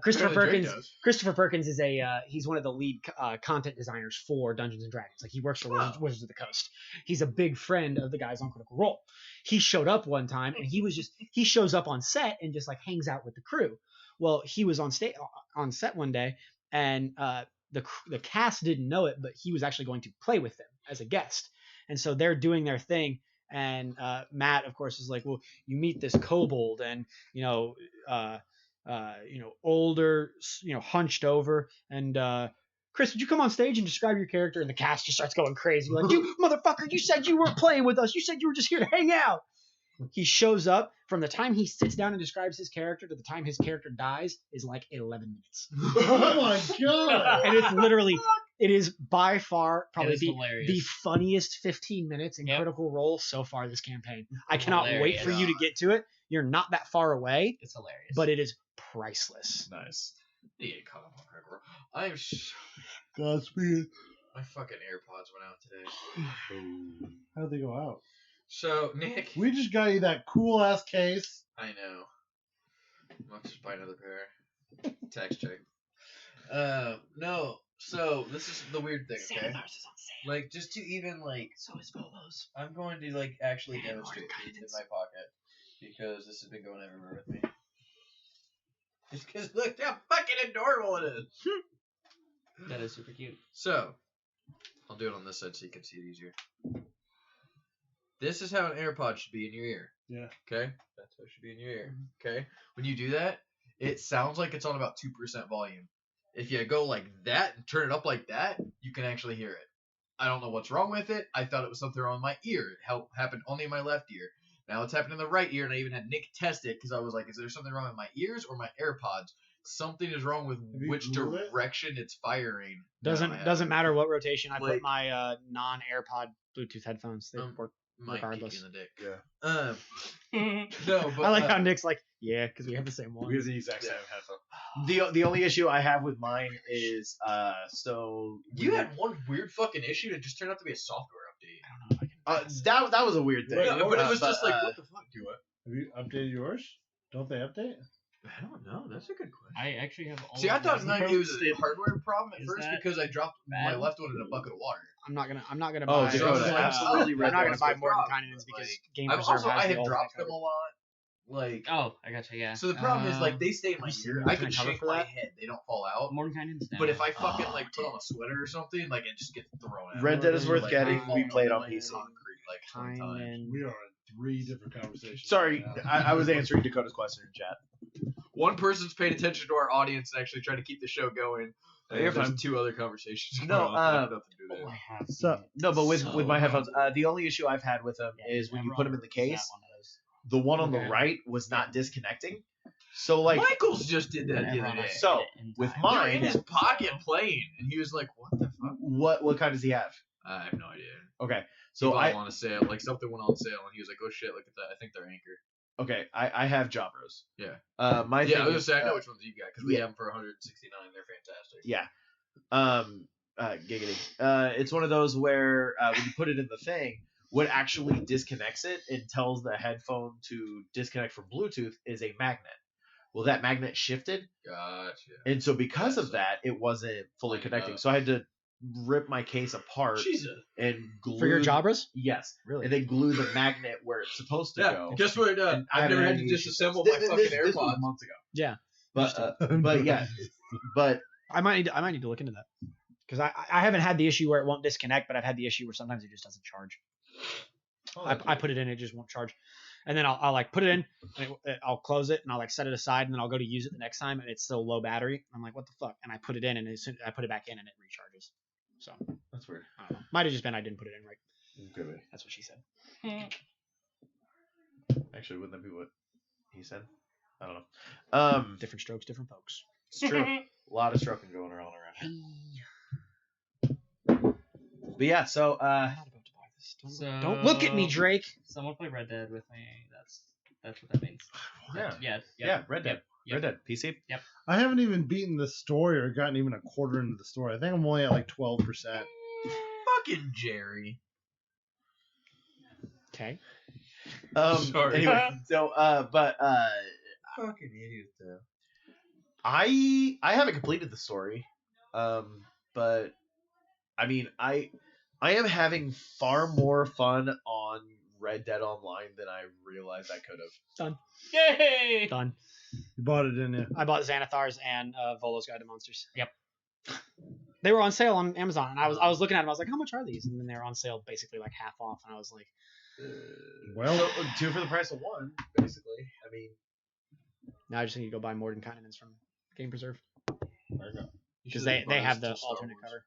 S5: Christopher
S4: Apparently Drake
S5: Perkins.
S4: does.
S5: Christopher Perkins is he's one of the lead content designers for Dungeons and Dragons. Like he works for Wizards of the Coast. He's a big friend of the guys on Critical Role. He showed up one time, and he shows up on set and just like hangs out with the crew. Well, he was on set one day, and the cast didn't know it, but he was actually going to play with them as a guest. And so they're doing their thing, and Matt, of course, is like, "Well, you meet this kobold, and older, hunched over, and Chris, would you come on stage and describe your character?" And the cast just starts going crazy, like, "You motherfucker! You said you weren't playing with us. You said you were just here to hang out." He shows up. From the time he sits down and describes his character to the time his character dies is like 11 minutes.
S3: Oh my god!
S5: And it's literally, it is by far probably
S2: is
S5: the
S2: hilarious.
S5: funniest 15 minutes in
S2: Yep.
S5: Critical Role so far this campaign. I cannot wait for
S2: Hilarious.
S5: you to get to it. You're not that far away,
S2: It's hilarious.
S5: but it is priceless.
S1: Nice.
S4: Yeah, caught up on Critical Role. I'm
S3: Godspeed.
S4: my fucking AirPods went out today.
S3: How'd they go out?
S4: So Nick,
S3: We just got you that cool ass case.
S4: I know. I'll just buy another pair. Tax check. No. So this is the weird thing, okay?
S5: is on sale.
S4: Like, just to even like,
S5: So is Bolos.
S4: I'm going to like actually
S5: And
S4: demonstrate
S5: Lord
S4: these in
S5: Guidance.
S4: my pocket because this has been going everywhere with me. Just because look how fucking adorable it is.
S2: that is super cute.
S4: So, I'll do it on this side so you can see it easier. This is how an AirPod should be in your ear.
S3: Yeah.
S4: Okay? That's how it should be in your ear. Okay? When you do that, it sounds like it's on about 2% volume. If you go like that and turn it up like that, you can actually hear it. I don't know what's wrong with it. I thought it was something wrong with my ear. It happened only in my left ear. Now it's happening in the right ear, and I even had Nick test it because I was like, is there something wrong with my ears or my AirPods? Something is wrong with
S3: Have you
S4: which
S3: Googled it?
S4: direction it's firing. No, I
S5: Doesn't
S4: haven't.
S5: matter what rotation I
S4: Like-
S5: put my non-AirPod Bluetooth headphones. They work.
S4: Might
S5: regardless.
S4: kick you in the dick.
S1: Yeah.
S4: No, but
S5: I like how Nick's like, yeah, because we have the same one.
S1: Because the exact
S4: Yeah.
S1: same headphone. The only issue I have with mine is so
S4: you had one weird fucking issue that just turned out to be a software update.
S5: I don't know if I can.
S1: that was a weird thing.
S4: No, but it was
S1: But,
S4: just like, what the fuck, do it?
S3: Have you updated yours? Don't they update?
S4: I don't know. That's a good question.
S2: I actually have. All
S4: See, I
S2: of
S4: thought
S2: my
S4: it was a
S2: notes.
S4: hardware problem at
S2: Is
S4: first
S2: that
S4: because I dropped my
S2: bad?
S4: left one in a bucket of water.
S5: I'm not gonna
S1: Oh,
S5: buy.
S1: Dakota,
S4: absolutely
S5: I'm
S4: read
S5: not
S4: that
S5: gonna
S4: was
S5: buy
S4: the
S5: more than
S4: problem,
S5: Kynan's because
S4: like,
S5: Game
S4: I've
S5: Preserve
S4: also
S5: has
S4: I
S5: the
S4: had
S5: ultimate
S4: dropped them
S5: cover.
S4: a lot Like,
S2: Oh, I gotcha. Yeah.
S4: so the problem is like they stay in my
S5: you
S4: ear.
S5: seen
S4: I
S5: the
S4: can
S5: cover
S4: shake
S5: for
S4: my
S5: that?
S4: head; they don't fall out.
S2: Mordenkainen's down.
S4: But if I fucking like put on a sweater or something, like it just gets thrown out.
S1: Red Dead is worth
S4: Like,
S1: getting.
S4: fall
S1: We
S4: on
S1: played
S4: the
S1: on
S4: like,
S1: PC.
S4: concrete like 20 times.
S5: Kynan.
S3: We are in 3 different conversations.
S1: Sorry,
S3: right now.
S1: I was answering Dakota's question in chat.
S4: One person's paid attention to our audience and actually trying to keep the show going. And
S1: You're
S4: there's
S1: fine.
S4: 2 other conversations.
S1: No,
S4: going on that have nothing to do with
S2: Oh,
S4: it.
S2: I have
S3: So-
S2: seen it.
S1: No, but with
S2: So
S1: my headphones,
S2: good.
S1: the only issue I've had with them
S2: Yeah,
S1: is when you
S2: Emerald
S1: put them in the
S2: was that
S1: case,
S2: one of those.
S1: the one on
S5: Okay.
S1: the right was not disconnecting. So like
S4: Michaels just did that the
S2: Whenever
S4: other
S2: I
S4: day.
S2: fit
S1: So,
S2: it in
S1: with
S2: time.
S4: They were
S1: mine-
S4: in his pocket playing, and he was like, "What the fuck?"
S1: what kind does he have?
S4: I have no idea.
S1: Okay,
S4: So
S1: so I
S4: on a sale, like something went on sale, and he was like, "Oh shit, look at that! I think they're Anchor."
S1: I have Jabros.
S4: Yeah.
S1: My
S4: Yeah,
S1: thing
S4: I was gonna
S1: is,
S4: say I know which ones you got because we
S1: yeah.
S4: have them for 169. They're fantastic.
S1: Yeah. Giggity. It's one of those where when you put it in the thing, what actually disconnects it and tells the headphone to disconnect from Bluetooth is a magnet. Well, that magnet shifted,
S4: Gotcha.
S1: and so because
S4: That's
S1: of that, it wasn't fully
S4: like,
S1: connecting. So I had to rip my case apart
S4: Jesus.
S1: and glue.
S5: For your Jabras?
S1: Yes.
S5: Really?
S1: And then glue the magnet where it's supposed to
S4: Yeah.
S1: go.
S4: Guess what?
S1: And I
S4: I've
S1: haven't
S4: never
S1: had
S4: had to
S1: any issues.
S4: disassemble
S1: This-
S4: my
S1: this-
S4: fucking
S1: this was
S4: AirPods.
S1: months ago.
S5: Yeah.
S1: But yeah, but
S5: I might need to look into that because I haven't had the issue where it won't disconnect, but I've had the issue where sometimes it just doesn't charge. I put it in, it just won't charge, and then I'll like put it in, and I'll close it, and I'll like set it aside, and then I'll go to use it the next time, and it's still low battery. I'm like, what the fuck? And I put it in, and as soon I put it back in, and it recharges. So
S1: that's weird.
S5: I don't know. Might have just been I didn't put it in right.
S1: Could be.
S5: That's what she said.
S1: Actually, wouldn't that be what he said? I don't know.
S5: Different strokes, different folks.
S1: It's true. A lot of stroking going around here. But yeah, so
S5: I'm not about to buy this.
S2: So-
S5: Don't look at me, Drake.
S2: Someone play Red Dead with me. That's what that means.
S1: yeah,
S2: Yeah.
S1: Red Dead.
S2: Yep.
S1: Red Dead PC.
S3: I haven't even beaten the story or gotten even a quarter into the story. I think I'm only at like 12%.
S4: Fucking Jerry.
S5: Okay.
S4: Sorry.
S1: Anyway, so
S4: Fucking idiot though.
S1: I haven't completed the story, but I mean I am having far more fun on Red Dead Online than I realized I could have.
S2: Yay!
S5: Done.
S3: You bought it, didn't you?
S5: I bought Xanathar's and Volo's Guide to Monsters.
S2: Yep.
S5: They were on sale on Amazon, and I was looking at them. I was like, how much are these? And then they were on sale basically like half off, and I was like,
S3: Well,
S1: So, 2 for the price of 1, basically. I mean,
S5: now I just need to go buy Mordenkainen's from Game Preserve
S1: there you go.
S5: because they have the alternate cover.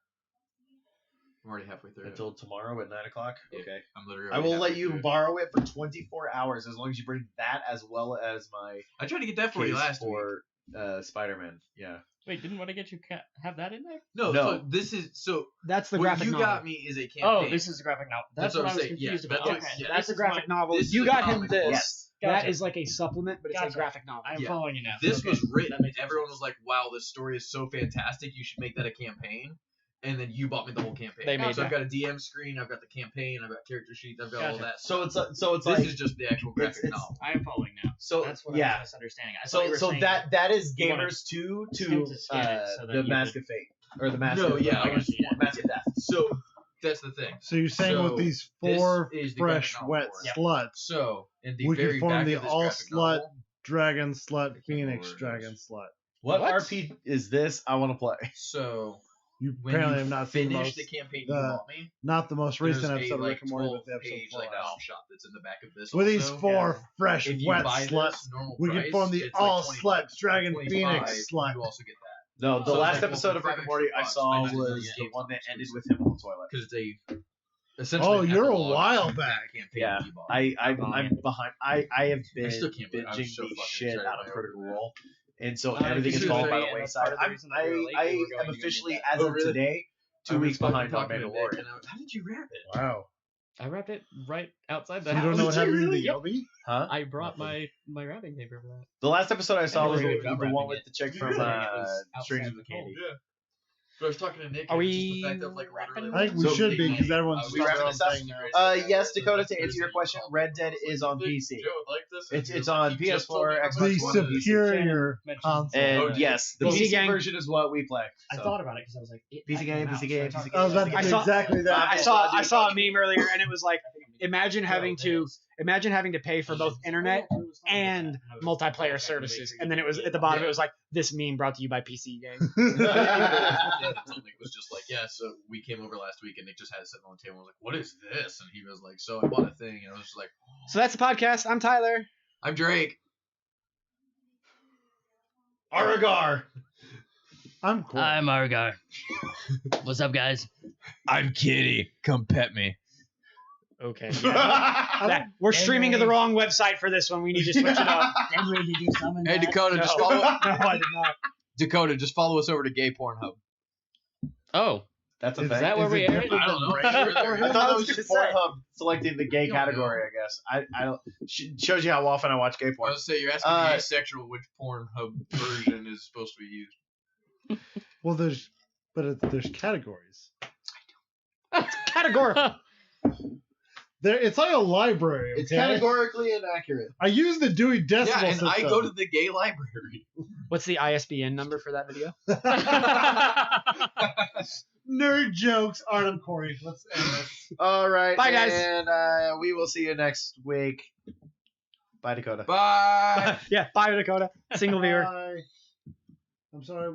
S4: I'm already halfway through.
S1: Until tomorrow at 9 o'clock.
S4: Yeah.
S1: Okay.
S4: I'm literally.
S1: I will
S4: already
S1: let
S4: halfway
S1: you
S4: through it.
S1: borrow it for 24 hours as long as you bring that as well as my
S4: I tried to get that for you
S1: case
S4: last week.
S1: for Spider-Man. Yeah.
S2: Wait, didn't what I get you have that in there?
S4: No,
S1: No.
S4: so this is so.
S5: That's the
S4: What
S5: graphic
S4: you
S5: novel.
S4: got me is a campaign.
S2: Oh, this is a graphic novel.
S4: That's
S2: That's,
S4: what
S2: what I
S4: I'm
S2: was
S4: saying,
S2: confused
S4: yeah,
S2: about.
S4: that's-
S2: Okay,
S4: yeah,
S5: That's a
S2: this is
S5: graphic
S2: my-
S5: novel.
S4: this is
S5: You
S4: a
S5: got him
S4: comic
S5: this.
S4: book.
S1: Yes.
S5: That
S2: Gotcha.
S5: is like a supplement, but it's a
S2: Gotcha.
S5: graphic novel.
S2: I'm
S4: Yeah.
S2: following you now.
S4: This
S2: Okay.
S4: was written.
S2: That makes
S4: Everyone
S2: sense.
S4: was like, "Wow, this story is so fantastic! You should make that a campaign." And then you bought me the whole campaign.
S5: They made
S4: so I've
S5: that.
S4: got a DM screen. I've got the campaign. I've got character sheets. I've got all
S2: Gotcha.
S4: that.
S1: So
S4: stuff.
S1: it's
S4: this
S1: like
S4: is just the actual graphic
S1: it's-
S4: novel.
S2: I am following now.
S1: so
S2: That's what I
S1: yeah.
S2: was misunderstanding. I thought you
S1: So
S2: were
S1: so
S2: saying
S1: that is
S2: you wanna
S1: Gamers 2
S2: him
S1: to
S2: to scan it so that
S1: the
S2: you
S1: Mask
S2: could-
S1: of Fate or the Mask
S4: No,
S1: of
S4: yeah, I
S2: guess, yeah.
S1: Mask of Death.
S4: So that's the thing.
S3: so you're saying
S4: So
S3: with these
S4: this
S3: 4
S4: is the
S3: fresh,
S4: graphic
S3: wet
S4: novel.
S2: Yep.
S3: sluts,
S4: So in the
S3: we
S4: very
S3: can form
S4: back
S3: the
S4: of this
S3: all
S4: graphic
S3: slut,
S4: novel,
S3: dragon slut,
S4: remember
S3: phoenix
S4: where it
S3: dragon
S4: is.
S3: slut.
S1: What,
S5: What?
S1: RP is this? I want to play.
S4: So
S3: You
S4: when
S3: apparently
S4: you
S3: have not seen the
S4: finish
S3: most,
S4: the campaign
S3: the
S4: you bought me,
S3: not the most
S4: there's
S3: recent
S4: a,
S3: episode of
S4: like,
S3: Rick and Morty, but
S4: 12
S3: the episode
S4: page
S3: before
S4: like
S3: last.
S4: novel shop that's in the back of this.
S3: With these
S4: also.
S3: 4 fresh,
S4: If you
S3: wet
S4: buy
S3: sluts,
S4: this normal
S3: we
S4: price,
S3: can form the
S4: it's like
S3: all
S4: 20
S3: slut
S4: bucks.
S3: dragon
S4: 25,
S3: phoenix slut.
S4: You also get that
S1: No, the
S4: So it's
S1: last
S4: like, well,
S1: episode
S4: for
S1: of Rick and
S4: 5
S1: Morty I
S4: extra
S1: saw
S4: bucks, I
S1: was
S4: just
S1: the
S4: did
S1: one that
S4: it.
S1: ended with him on the toilet.
S4: because it's a essentially.
S3: Oh,
S4: an
S3: you're a
S4: epilogue
S3: while
S4: of that
S3: back.
S4: campaign
S1: Yeah,
S4: that you bought.
S1: I'm behind. I have been
S4: still can't believe- I'm
S1: binging
S4: so
S1: the
S4: fucking
S1: shit
S4: excited
S1: out of
S4: about
S1: Critical
S4: that.
S1: Role, and so
S2: Well,
S1: everything is
S2: this is
S1: falling by
S2: very-
S1: the
S2: and that's
S1: wayside.
S2: part of the reason that we were late.
S1: I
S2: We were going
S1: am
S2: to go get
S1: officially,
S2: that.
S1: as
S4: Oh,
S1: of
S4: really?
S1: today, 2
S4: I was
S1: weeks
S4: fucking
S1: behind on
S4: talking to Nick,
S1: Mandalorian.
S4: and How did you wrap it?
S3: Wow.
S2: I wrapped it right outside the
S3: You
S2: house.
S3: don't know what happened to the
S2: Yep.
S3: Yobi?
S1: Huh?
S2: I brought my wrapping paper for that.
S1: The last episode I saw
S2: I
S1: was
S2: did a
S1: the,
S2: good job
S1: the one
S2: wrapping
S1: with
S2: it.
S1: the chick
S4: You
S1: from
S4: really? It was
S1: Strangers
S2: outside
S1: with
S2: the
S1: Candy.
S4: Yeah. But I was talking to Nick.
S5: Are
S4: and it's just
S5: we
S4: the fact of, like,
S2: wrapping
S4: literally,
S3: I think we
S1: So
S3: should be
S4: they-
S3: because everyone's
S1: we
S3: doing
S1: wrapping
S3: their own
S1: this up?
S3: thing now.
S1: Yes, Dakota, to answer your question, Red Dead is on PC. It's on PS4, Xbox
S3: The
S1: One, PC.
S3: superior
S2: Mentioned-
S3: console.
S1: And
S4: Oh,
S1: yes, the
S5: PC
S1: PC
S5: gang.
S1: version is what we play.
S2: I
S1: So.
S2: thought about it because I was like,
S1: PC game, PC game, PC
S3: I was about to
S1: I
S3: say
S5: saw-
S3: exactly that.
S5: I saw a meme earlier, and it was like imagine having to pay for both internet and multiplayer services, and then it was at the bottom. It was like this meme brought to you by PC Game.
S4: Nick was just like, yeah, so we came over last week and Nick just had it sitting on the table. I was like, what is this? And he was like, so I bought a thing. And I was just like,
S5: So that's the podcast. I'm Tyler.
S4: I'm Drake.
S1: Aragar.
S3: I'm cool.
S2: I'm Argar. What's up, guys?
S7: I'm Kitty. Come pet me.
S5: Okay. We're streaming to the wrong website for this one. We need to switch it up.
S2: Henry, did you summon
S4: Hey,
S2: that?
S4: Dakota,
S5: No.
S4: just follow.
S5: No, I did not.
S4: Dakota, just follow us over to Gay Pornhub.
S2: Oh,
S1: That's a
S3: Is
S1: thing.
S2: that where
S3: Is
S2: we
S3: it
S2: aired?
S3: different
S4: I don't know.
S3: than
S4: Right?
S3: regular
S1: I thought that was
S5: was
S1: just
S5: gonna say.
S1: Pornhub selecting the gay
S4: You don't
S1: category. I guess I don't. Shows you how often I watch gay
S4: I
S1: porn.
S4: was say you're asking the asexual which Pornhub version is supposed to be used.
S3: Well, there's categories.
S5: Categorical.
S3: It's like a library.
S1: It's
S3: okay?
S1: categorically inaccurate.
S3: I use the Dewey Decimal
S4: Yeah, and
S3: System.
S4: I go to the gay library.
S5: What's the ISBN number for that video?
S3: Nerd jokes, Artem Corey. Let's end this.
S1: All right.
S5: Bye, guys.
S1: And we will see you next week. Bye, Dakota.
S4: Bye.
S5: Yeah, bye, Dakota. Single viewer.
S3: Bye. I'm sorry.